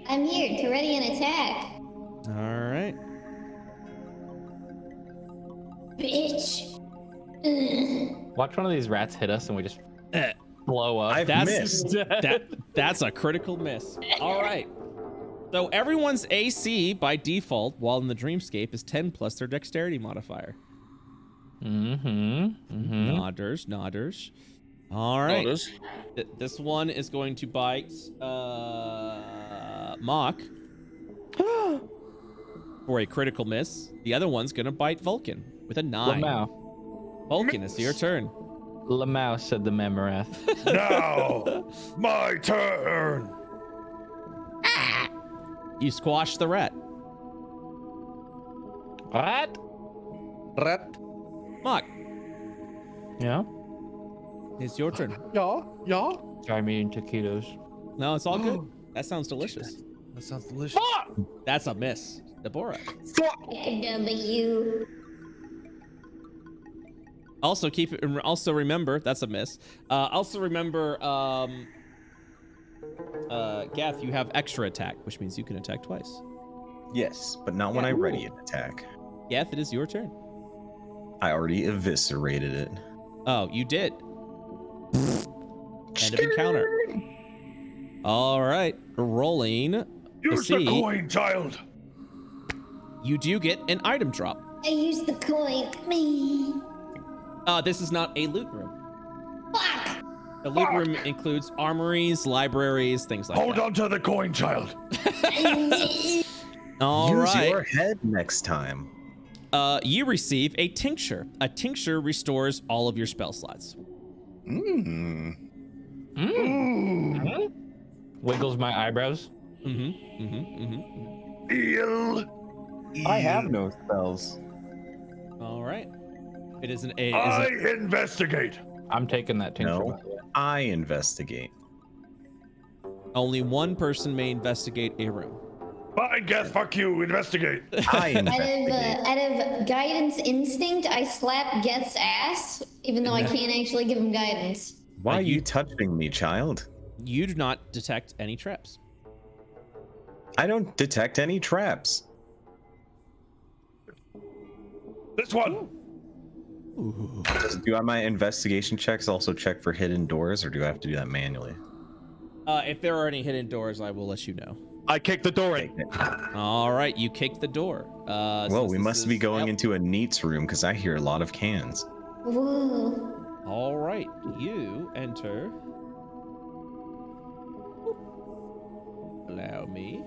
I'm here to ready an attack. All right. Bitch. Watch one of these rats hit us and we just blow up. I've missed. That's a critical miss. All right. So everyone's AC by default while in the dreamscape is 10 plus their dexterity modifier. Nodders. All right. This one is going to bite Mach for a critical miss. The other one's going to bite Vulcan with a 9. Lamau. Vulcan, it's your turn. Lamau, said the Mamorath. Now, my turn. You squash the rat. Rat? Mach, Yeah? it's your turn. Yeah. Try me in taquitos. No, it's all good. That sounds delicious. That sounds delicious. That's a miss. Deborah. W. Also remember, that's a miss. Also remember, Gaff, you have extra attack, which means you can attack twice. Yes, but not when I ready an attack. Gaff, it is your turn. I already eviscerated it. Oh, you did. End of encounter. All right, rolling. To Use the see, coin, child. you do get an item drop. I used the coin. Me. This is not a loot room. Fuck. The loot room includes armories, libraries, things like Hold that. on to the coin, child. All Use right. your head next time. You receive a tincture. A tincture restores all of your spell slots. Wiggles my eyebrows. Eel. I have no spells. All right. It is an I investigate. I'm taking that tincture. No, by the way. I investigate. only one person may investigate a room. Fine, Geth, fuck you. Investigate. I investigate. Out of guidance instinct, I slap Geth's ass, even though I can't actually give him guidance. Why are you touching me, child? You do not detect any traps. I don't detect any traps. This one. Do my investigation checks also check for hidden doors, or do I have to do that manually? If there are any hidden doors, I will let you know. I kicked the door in. All right, you kick the door. Well, we must be going into a neats room because I hear a lot of cans. Ooh. All right, you enter. Allow me.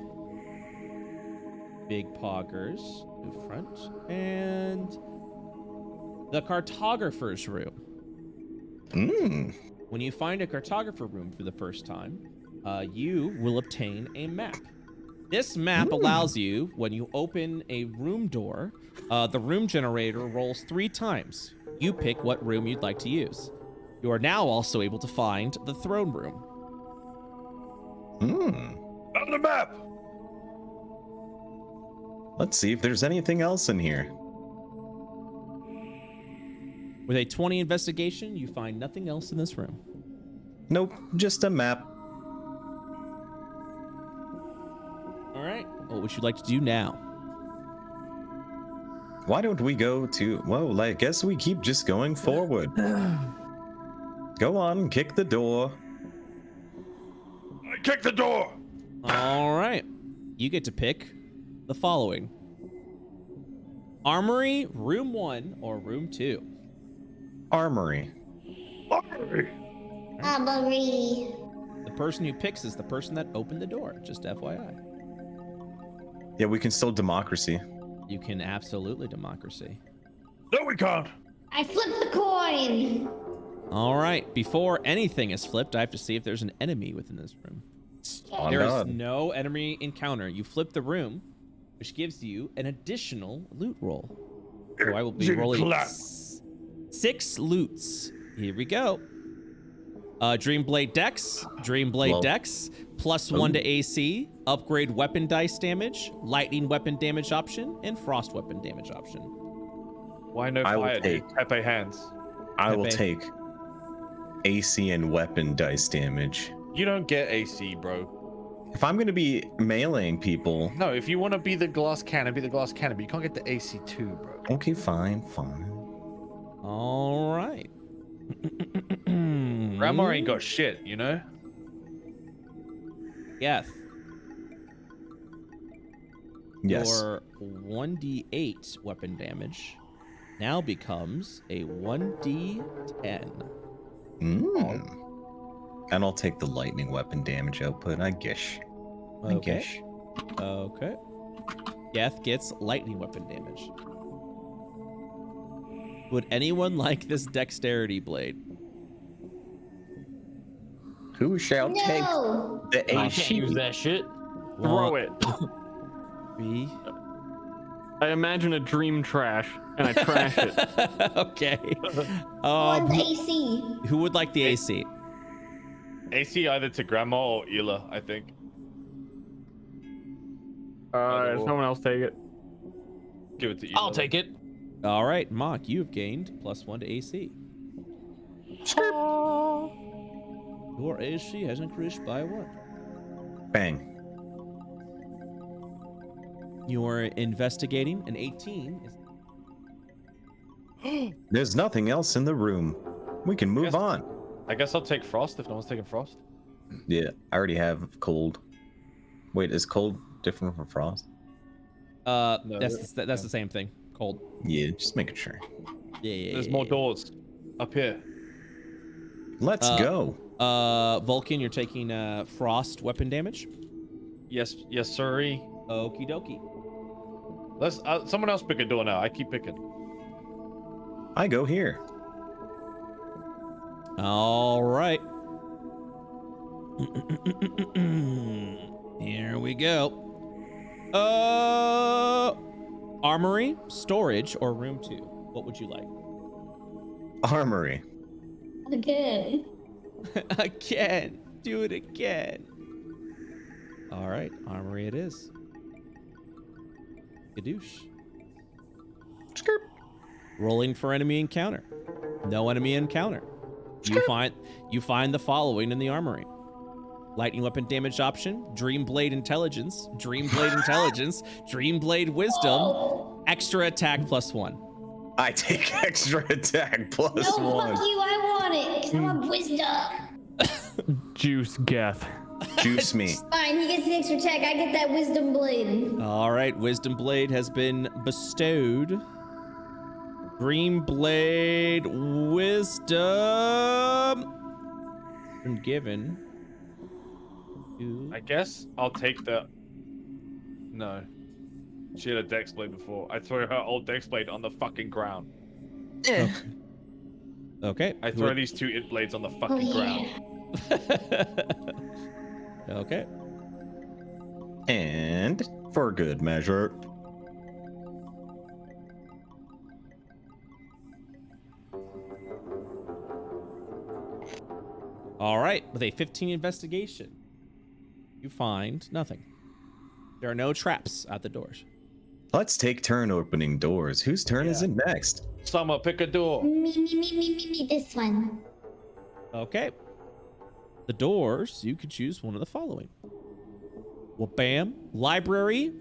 Big poggers to front and the cartographer's room. When you find a cartographer room for the first time, you will obtain a map. This map allows you, when you open a room door, the room generator rolls 3 times. You pick what room you'd like to use. You are now also able to find the throne room. On the map. Let's see if there's anything else in here. With a 20 investigation, you find nothing else in this room. Nope, just a map. What would you like to do now? Why don't we go to? Well, I guess we keep just going forward. Go on, kick the door. Kick the door! All right. You get to pick the following: Armory, Room 1, or Room 2. Armory. Armory! Armory. The person who picks is the person that opened the door, just FYI. Yeah, we can still democracy. You can absolutely democracy. No, we can't. I flipped the coin. All right. Before anything is flipped, I have to see if there's an enemy within this room. There is no enemy encounter. You flip the room, which gives you an additional loot roll. So I will be rolling 6 loots. Here we go. Dreamblade Dex, Dreamblade Dex, +1 to AC, upgrade weapon dice damage, lightning weapon damage option, and frost weapon damage option. Why no fire? Pepe hands. I will take AC and weapon dice damage. You don't get AC, bro. If I'm gonna be meleeing people. No, if you want to be the glass cannon, be the glass cannon, but you can't get the AC too, bro. Okay, fine. All right. Grandma ain't got shit, you know? Yes. Yes. Your 1d8 weapon damage now becomes a 1d10. And I'll take the lightning weapon damage output, I guess. Okay. Okay. Geth gets lightning weapon damage. Would anyone like this dexterity blade? Who shall take the I can't use that shit. Throw it. B. I imagine a dream trash, and I trash it. Okay. What's AC? Who would like the AC? AC either to Grandma or Ela, I think. Someone else take it. Give it to Ela. I'll take it. All right, Mock, you have gained +1 to AC. Your AC has increased by 1. Bang. You are investigating an 18. There's nothing else in the room. We can move on. I guess I'll take Frost if no one's taking Frost. Yeah, I already have cold. Wait, is cold different from frost? No, that's the same thing. Cold. Yeah, just making sure. Yeah. There's more doors up here. Let's go. Vulcan, you're taking frost weapon damage. Yes, sirree. Okie dokie. Let's someone else pick a door now. I keep picking. I go here. All right. Here we go. Armory, storage, or room 2? What would you like? Armory. Again. Again. Do it again. All right, armory it is. Gadoosh. Skirp. Rolling for enemy encounter. No enemy encounter. You find the following in the armory. Lightning weapon damage option, Dreamblade Intelligence, Dreamblade Intelligence, Dreamblade Wisdom, extra attack +1. I take extra attack +1. No, fuck you, I want it, 'cause I want wisdom. Juice Geth. Juice me. Fine, he gets the extra attack, I get that wisdom blade. All right, Wisdom Blade has been bestowed. Dreamblade Wisdom been given. I guess I'll take the. No. She had a dex blade before. I threw her old dex blade on the fucking ground. Okay. I throw these 2 it blades on the fucking ground. Okay. And for good measure. All right, with a 15 investigation, you find nothing. There are no traps at the doors. Let's take turn opening doors. Whose turn is it next? Summer, pick a door. Me, this one. Okay. The doors, you could choose one of the following. Well, bam. Library,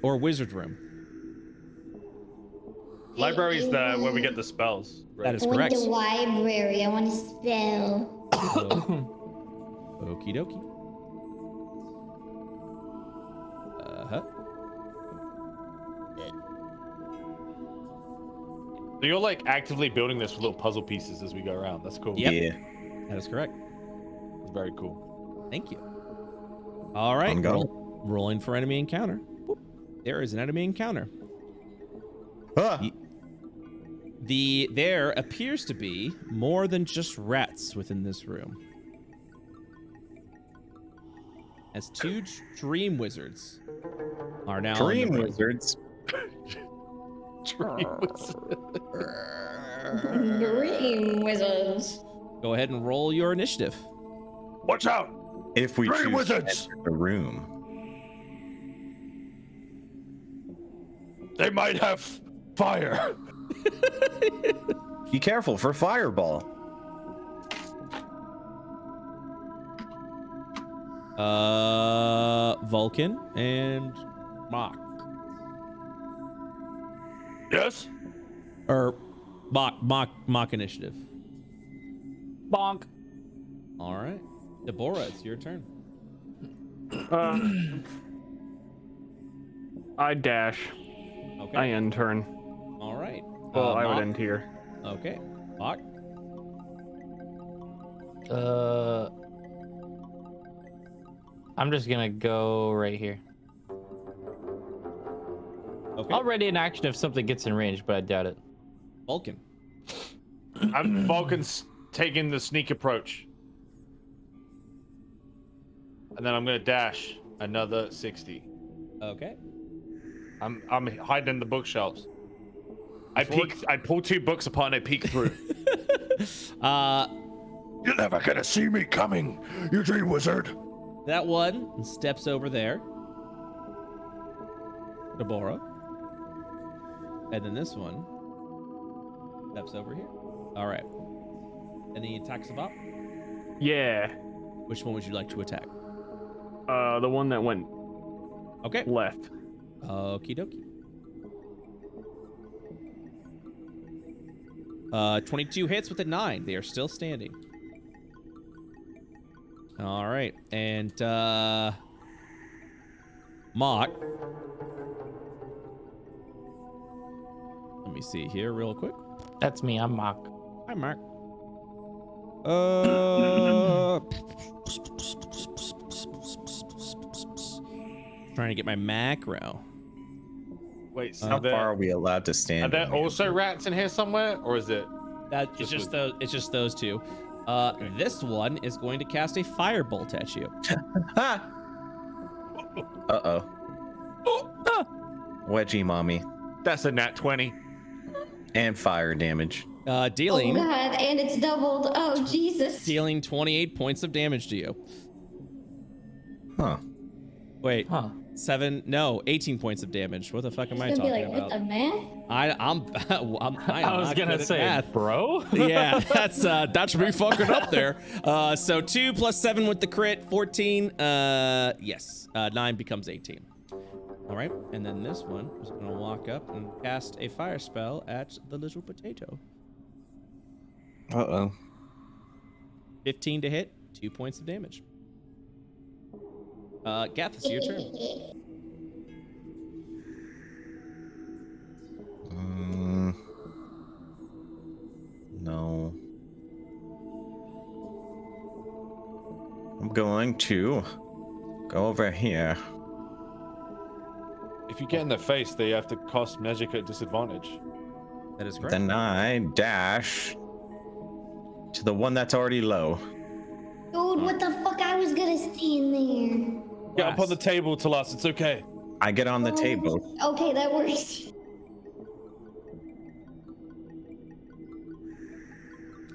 or wizard room. Library is the where we get the spells. Right? That is I want correct. the library. I want to spell. Okie dokie. Uh-huh. So you're like actively building this with little puzzle pieces as we go around. That's cool. Yep. Yeah. That is correct. It's very cool. Thank you. All right. I'm going. Rolling for enemy encounter. Boop. There is an enemy encounter. Ah! There appears to be more than just rats within this room. As two dream wizards are now Dream in the room. wizards. Dream wizards. Go ahead and roll your initiative. Watch out! If we Dream choose wizards! to enter the room. They might have fire. Be careful for fireball. Vulcan and Mock. Yes? Or Mock initiative. Bonk. All right. Deborah, it's your turn. I dash. Okay. I end turn. All right. Well, I would Mock? end here. Okay. Mock. I'm just gonna go right here. Okay. Already in action if something gets in range, but I doubt it. Vulcan. Vulcan's taking the sneak approach. And then I'm gonna dash another 60. Okay. I'm hiding in the bookshelves. I pull 2 books apart and I peek through. You're never gonna see me coming, you dream wizard. That one steps over there. Deborah. And then this one steps over here. All right. Any attacks about? Yeah. Which one would you like to attack? The one that went Okay. left. Okie dokie. 22 hits with a 9. They are still standing. All right. And Mock. Let me see here real quick. That's me. I'm Mock. Hi, Mark. Trying to get my macro. Wait, so How far are we allowed to are stand? there when we also enter? rats in here somewhere, or is it? It's just those two. This one is going to cast a firebolt at you. Uh-oh. Wedgie mommy. That's a nat 20. And fire damage. Dealing Oh god, and it's doubled. Oh Jesus. dealing 28 points of damage to you. Huh. Wait, Huh. 18 points of damage. What the fuck am I It's gonna talking be like, about? what the math? I was gonna say, bro. Yeah, that should be fucking up there. So 2 plus 7 with the crit, 14. Yes, 9 becomes 18. All right, and then this one is gonna walk up and cast a fire spell at the little potato. Uh-oh. 15 to hit, 2 points of damage. Gath, it's your turn. No. I'm going to go over here. If you get in their face, they have to cast magic at disadvantage. That is correct. Then I dash to the one that's already low. Dude, what the fuck? I was gonna stand there. Get up on the table to us. It's okay. I get on the table. Okay, that works.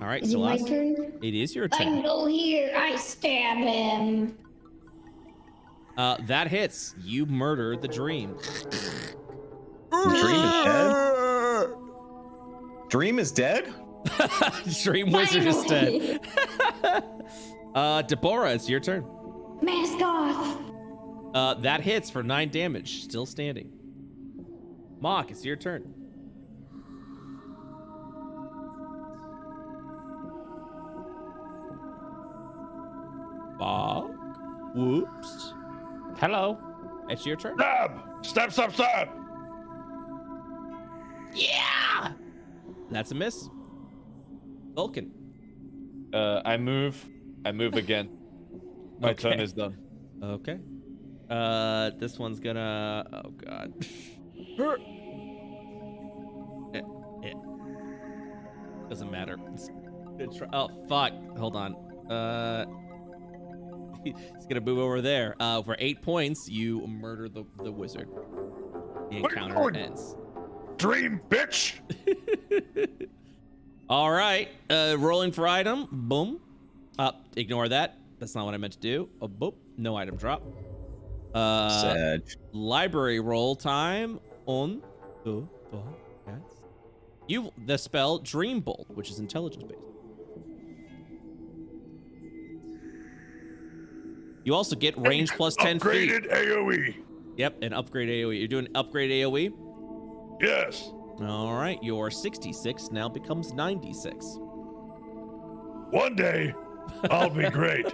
All right, Is it my Celeste. turn? It is your I turn. go here. I stab him. That hits. You murder the dream. The dream is dead? Dream is dead? Dream wizard is dead. Finally. Deborah, it's your turn. Mask off. That hits for 9 damage. Still standing. Mock, it's your turn. Mock. Whoops. Hello. It's your turn. Stab! Yeah. That's a miss. Vulcan. I move again. My turn is done. Okay. This one's gonna. Oh god. Doesn't matter. Oh fuck. Hold on. He's gonna move over there. For 8 points, you murder the wizard. The encounter ends. Dream, bitch! All right. Rolling for item. Boom. Ignore that. That's not what I meant to do. Oh, boop. No item drop. Sad. Library roll time. On the you the spell Dream Bolt, which is intelligence based. You also get range plus 10 feet. Upgraded AoE. Yep, an upgrade AoE. You're doing upgrade AoE? Yes. All right, your 66 now becomes 96. One day, I'll be great.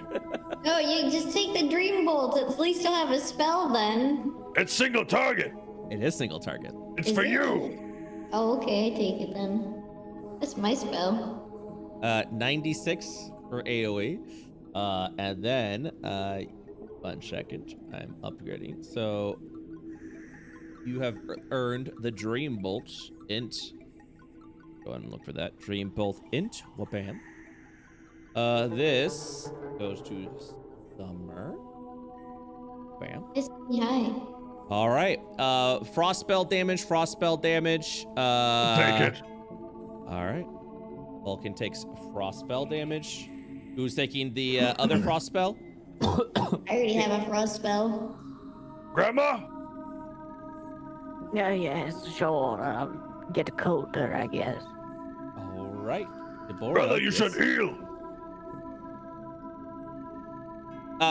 Oh, you just take the Dream Bolt. At least you'll have a spell then. It's single target. It is single target. It's for you. Oh, okay, I take it then. That's my spell. 96 for AoE. And then, 1 second, I'm upgrading. So, you have earned the Dream Bolt int. Go ahead and look for that. Dream Bolt int. Whoopam. This goes to Summer. Bam. It's high. All right. Frost spell damage. Take it. All right. Vulcan takes frost spell damage. Who's taking the other frost spell? I already have a frost spell. Grandma? Yeah, yes, sure. Get colder, I guess. All right. Deborah, Brother, you should heal.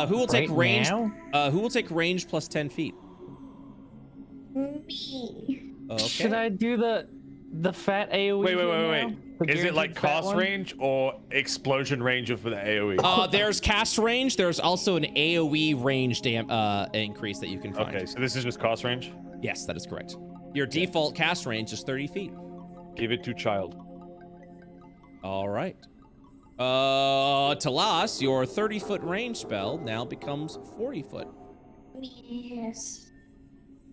Who will take Right range? now? Who will take range plus 10 feet? Me. Okay. Should I do the fat AoE? Wait. now? The Is it like guaranteed fat cast one? range or explosion range for the AoE? There's cast range. There's also an AoE range increase that you can find. Okay, so this is just cast range. Yes, that is correct. Your default cast range is 30 feet. Give it to child. All right. Talas, your 30-foot range spell now becomes 40 foot. Yes.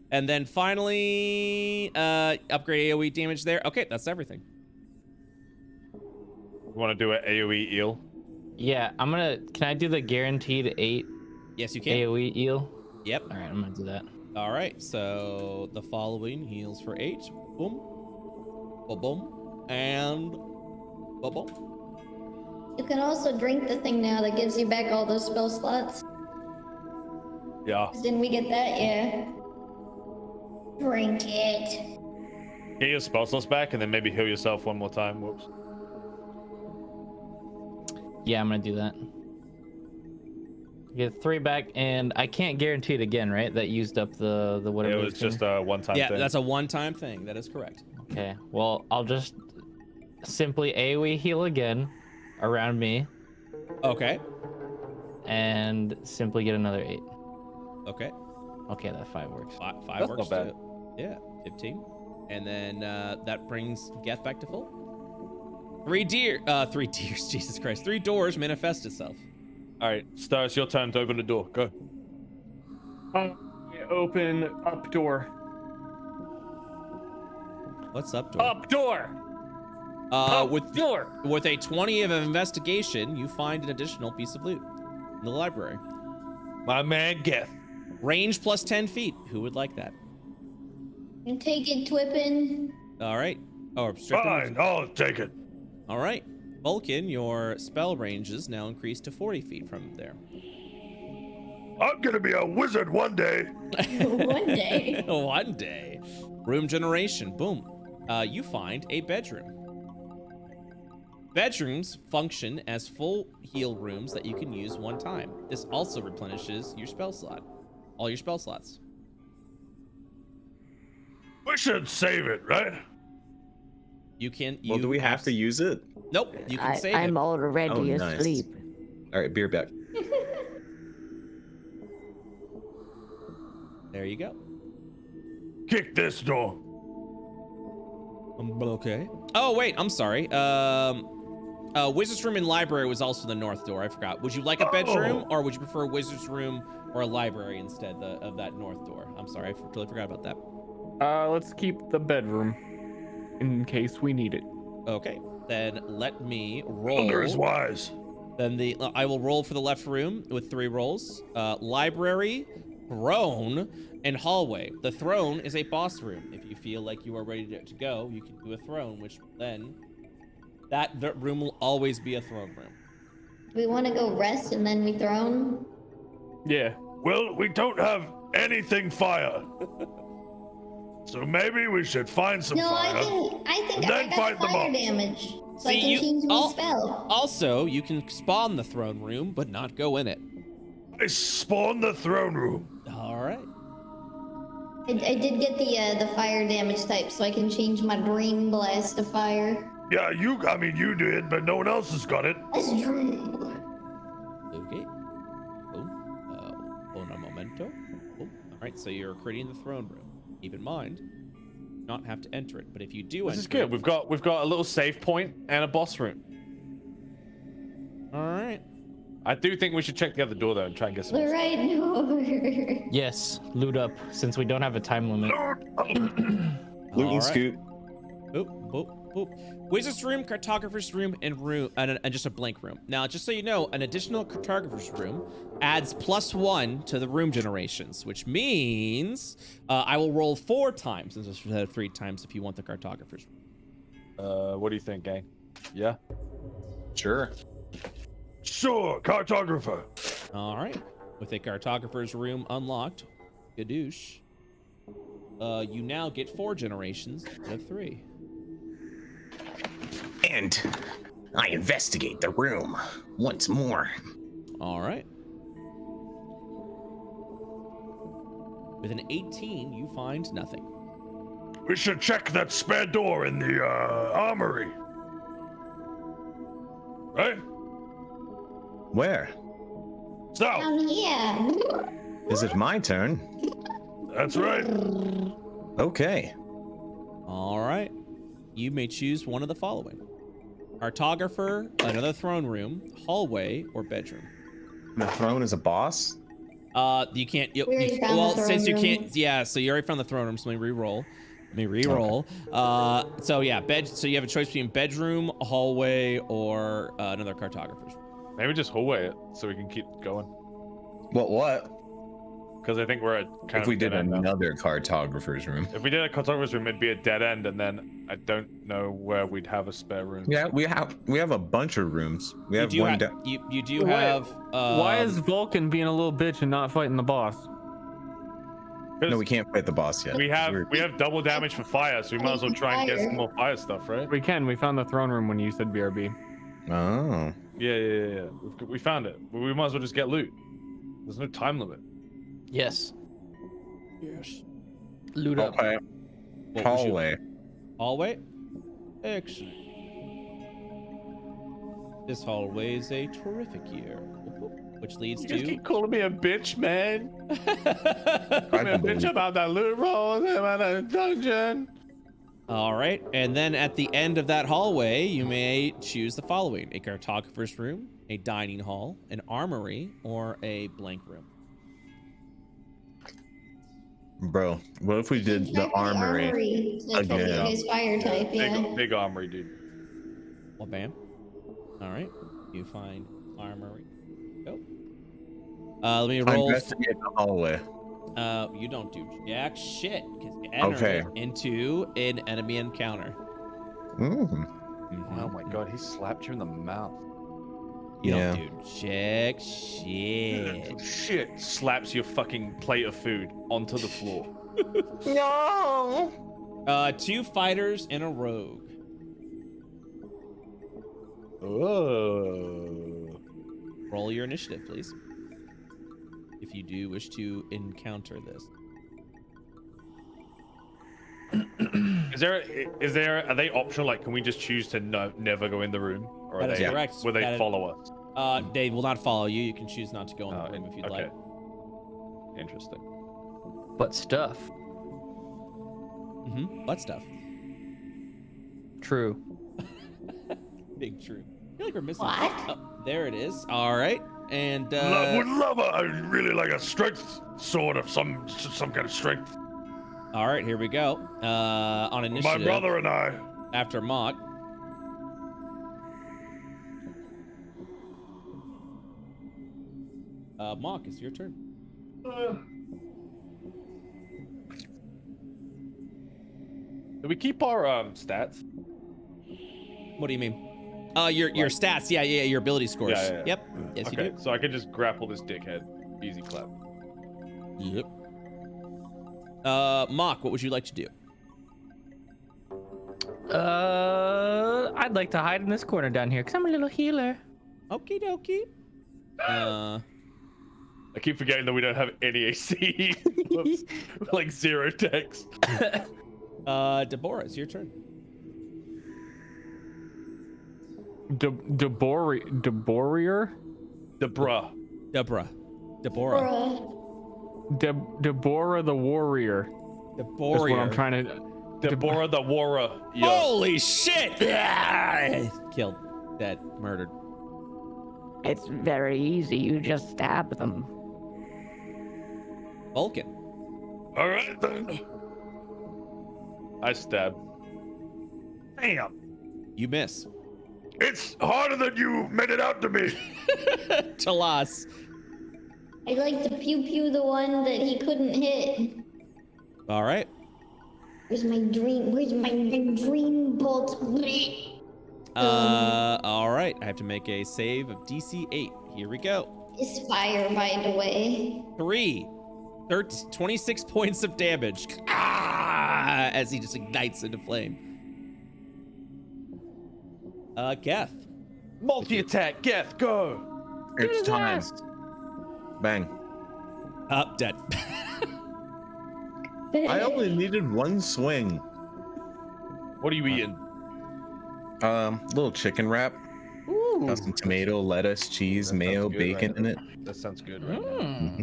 And then finally, upgrade AoE damage there. Okay, that's everything. You want to do an AoE eel? Yeah, can I do the guaranteed 8 Yes, you can. AoE eel? Yep. All right, I'm gonna do that. All right, so the following heals for 8. Boom. Boom, boom. And boom, boom. You can also drink the thing now that gives you back all those spell slots. Yeah. Didn't we get that? Yeah. Drink it. Get your spell slots back and then maybe heal yourself one more time. Whoops. Yeah, I'm gonna do that. Get 3 back, and I can't guarantee it again, right? That used up the whatever. It was just a one-time Yeah, thing. that's a one-time thing. That is correct. Okay. Well, I'll just simply AoE heal again around me, Okay. and simply get another 8. Okay. Okay, that 5 works. Five That's works not bad. too. Yeah, 15. And then that brings Geth back to full. 3 deers, Jesus Christ. 3 doors manifest itself. All right, Ster, it's your turn to open the door. Go. Open up door. What's up, door? Up door. Door. With a 20 of investigation, you find an additional piece of loot in the library. My man, Geth. Range plus 10 feet. Who would like that? You take it, Twippin. All right. Oh, Strippin. Fine, I'll take it. All right. Vulcan, your spell range is now increased to 40 feet from there. I'm gonna be a wizard one day. One day. One day. Room generation. Boom. You find a bedroom. Bedrooms function as full heal rooms that you can use one time. This also replenishes your spell slot. all your spell slots. We should save it, right? You can. Well, do we have to use it? Nope. You can save I'm it. already nice. asleep. All right, beer back. There you go. Kick this door. Okay. Oh wait, I'm sorry. Wizard's room and library was also the north door. I forgot. Would you like a bedroom, or would you prefer a wizard's room or a library instead of that north door? I'm sorry, I totally forgot about that. Let's keep the bedroom in case we need it. Okay, then let me roll. Elder is wise. Then I will roll for the left room with 3 rolls. Library, throne, and hallway. The throne is a boss room. If you feel like you are ready to go, you can do a throne, which then that room will always be a throne room. We want to go rest and then we throne. Yeah. Well, we don't have anything fire. So maybe we should find some No, fire. I think and I then got fight them fire off. damage. So I See, can change my spell. Also, you can spawn the throne room, but not go in it. I spawned the throne room. All right. I did get the fire damage type, so I can change my brain blast to fire. Yeah, you did, but no one else has got it. That's true. Okay. Un momento. All right, so you're creating the throne room. Keep in mind, you not have to enter it, but if you do This is enter good. it, We've got a little save point and a boss room. all right. I do think we should check the other door though and try and get some. The right door. Yes, loot up since we don't have a time limit. Loot All and right. scoot. Boop, boop, boop. Wizard's room, cartographer's room, and just a blank room. Now, just so you know, an additional cartographer's room adds +1 to the room generations, which means I will roll 4 times instead of 3 times if you want the cartographer's room. What do you think, gang? Yeah. Sure. Sure, cartographer. All right. With a cartographer's room unlocked, gadoosh, you now get 4 generations instead of 3. And I investigate the room once more. All right. With an 18, you find nothing. We should check that spare door in the armory. Right? Where? South. Down here. Is it my turn? That's right. Okay. All right. You may choose one of the following: cartographer, another throne room, hallway, or bedroom. The throne is a boss? You can't. We already found Well, the since you throne room. can't, yeah. So you already found the throne room. So let me re-roll. So yeah, So you have a choice between bedroom, hallway, or another cartographer's room. Maybe just hallway it so we can keep going. What? Because I think we're at kind If of we did dead end now. another cartographer's room. If we did a cartographer's room, it'd be a dead end, and then I don't know where we'd have a spare room. Yeah, we have a bunch of rooms. We have You one do, down. you do Wait, have. Why is Vulcan being a little bitch and not fighting the boss? No, we can't fight the boss yet. We have double damage for fire, so we might as well try and get some more fire stuff, right? We can. We found the throne room when you said BRB. Oh. Yeah. We found it. We might as well just get loot. There's no time limit. Yes. Yes. Loot up. Okay. What was you- Hallway. Hallway? Excellent. This hallway is a terrific year. Which leads You to... just keep calling me a bitch, man. I Calling me a bitch about that loot roll, about that dungeon. All right, and then at the end of that hallway, you may choose the following: a cartographer's room, a dining hall, an armory, or a blank room. Bro, what if we did the armory Like again? you guys fire type, yeah. Big armory, dude. Well, bam. All right, you find armory. Go. Let me I roll. investigate the hallway. You don't do jack shit because you enter into an enemy encounter. Mm. Oh my god, he slapped you in the mouth. You Yeah. don't do jack shit. Shit. Slaps your fucking plate of food onto the floor. No. 2 fighters and a rogue. Oh. Roll your initiative, please. if you do wish to encounter this. Is there? Are they optional? Like, can we just choose to never go in the room, or That are is they? correct. Will they That is- follow us? They will not follow you. You can choose not to go in the room if you'd okay. like. Interesting. But stuff. Butt stuff. True. Big true. I feel like we're missing. What? Oh, there it is. All right. And Would love a really like a strength sword of some kind of strength. all right, here we go. On initiative. My brother and I. After Mock. Mock, it's your turn. Do we keep our stats? What do you mean? Your stats. Yeah, your ability scores. Yeah. Yep. Yes, Okay, you do. so I can just grapple this dickhead. Easy clap. Yep. Mock, what would you like to do? I'd like to hide in this corner down here because I'm a little healer. Okie dokie. I keep forgetting that we don't have any AC. Whoops. Like 0 text. Deborah, it's your turn. Deborah. Deborah. Deborah the warrior. Deborah. That's what I'm trying to. Deborah the Warrior. Holy shit! Killed. Dead. Murdered. It's very easy. You just stab them. Vulcan. All right then. I stab. Damn. You miss. It's harder than you made it out to be. Talas. I'd like to pew the one that he couldn't hit. All right. Where's my dream bolt? All right. I have to make a save of DC 8. Here we go. Is fire right away? 26 points of damage. As he just ignites into flame. Geth. Multi-attack. Geth, go. It's time. Bang. Dead. I only needed one swing. What are you eating? Little chicken wrap. Ooh. Got some tomato, lettuce, cheese, mayo, bacon in it. That sounds good right now.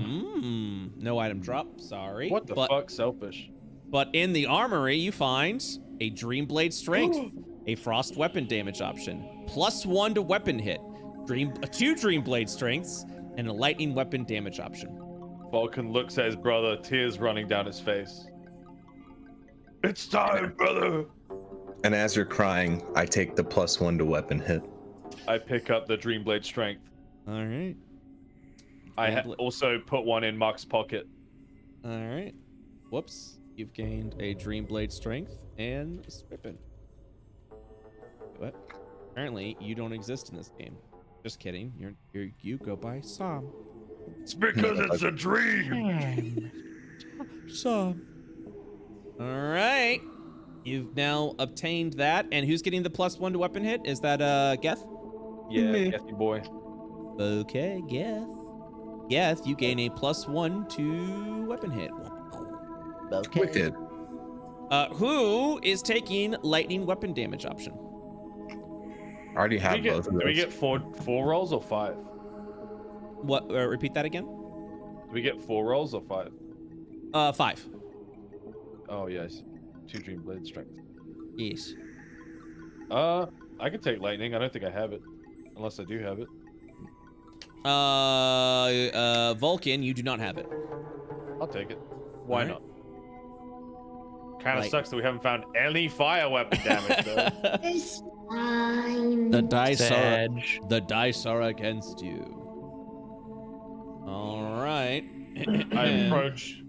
No item drop. Sorry. What the fuck? Selfish. But in the armory, you find a Dreamblade Strength, a Frost Weapon damage option, +1 to weapon hit, 2 Dreamblade Strengths, and a Lightning Weapon damage option. Vulcan looks at his brother, tears running down his face. It's time, brother. And as you're crying, I take the +1 to weapon hit. I pick up the Dreamblade Strength. All right. I also put one in Mark's pocket. All right. Whoops. You've gained a Dreamblade Strength and Strippin. What? Apparently, you don't exist in this game. Just kidding. You go by Sam. It's because it's a dream. Sam. All right. You've now obtained that. And who's getting the +1 to weapon hit? Is that Geth? Yeah, Gethy boy. Okay, Geth. Geth, you gain a +1 to weapon hit. Okay. Wicked. Who is taking lightning weapon damage option? I already have both of those. Do we get four rolls or 5? What? Repeat that again. Do we get 4 rolls or 5? 5. Oh yes, 2 Dreamblade Strength. Yes. I could take lightning. I don't think I have it, unless I do have it. Vulcan, you do not have it. I'll take it. Why All right. not? Kind of sucks that we haven't found any fire weapon damage though. It's fine. The dice are against you. All right. I approach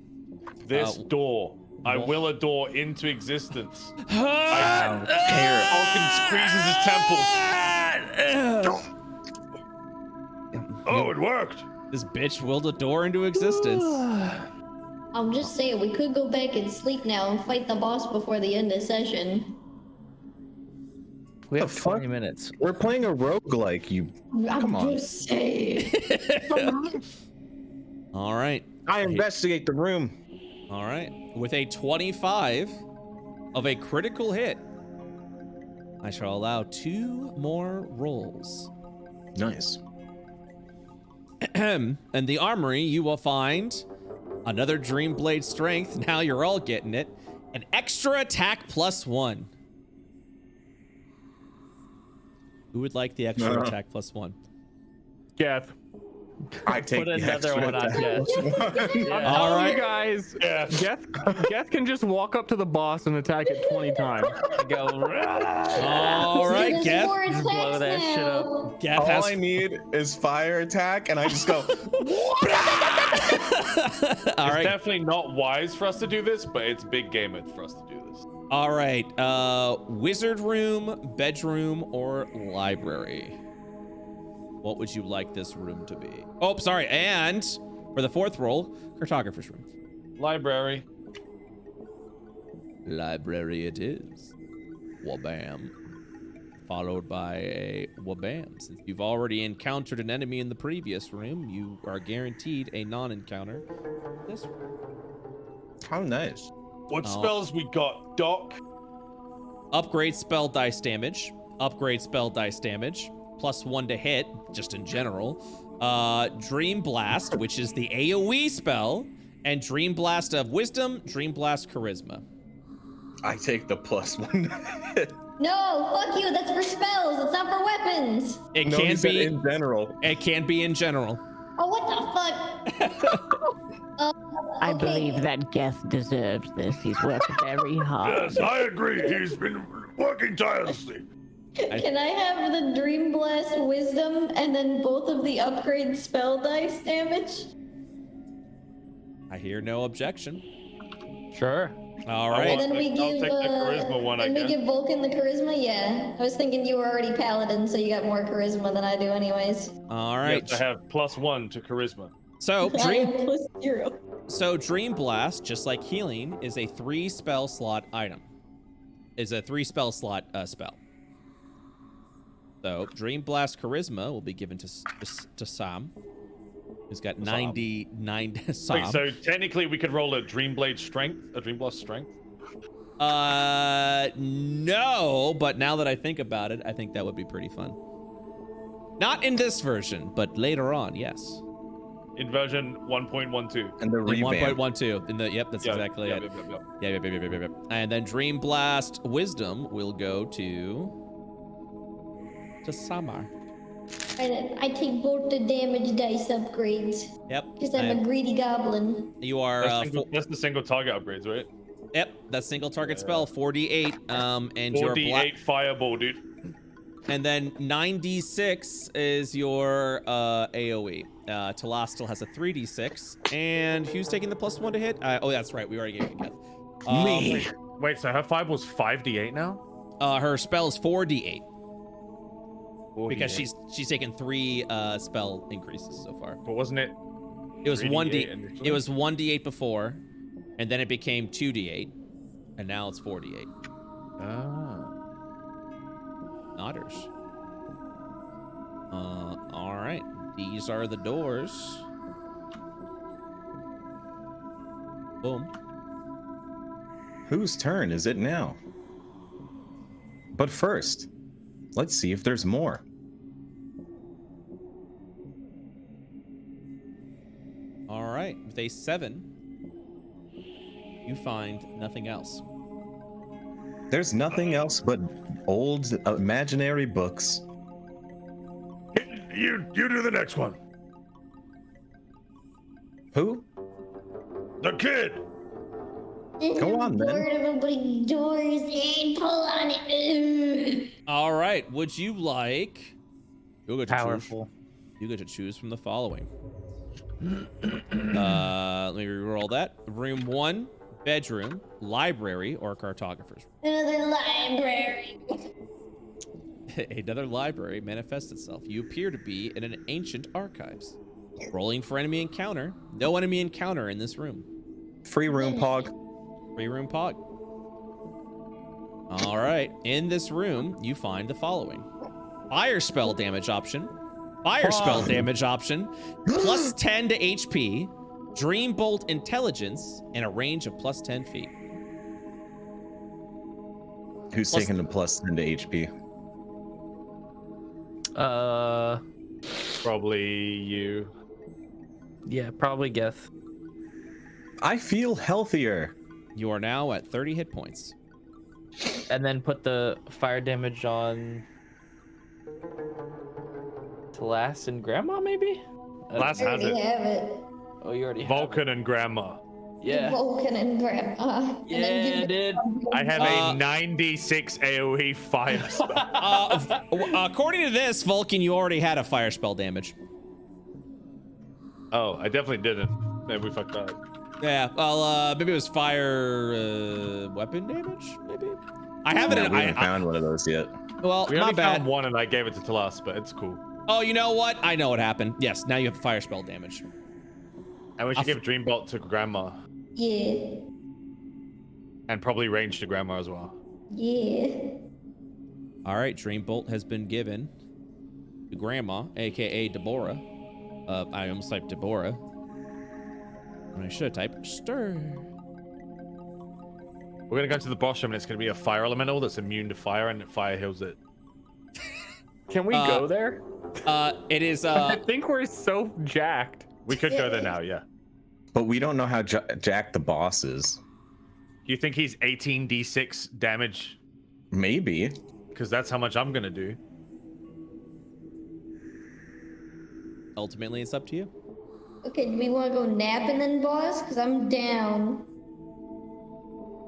this door. I will a door into existence. Vulcan squeezes his temples. Oh, it worked. This bitch willed a door into existence. I'm just saying, we could go back and sleep now and fight the boss before the end of session. We have 20 minutes. We're playing a roguelike, you. Come on. Just saying. All right. I investigate the room. All right. With a 25 of a critical hit, I shall allow 2 more rolls. Nice. And the armory, you will find another Dreamblade strength. Now you're all getting it. An extra attack +1. Who would like the extra attack +1? Geth. I take Put another one on Geth. All right, guys. Geth can just walk up to the boss and attack it 20 times. Go. All right, Geth. Blow that shit up. Geth All has I need is fire attack, and I just go. All right. It's definitely not wise for us to do this, but it's big game for us to do this. All right. Wizard room, bedroom, or library? What would you like this room to be? Oh, sorry. And for the 4th roll, cartographer's room. Library. Library it is. Wabam. Followed by a wabam. Since you've already encountered an enemy in the previous room, you are guaranteed a non-encounter this room. How nice. What spells we got, Doc? Upgrade spell dice damage. Upgrade spell dice damage. +1 to hit, just in general. Dream Blast, which is the AoE spell, and Dream Blast of Wisdom, Dream Blast Charisma. I take the +1. No, fuck you. That's for spells. It's not for weapons. It No, can he said be in general. It can be in general. Oh, what the fuck? I believe that Geth deserves this. He's worked very hard. Yes, I agree. He's been working tirelessly. Can I have the Dream Blast Wisdom and then both of the upgrade spell dice damage? I hear no objection. Sure. All And right. then we I'll give take the charisma one, I and we guess. give Vulcan the charisma. Yeah, I was thinking you were already paladin, so you got more charisma than I do, anyways. All right. Yes, I have +1 to charisma. So I Dream have +0. So Dream Blast, just like healing, is a 3 spell slot item. Is a 3 spell slot spell. So Dream Blast Charisma will be given to Sam, who's got 99. Sam. Wait, so technically we could roll a Dream Blast Strength? No, but now that I think about it, I think that would be pretty fun. Not in this version, but later on, yes. In version 1.12. And the In revamp. 1.12. In the that's exactly it. Yep. And then Dream Blast Wisdom will go to Samar. I take both the damage dice upgrades. Yep. Because I'm a greedy goblin. You are That's the single target upgrades, right? Yep, that's single target spell, 4d8. And your 4d8 fireball, dude. And then 9d6 is your AoE. Talas still has a 3d6. And who's taking the +1 to hit? Oh, that's right. We already gave it to Geth. Me. Wait, so her 5 was 5d8 now? Her spell is 4d8 because 4d8. she's taken 3 spell increases so far. But wasn't it? It was 3d8 1d. initially? It was 1d8 before, and then it became 2d8, and now it's 4d8. Ah. Otters. All right. These are the doors. Boom. Whose turn is it now? But first, let's see if there's more. All right. With a 7, you find nothing else. There's nothing else but old imaginary books. You do the next one. Who? The kid. Go on, then. Bored of opening doors and pull on it. Ugh. All right. Would you like? You get to Powerful. choose. You get to choose from the following. Let me re-roll that. Room 1, bedroom, library, or cartographer's. Another library. Another library manifests itself. You appear to be in an ancient archives. Rolling for enemy encounter. No enemy encounter in this room. Free room, Pog. Free room pog. All right. In this room, you find the following. Fire spell damage option. Fire spell damage option. +10 to HP. Dreambolt Intelligence, and a range of plus 10 feet. Who's Plus- taking the plus 10 to HP? Probably you. Yeah, probably Geth. I feel healthier. You are now at 30 hit points. And then put the fire damage on Lass and Grandma, maybe? Lass I has already it. have it. Oh, you already have Vulcan and Grandma. Yeah. Vulcan and Grandma. And then Yeah, give dude. I have a 96 AoE fire spell. According to this, Vulcan, you already had a fire spell damage. Oh, I definitely didn't. Maybe we fucked up. Yeah, well, maybe it was fire weapon damage, maybe? I haven't, We haven't found one of those yet. well, We my only bad. found one and I gave it to Talas, but it's cool. Oh, you know what? I know what happened. Yes, now you have fire spell damage. And we should give Dreambolt to Grandma. Yeah. And probably range to Grandma as well. Yeah. All right, Dreambolt has been given to Grandma, aka Deborah. I almost typed Deborah. And I should have typed Ster. We're gonna go to the boss room and it's gonna be a fire elemental that's immune to fire and fire heals it. Can we go there? It is, I think we're so jacked. We could go there now, yeah. But we don't know how Jack the boss is. Do you think he's 18d6 damage? Maybe. Because that's how much I'm gonna do. ultimately, it's up to you. Okay, do we want to go napping then, boss? Because I'm down.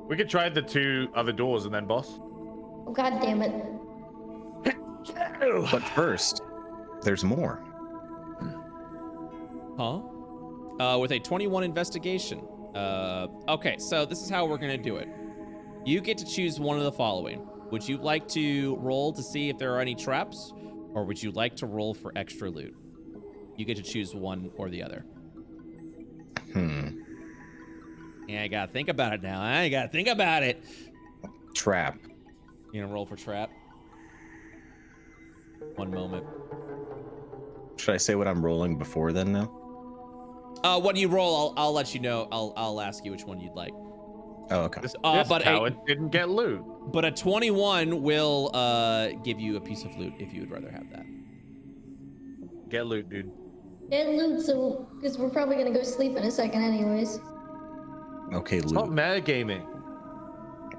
We could try the 2 other doors and then boss. Oh, God damn it. But first, there's more. Huh? With a 21 investigation. Okay, so this is how we're gonna do it. You get to choose one of the following. Would you like to roll to see if there are any traps, or would you like to roll for extra loot? You get to choose one or the other. Yeah, I gotta think about it now. I gotta think about it. Trap. You gonna roll for trap? One moment. Should I say what I'm rolling before then now? When you roll, I'll let you know. I'll ask you which one you'd like. Oh, okay. This But coward didn't get loot. But a 21 will give you a piece of loot if you would rather have that. Get loot, dude. Get loot, so because we're probably gonna go sleep in a second, anyways. Okay, It's not loot. metagaming.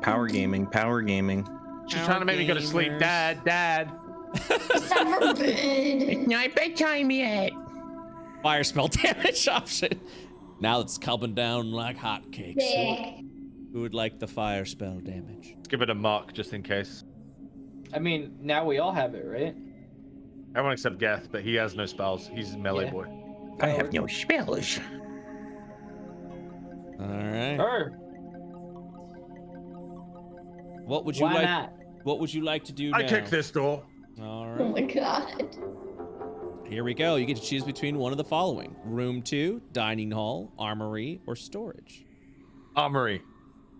Power gaming, power gaming. She's trying to make me go to sleep. Dad. Summer bed. Not bedtime yet. Fire spell damage option. Now it's coming down like hotcakes. Yeah. Who would like the fire spell damage? Let's give it a mark just in case. I mean, now we all have it, right? Everyone except Geth, but he has no spells. He's a melee Yeah. boy. I have no spells. All right. Or What would you why like? not? What would you like to do I now? kick this door. All Oh right. my God. Here we go. You get to choose between one of the following: room 2, dining hall, armory, or storage. Armory.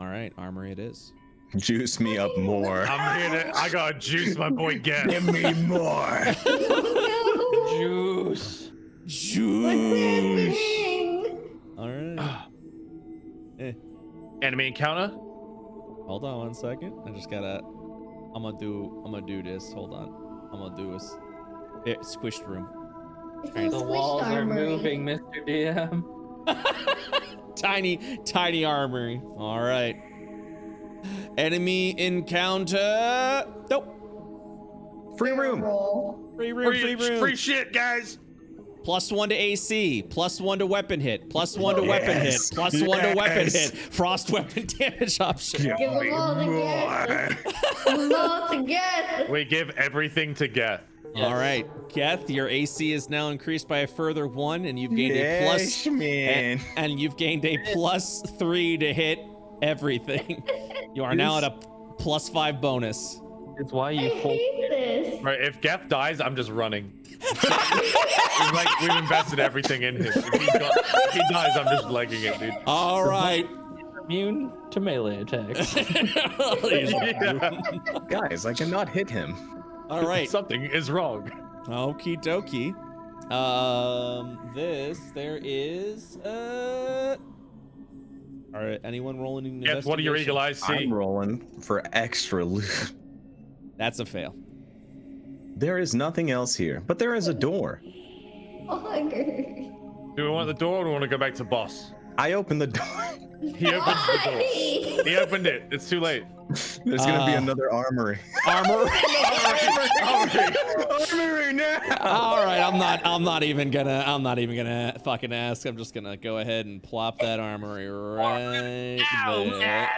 All right, armory it is. Juice me up more. I'm here to. I gotta juice my boy Geth. Give me more. Juice. Juice. All right. Enemy encounter. Hold on one second. I just gotta. I'm gonna do this. Hold on. I'm gonna do this. It squished room. It's The a squished walls are armory. moving, Mr. DM. Tiny armory. All right. Enemy encounter. Nope. Free room. Roll. Free room. Free shit, guys. +1 to AC, +1 to weapon hit, +1 to weapon hit, Yes. +1 to weapon Yes. hit. Frost weapon damage option. Give them all together. Give them all together. We give everything to Geth. Yes. All right, Geth, your AC is now increased by a further 1, and you've gained a plus. Yes, man. And you've gained a +3 to hit everything. You are now at a +5 bonus. It's why I you full. hate this. Right, if Geth dies, I'm just running. It's like we've invested everything in him. If he dies, I'm just legging it, dude. All right. Immune to melee attacks. Guys, I cannot hit him. All right. Something is wrong. Okie dokie. There is all right, anyone rolling an Yes, what do your eagle eyes see? I'm rolling for extra loot. That's a fail. There is nothing else here, but there is a door. Do we want the door or do we want to go back to boss? I opened the door. He opened the door. He opened it. It's too late. There's gonna be another armory. Armory. Armory now. All right, I'm not even gonna fucking ask. I'm just gonna go ahead and plop that armory right there.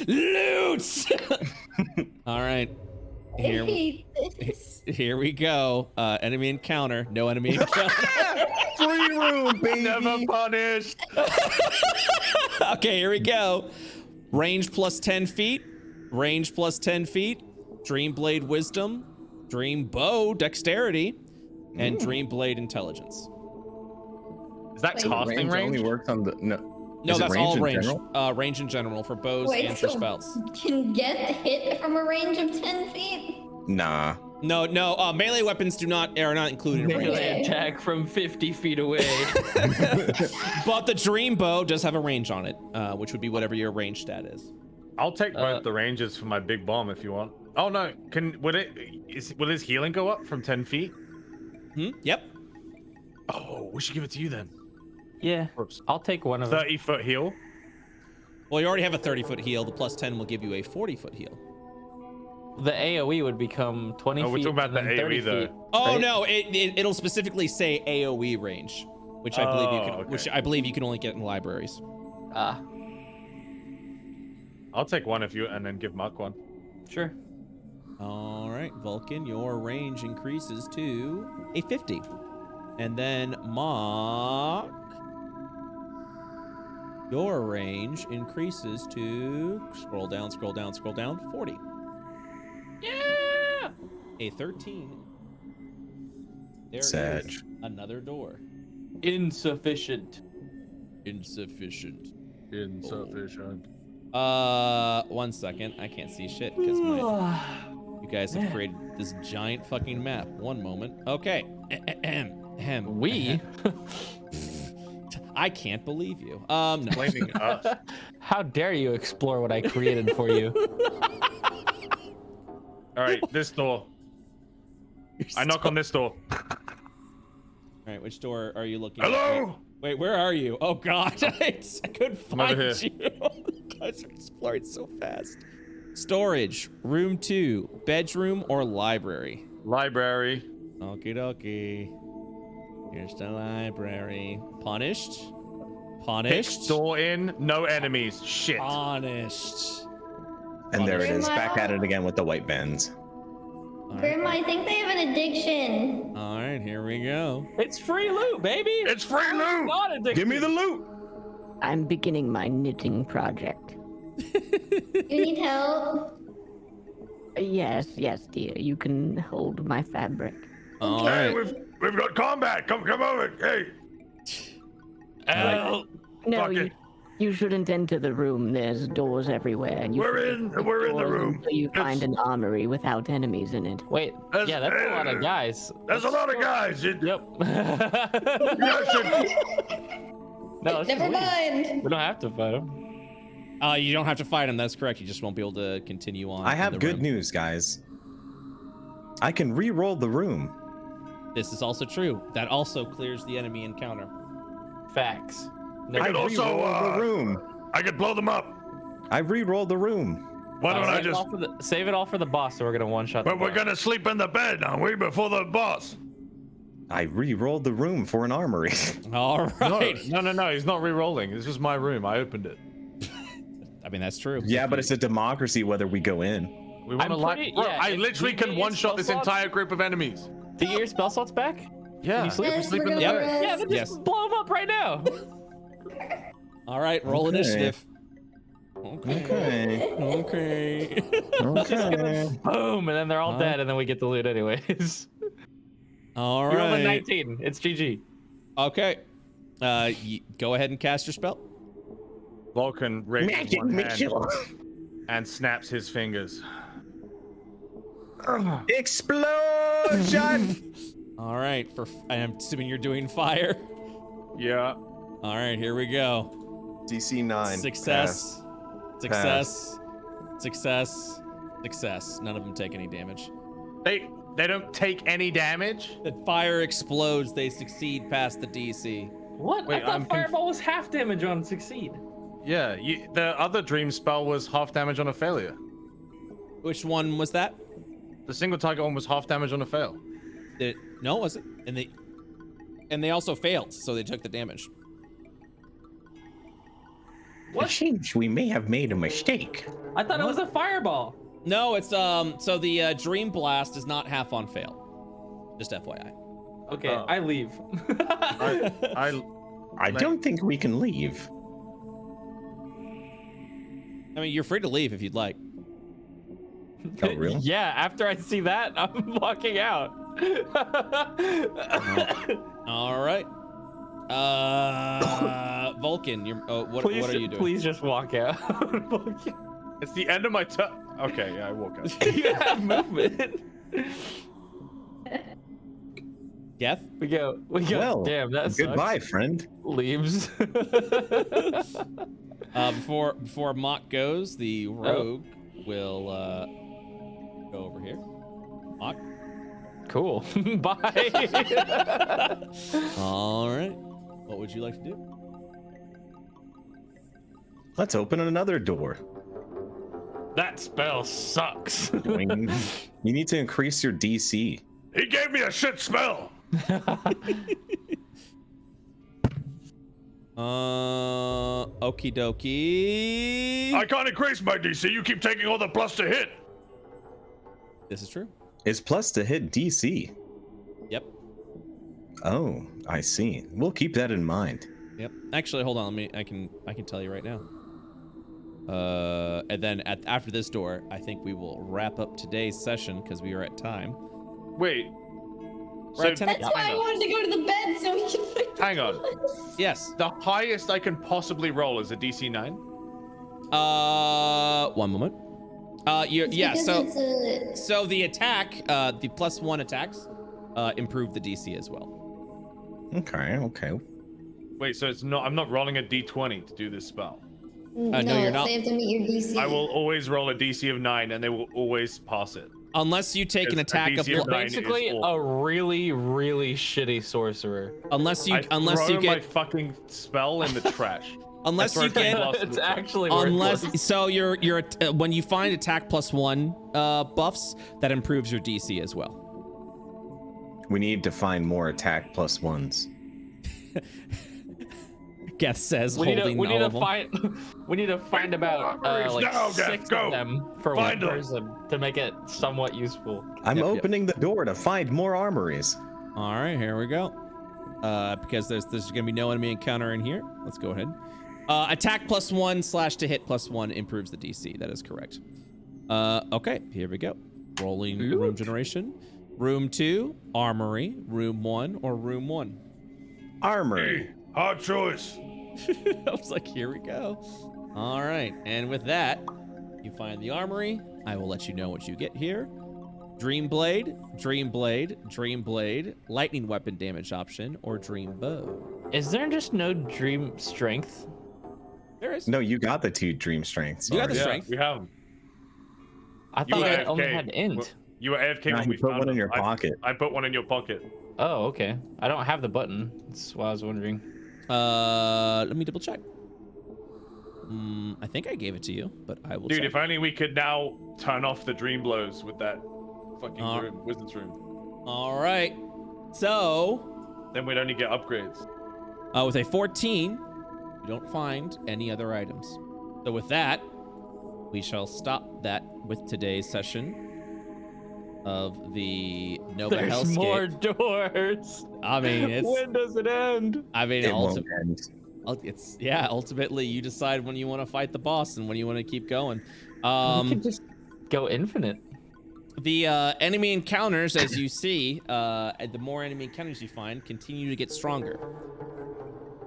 Loot. All right. Here we go. Enemy encounter. No enemy encounter. Free room, baby. Never punished. Okay, here we go. Range plus 10 feet. Range plus 10 feet. Dream Blade Wisdom. Dream Bow Dexterity. And Dream Blade Intelligence. Is that casting range? Only works on the No, that's all range. Range in general for bows and for spells. Can get hit from a range of 10 feet? Nah. No, melee weapons are not included in range. Melee attack from 50 feet away. But the Dream Bow does have a range on it, which would be whatever your range stat is. I'll take both the ranges for my big bomb if you want. Oh no, will his healing go up from 10 feet? Yep. Oh, we should give it to you then. Yeah, I'll take one of them. 30-foot heal. Well, you already have a 30-foot heal. The plus 10 will give you a 40-foot heal. The AoE would become 20 feet. Oh, we're talking about the AoE though. Oh no, it'll specifically say AoE range, which I believe you can, which I believe you can only get in libraries. I'll take one if you, and then give Mark one. Sure. All right, Vulcan, your range increases to a 50, and then Mark, your range increases to scroll down, 40. Yeah! A 13. There Sag. is another door. Insufficient. One second. I can't see shit because you guys have created this giant fucking map. One moment. Okay. We? I can't believe you. No. Blaming us. How dare you explore what I created for you? All right, this door. I knock on this door. All right, which door are you looking Hello? at? Wait, where are you? Oh god, I couldn't find over you. You guys are exploring so fast. Storage, room 2, bedroom or library? Library. Okie dokie. Here's the library. Punished. Pick door in, no enemies. Shit. Punished. And there it is, Grandma? back at it again with the white bands. Grandma, I think they have an addiction. All right, here we go. It's free loot, baby. It's free loot. Not addicted. Give me the loot! I'm beginning my knitting project. You need help? Yes, dear. You can hold my fabric. All Hey, right. we've got combat. Come over. Hey. Oh, No, Fuck it. you shouldn't enter the room. There's doors everywhere, and you We're shouldn't in the doors room. until you find an armory without enemies in it. wait. Yeah, that's a lot of guys. There's a lot of guys. Yep. You guys should- No, it's Never sweet. mind. We don't have to fight them. You don't have to fight him. That's correct. You just won't be able to continue on. I in have the good room. news, guys. I can re-roll the room. This is also true. That also clears the enemy encounter. Facts. I I could also, re-rolled the room. I could blow them up. I re-rolled the room. Why don't I Save it just? all for the- save it all for the boss, so we're gonna one-shot the But we're boss. gonna sleep in the bed, aren't we? Before the boss. I re-rolled the room for an armory. All right. No. He's not re-rolling. This was my room. I opened it. I mean, that's true. Yeah, but it's a democracy whether we go in. We want to I'm like. pretty- Bro, yeah, I if literally we can get one-shot this spell slots- entire group of enemies. Do you get your spell slots back? Yeah. Can you sleep? Yes, sleep we're in the gonna bed. rest. Yeah, then just Yes. blow them up right now. All right, roll Okay. initiative. Okay. Okay. Okay. Boom, and then they're all dead, and then we get the loot anyways. All You rolled a right. 19. It's GG. Okay. Go ahead and cast your spell. Vulcan raises Magic one hand missile. and snaps his fingers. Explosion! All right, I'm assuming you're doing fire. Yeah. All right, here we go. DC 9. Success. Success. Success. Success. None of them take any damage. They don't take any damage? The fire explodes. They succeed past the DC. What? Wait, I thought Fireball was half damage on succeed. Yeah, the other dream spell was half damage on a failure. Which one was that? The single target one was half damage on a fail. No, it wasn't. And they also failed, so they took the damage. It seems we may have made a mistake. I thought it was a fireball. No, it's so the Dream Blast is not half on fail. Just FYI. Okay, I leave. I don't think we can leave. I mean, you're free to leave if you'd like. Oh, really? Yeah, after I see that, I'm walking out. All right. Vulcan, what are you doing? Please just walk out. It's the end of my turn. Okay, yeah, I walk out. You have movement. Geth? We go. Well, damn, that goodbye, sucks. friend. Leaves. Before Mock goes, the rogue will go over here. Mock. Cool. Bye. All right. What would you like to do? Let's open another door. That spell sucks. You need to increase your DC. He gave me a shit spell. Okie dokie. I can't increase my DC. You keep taking all the plus to hit. This is true. It's plus to hit DC. Yep. Oh, I see. We'll keep that in mind. Yep. Actually, hold on. I can tell you right now. And then after this door, I think we will wrap up today's session because we are at time. Wait. We're at 10 That's why I wanted to go to the bed so we can find the Hang on. place. Yes. The highest I can possibly roll is a DC 9. 1 moment. Yeah. Because So it's so the attack, the +1 attacks, improve the DC as well. Okay. Wait, so it's not. I'm not rolling a D20 to do this spell. No, you're not. They have to meet your DC. I will always roll a DC of 9, and they will always pass it. Unless you take an It's a attack of DC of 9 is Basically, awful. a really, really shitty sorcerer. unless you I throw my get fucking spell in the trash. unless I you throw 10 get buffs in It's the trash. actually unless worthless. so you're when you find attack +1 buffs, that improves your DC as well. We need to find more attack +1s. Geth says, we need holding to all of them. we need to find about like Now, Geth, 6 go. of them for Find one 'em. person to make it somewhat useful. I'm Yep. opening the door to find more armories. All right, here we go. Because there's gonna be no enemy encounter in here. Let's go ahead. Attack +1 / to hit +1 improves the DC. That is correct. Okay, here we go. Rolling room generation. Room 2, armory. Room 1 or room 1. Armory. Hard choice. I was like, here we go. All right, and with that, you find the armory. I will let you know what you get here. Dream Blade, Dream Blade, Dream Blade, lightning weapon damage option, or Dream Bow. Is there just no dream strength? There is. No, you got the 2 dream strengths. You got the already. strength. We have 'em. I You thought were I only AFK. had int. You were AFK Nah, when you we put found one in them. your pocket. I put one in your pocket. Oh, okay. I don't have the button. That's why I was wondering. Let me double check. I think I gave it to you, but I will Dude, check. if only we could now turn off the dream blows with that fucking Uh, room, wizard's room. All right. So, Then we'd only get upgrades. with a 14, you don't find any other items. So with that, we shall stop that with today's session of the Nova There's Hellscape. more doors. I mean, it's. When does it end? I mean, It won't end. it's yeah. Ultimately, you decide when you want to fight the boss and when you want to keep going. We could just go infinite. The enemy encounters, as you see, the more enemy encounters you find, continue to get stronger.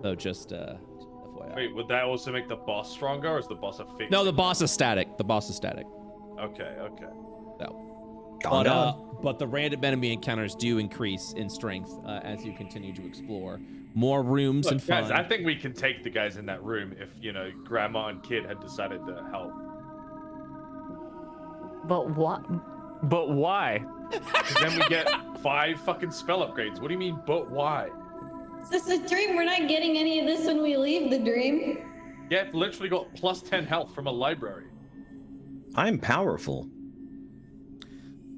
So just FYI. Wait, would that also make the boss stronger, or is the boss a fixed? No, the boss is static. The boss is static. Okay. So. But the random enemy encounters do increase in strength as you continue to explore more rooms and fun. Guys, I think we can take the guys in that room if, you know, Grandma and Kid had decided to help. But what? But why? Because then we get 5 fucking spell upgrades. What do you mean, but why? Is this a dream? We're not getting any of this when we leave the dream. Yeah, literally got plus 10 health from a library. I'm powerful.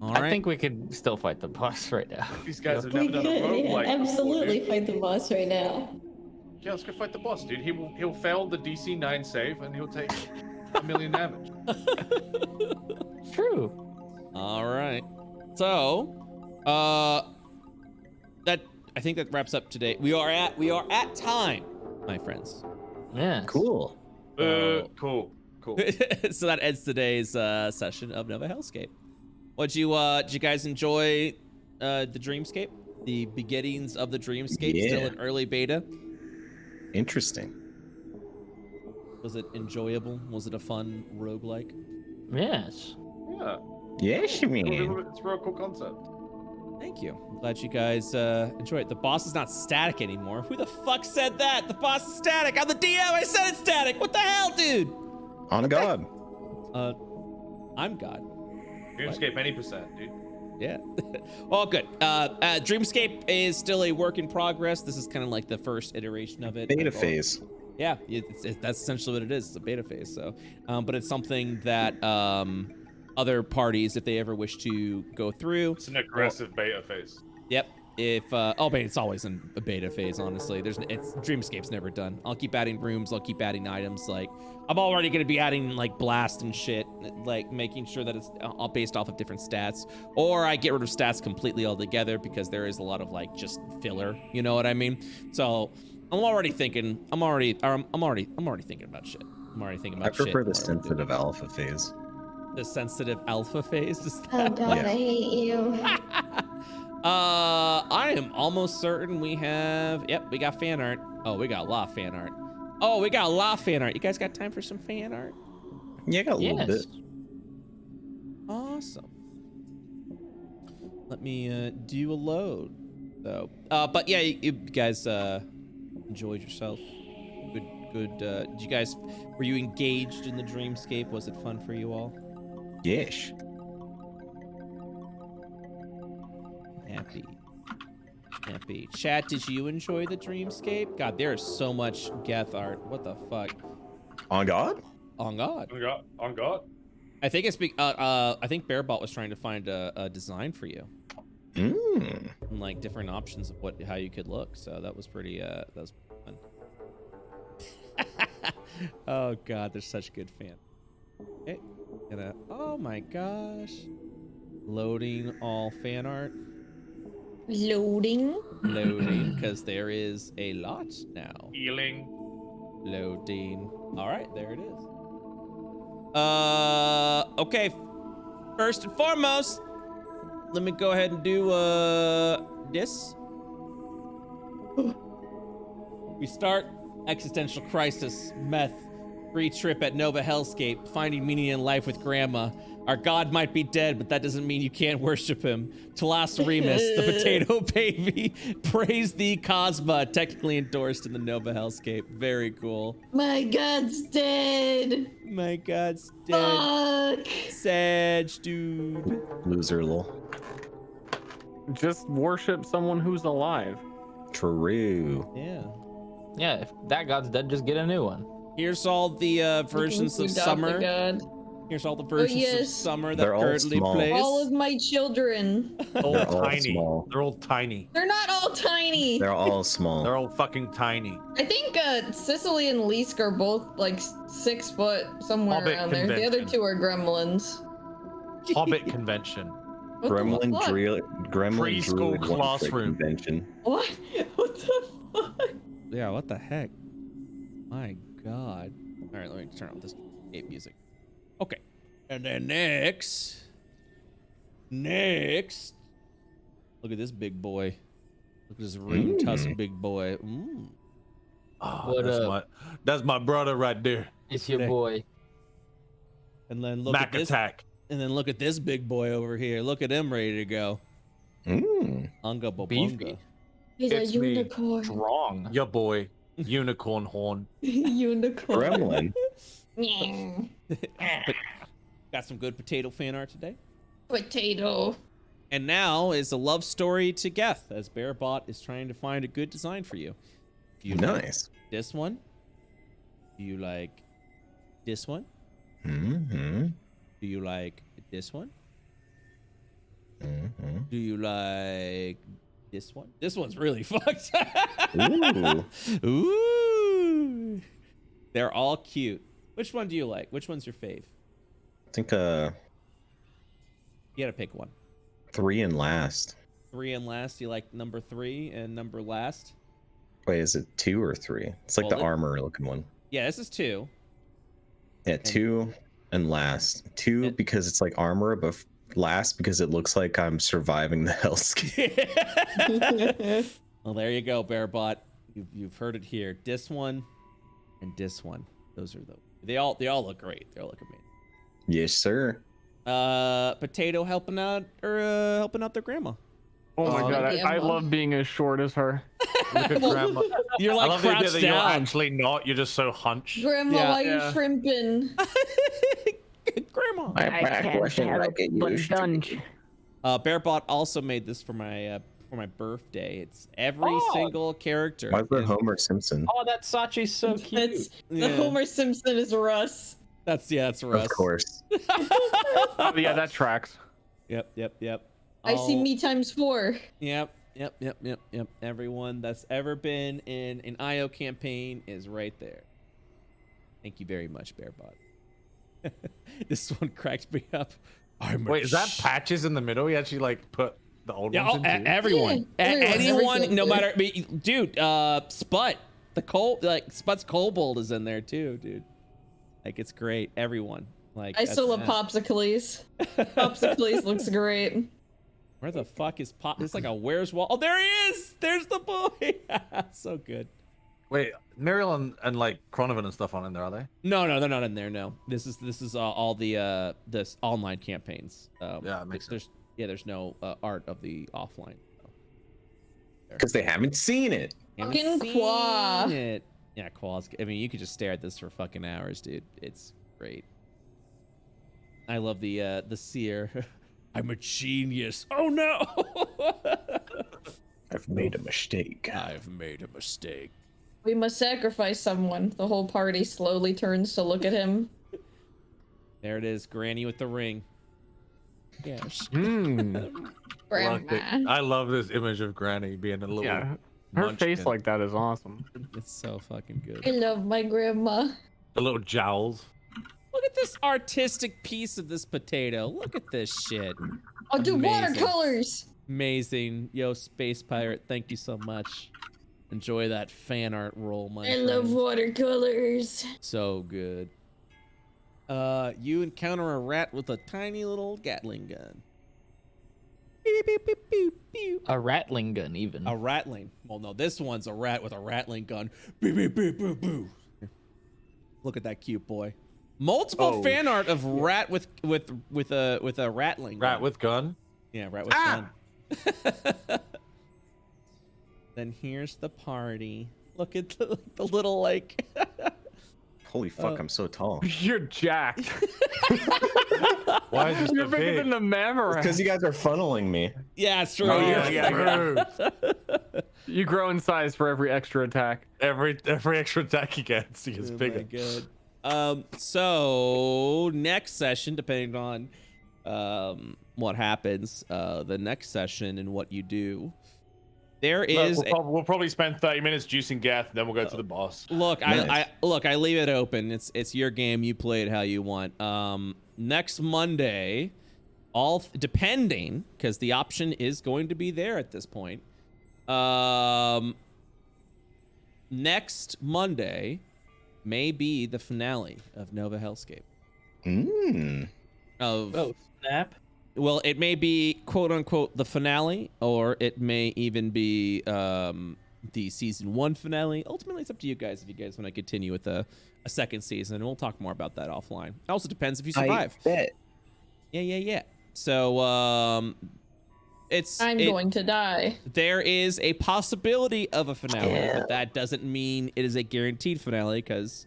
I think we could still fight the boss right now. These guys have We never could, done a roguelike. absolutely before, fight the boss right now. Yeah, let's go fight the boss, dude. He'll fail the DC 9 save and he'll take 1 million damage. True. All right. So, that I think that wraps up today. We are at time, my friends. Yeah. Cool. Cool. So that ends today's session of Nova Hellscape. Did you guys enjoy the Dreamscape? The beginnings of the Dreamscape, Yeah. still in early beta. Interesting. Was it enjoyable? Was it a fun roguelike? Yes. Yeah. Yes, you mean. It's a real cool concept. Thank you. I'm glad you guys enjoy it. The boss is not static anymore. Who the fuck said that? The boss is static. I'm the DM. I said it's static. What the hell, dude? On God. I'm God. Dreamscape any percent, dude. Yeah. Well, good. Dreamscape is still a work in progress. This is kind of like the first iteration of it. Beta phase. Yeah, that's essentially what it is. It's a beta phase. So, but it's something that other parties, if they ever wish to go through. It's an aggressive beta phase. Yep. If but it's always in a beta phase. Honestly, Dreamscape's never done. I'll keep adding rooms. I'll keep adding items. Like I'm already gonna be adding like blast and shit, like making sure that it's all based off of different stats, or I get rid of stats completely altogether because there is a lot of like just filler. You know what I mean? So I'm already thinking. I'm already thinking about shit. I'm already thinking about shit. I prefer the sensitive alpha phase. The sensitive alpha phase. Oh god, I hate you. I am almost certain we have. Yep, we got fan art. Oh, we got a lot of fan art. You guys got time for some fan art? Yeah, I got a little bit. Awesome. Let me do a load, though. But yeah, you guys enjoyed yourself. Good. Did you guys? Were you engaged in the Dreamscape? Was it fun for you all? Yes. Happy. Chat, did you enjoy the Dreamscape? God, there is so much Geth art. What the fuck? On God? On God. On God. I think it's I think Bearbot was trying to find a design for you. And like different options of how you could look. So that was pretty fun. Oh god, they're such good fans. Okay. Oh my gosh. Loading all fan art. Loading, because there is a lot now. Healing. Loading. All right, there it is. Okay. First and foremost, let me go ahead and do this. We start existential crisis, meth, free trip at Nova Hellscape, finding meaning in life with Grandma. Our god might be dead, but that doesn't mean you can't worship him. Talas Remus, the potato baby. Praise thee, Cosma, technically endorsed in the Nova Hellscape. Very cool. my god's dead. My god's dead. Fuck. Sag, dude. Loser lol. Just worship someone who's alive. True. Yeah. Yeah, if that god's dead, just get a new one. Here's all the versions of Summer. Here's all the versions of Summer that They're all currently small. plays. All of my children. All They're all tiny. small. They're all tiny. They're not all tiny. They're all small. They're all fucking tiny. I think Sicily and Leask are both like 6 foot, somewhere Hobbit around there. The other convention. 2 are gremlins. Hobbit convention. What Gremlin the fuck? Preschool Druid classroom. convention. What? What the fuck? Yeah, what the heck? My god. All right, let me turn on this game music. Okay. And then next. Look at this big boy. Look at this ring tusk big boy. Oh, What that's my brother right there. It's your Okay. boy. And then look Mac at this. attack. And then look at this big boy over here. Look at him ready to go. Unga bobunga. Beefy. He's It's a me. unicorn. Strong. Your boy. Unicorn horn. Unicorn. Gremlin. Got some good potato fan art today. Potato. And now is a love story to Geth, as Bearbot is trying to find a good design for you. Do you like Nice. this one? Do you like this one? Mm-hmm. Do you like this one? Mm-hmm. Do you like this one? This one's really fucked. Ooh. Ooh. They're all cute. Which one do you like? Which one's your fave? I think You gotta pick one. 3 and last. 3 and last. You like number 3 and number last? Wait, is it 2 or 3? It's like Well, the armor looking one. Yeah, this is 2. Yeah, 2 and last. 2 because it's like armor, but last because it looks like I'm surviving the Hellscape. Well, there you go, Bearbot. You've heard it here. This one and this one. Those are they all look great. They all look amazing. Yes, sir. Potato helping out their grandma. Oh my god, I love being as short as her. Look at grandma. You're I like love the idea crouched that you're down. actually not. You're just so hunched. Grandma, Yeah. why you shrimping? Grandma. I can't help but dunge. Bearbot also made this for my birthday. It's every single character. Why is there Homer Simpson? Oh, that Sachi's so cute. That's Yeah. the Homer Simpson is Russ. That's Russ. Of course. Oh, yeah, that tracks. Yep. I see me times 4. Yep. Everyone that's ever been in an IO campaign is right there. Thank you very much, Bearbot. This one cracked me up. Wait, is that patches in the middle? You actually like put the old ones in too? Everyone. Yeah, Anyone, every no character. matter, dude, Sput, Sput's Kobold is in there too, dude. Like, it's great. Everyone. Like, I still love Popsicles. Popsicles looks great. Where the fuck is Pop? It's like a Where's Wall. Oh, there he is. There's the boy. So good. Wait, Muriel and like Chronovan and stuff on in there, are they? No, they're not in there. No, this is all the this online campaigns. Yeah, it makes sense. There's no art of the offline. Because they haven't seen it. Fucking Qua. Yeah, Qua's. I mean, you could just stare at this for fucking hours, dude. It's great. I love the seer. I'm a genius. Oh no! I've made a mistake. I've made a mistake. We must sacrifice someone. The whole party slowly turns to look at him. There it is, Granny with the ring. Yes. Grandma. I love this image of Granny being a little. Yeah, her face munchkin. like that is awesome. It's so fucking good. I love my grandma. The little jowls. Look at this artistic piece of this potato. Look at this shit. I'll do Amazing. watercolors. Amazing. Yo, Space Pirate, thank you so much. Enjoy that fan art roll, my I friend. love watercolors. So good. You encounter a rat with a tiny little Gatling gun. Beep, beep, beep, beep, beep. A rattling gun, even. A rattling. Well, no, this one's a rat with a rattling gun. Beep, beep, beep, beep, beep. Look at that cute boy. Multiple fan art of rat with a rattling gun. Rat with gun? Yeah, rat with gun. Then here's the party. Look at the little like. Holy fuck, I'm so tall. You're jacked. Why is this You're so bigger big? than the mammoth. Because you guys are funneling me. Yeah, it's true. Oh, You're- You grow in size for every extra attack. Every extra attack he gets, he gets Oh bigger. my God. So next session, depending on what happens, the next session and what you do, there is. We'll probably spend 30 minutes juicing Geth, then we'll go to the boss. Look, Nice. I leave it open. It's your game. You play it how you want. Next Monday, depending, because the option is going to be there at this point. Next Monday may be the finale of Nova Hellscape. Oh, snap. Well, it may be quote unquote the finale, or it may even be the season 1 finale. Ultimately, it's up to you guys if you guys want to continue with a second season, and we'll talk more about that offline. It also depends if you survive. I bet. Yeah. So, I'm going to die. There is a possibility of a finale, but that doesn't mean it is a guaranteed finale because,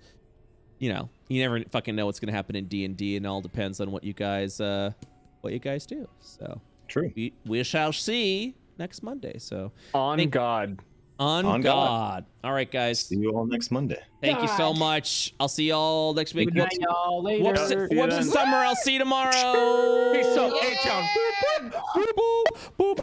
you know, you never fucking know what's gonna happen in D&D, and it all depends on what you guys do. So True. We shall see next Monday. So On God. On God. All right, guys. See you all next Monday. Thank you so much. I'll see y'all next week. Good night, y'all. Later. Whoops and Summer. I'll see you tomorrow. Peace out, A-Town. Boop, boop, boop.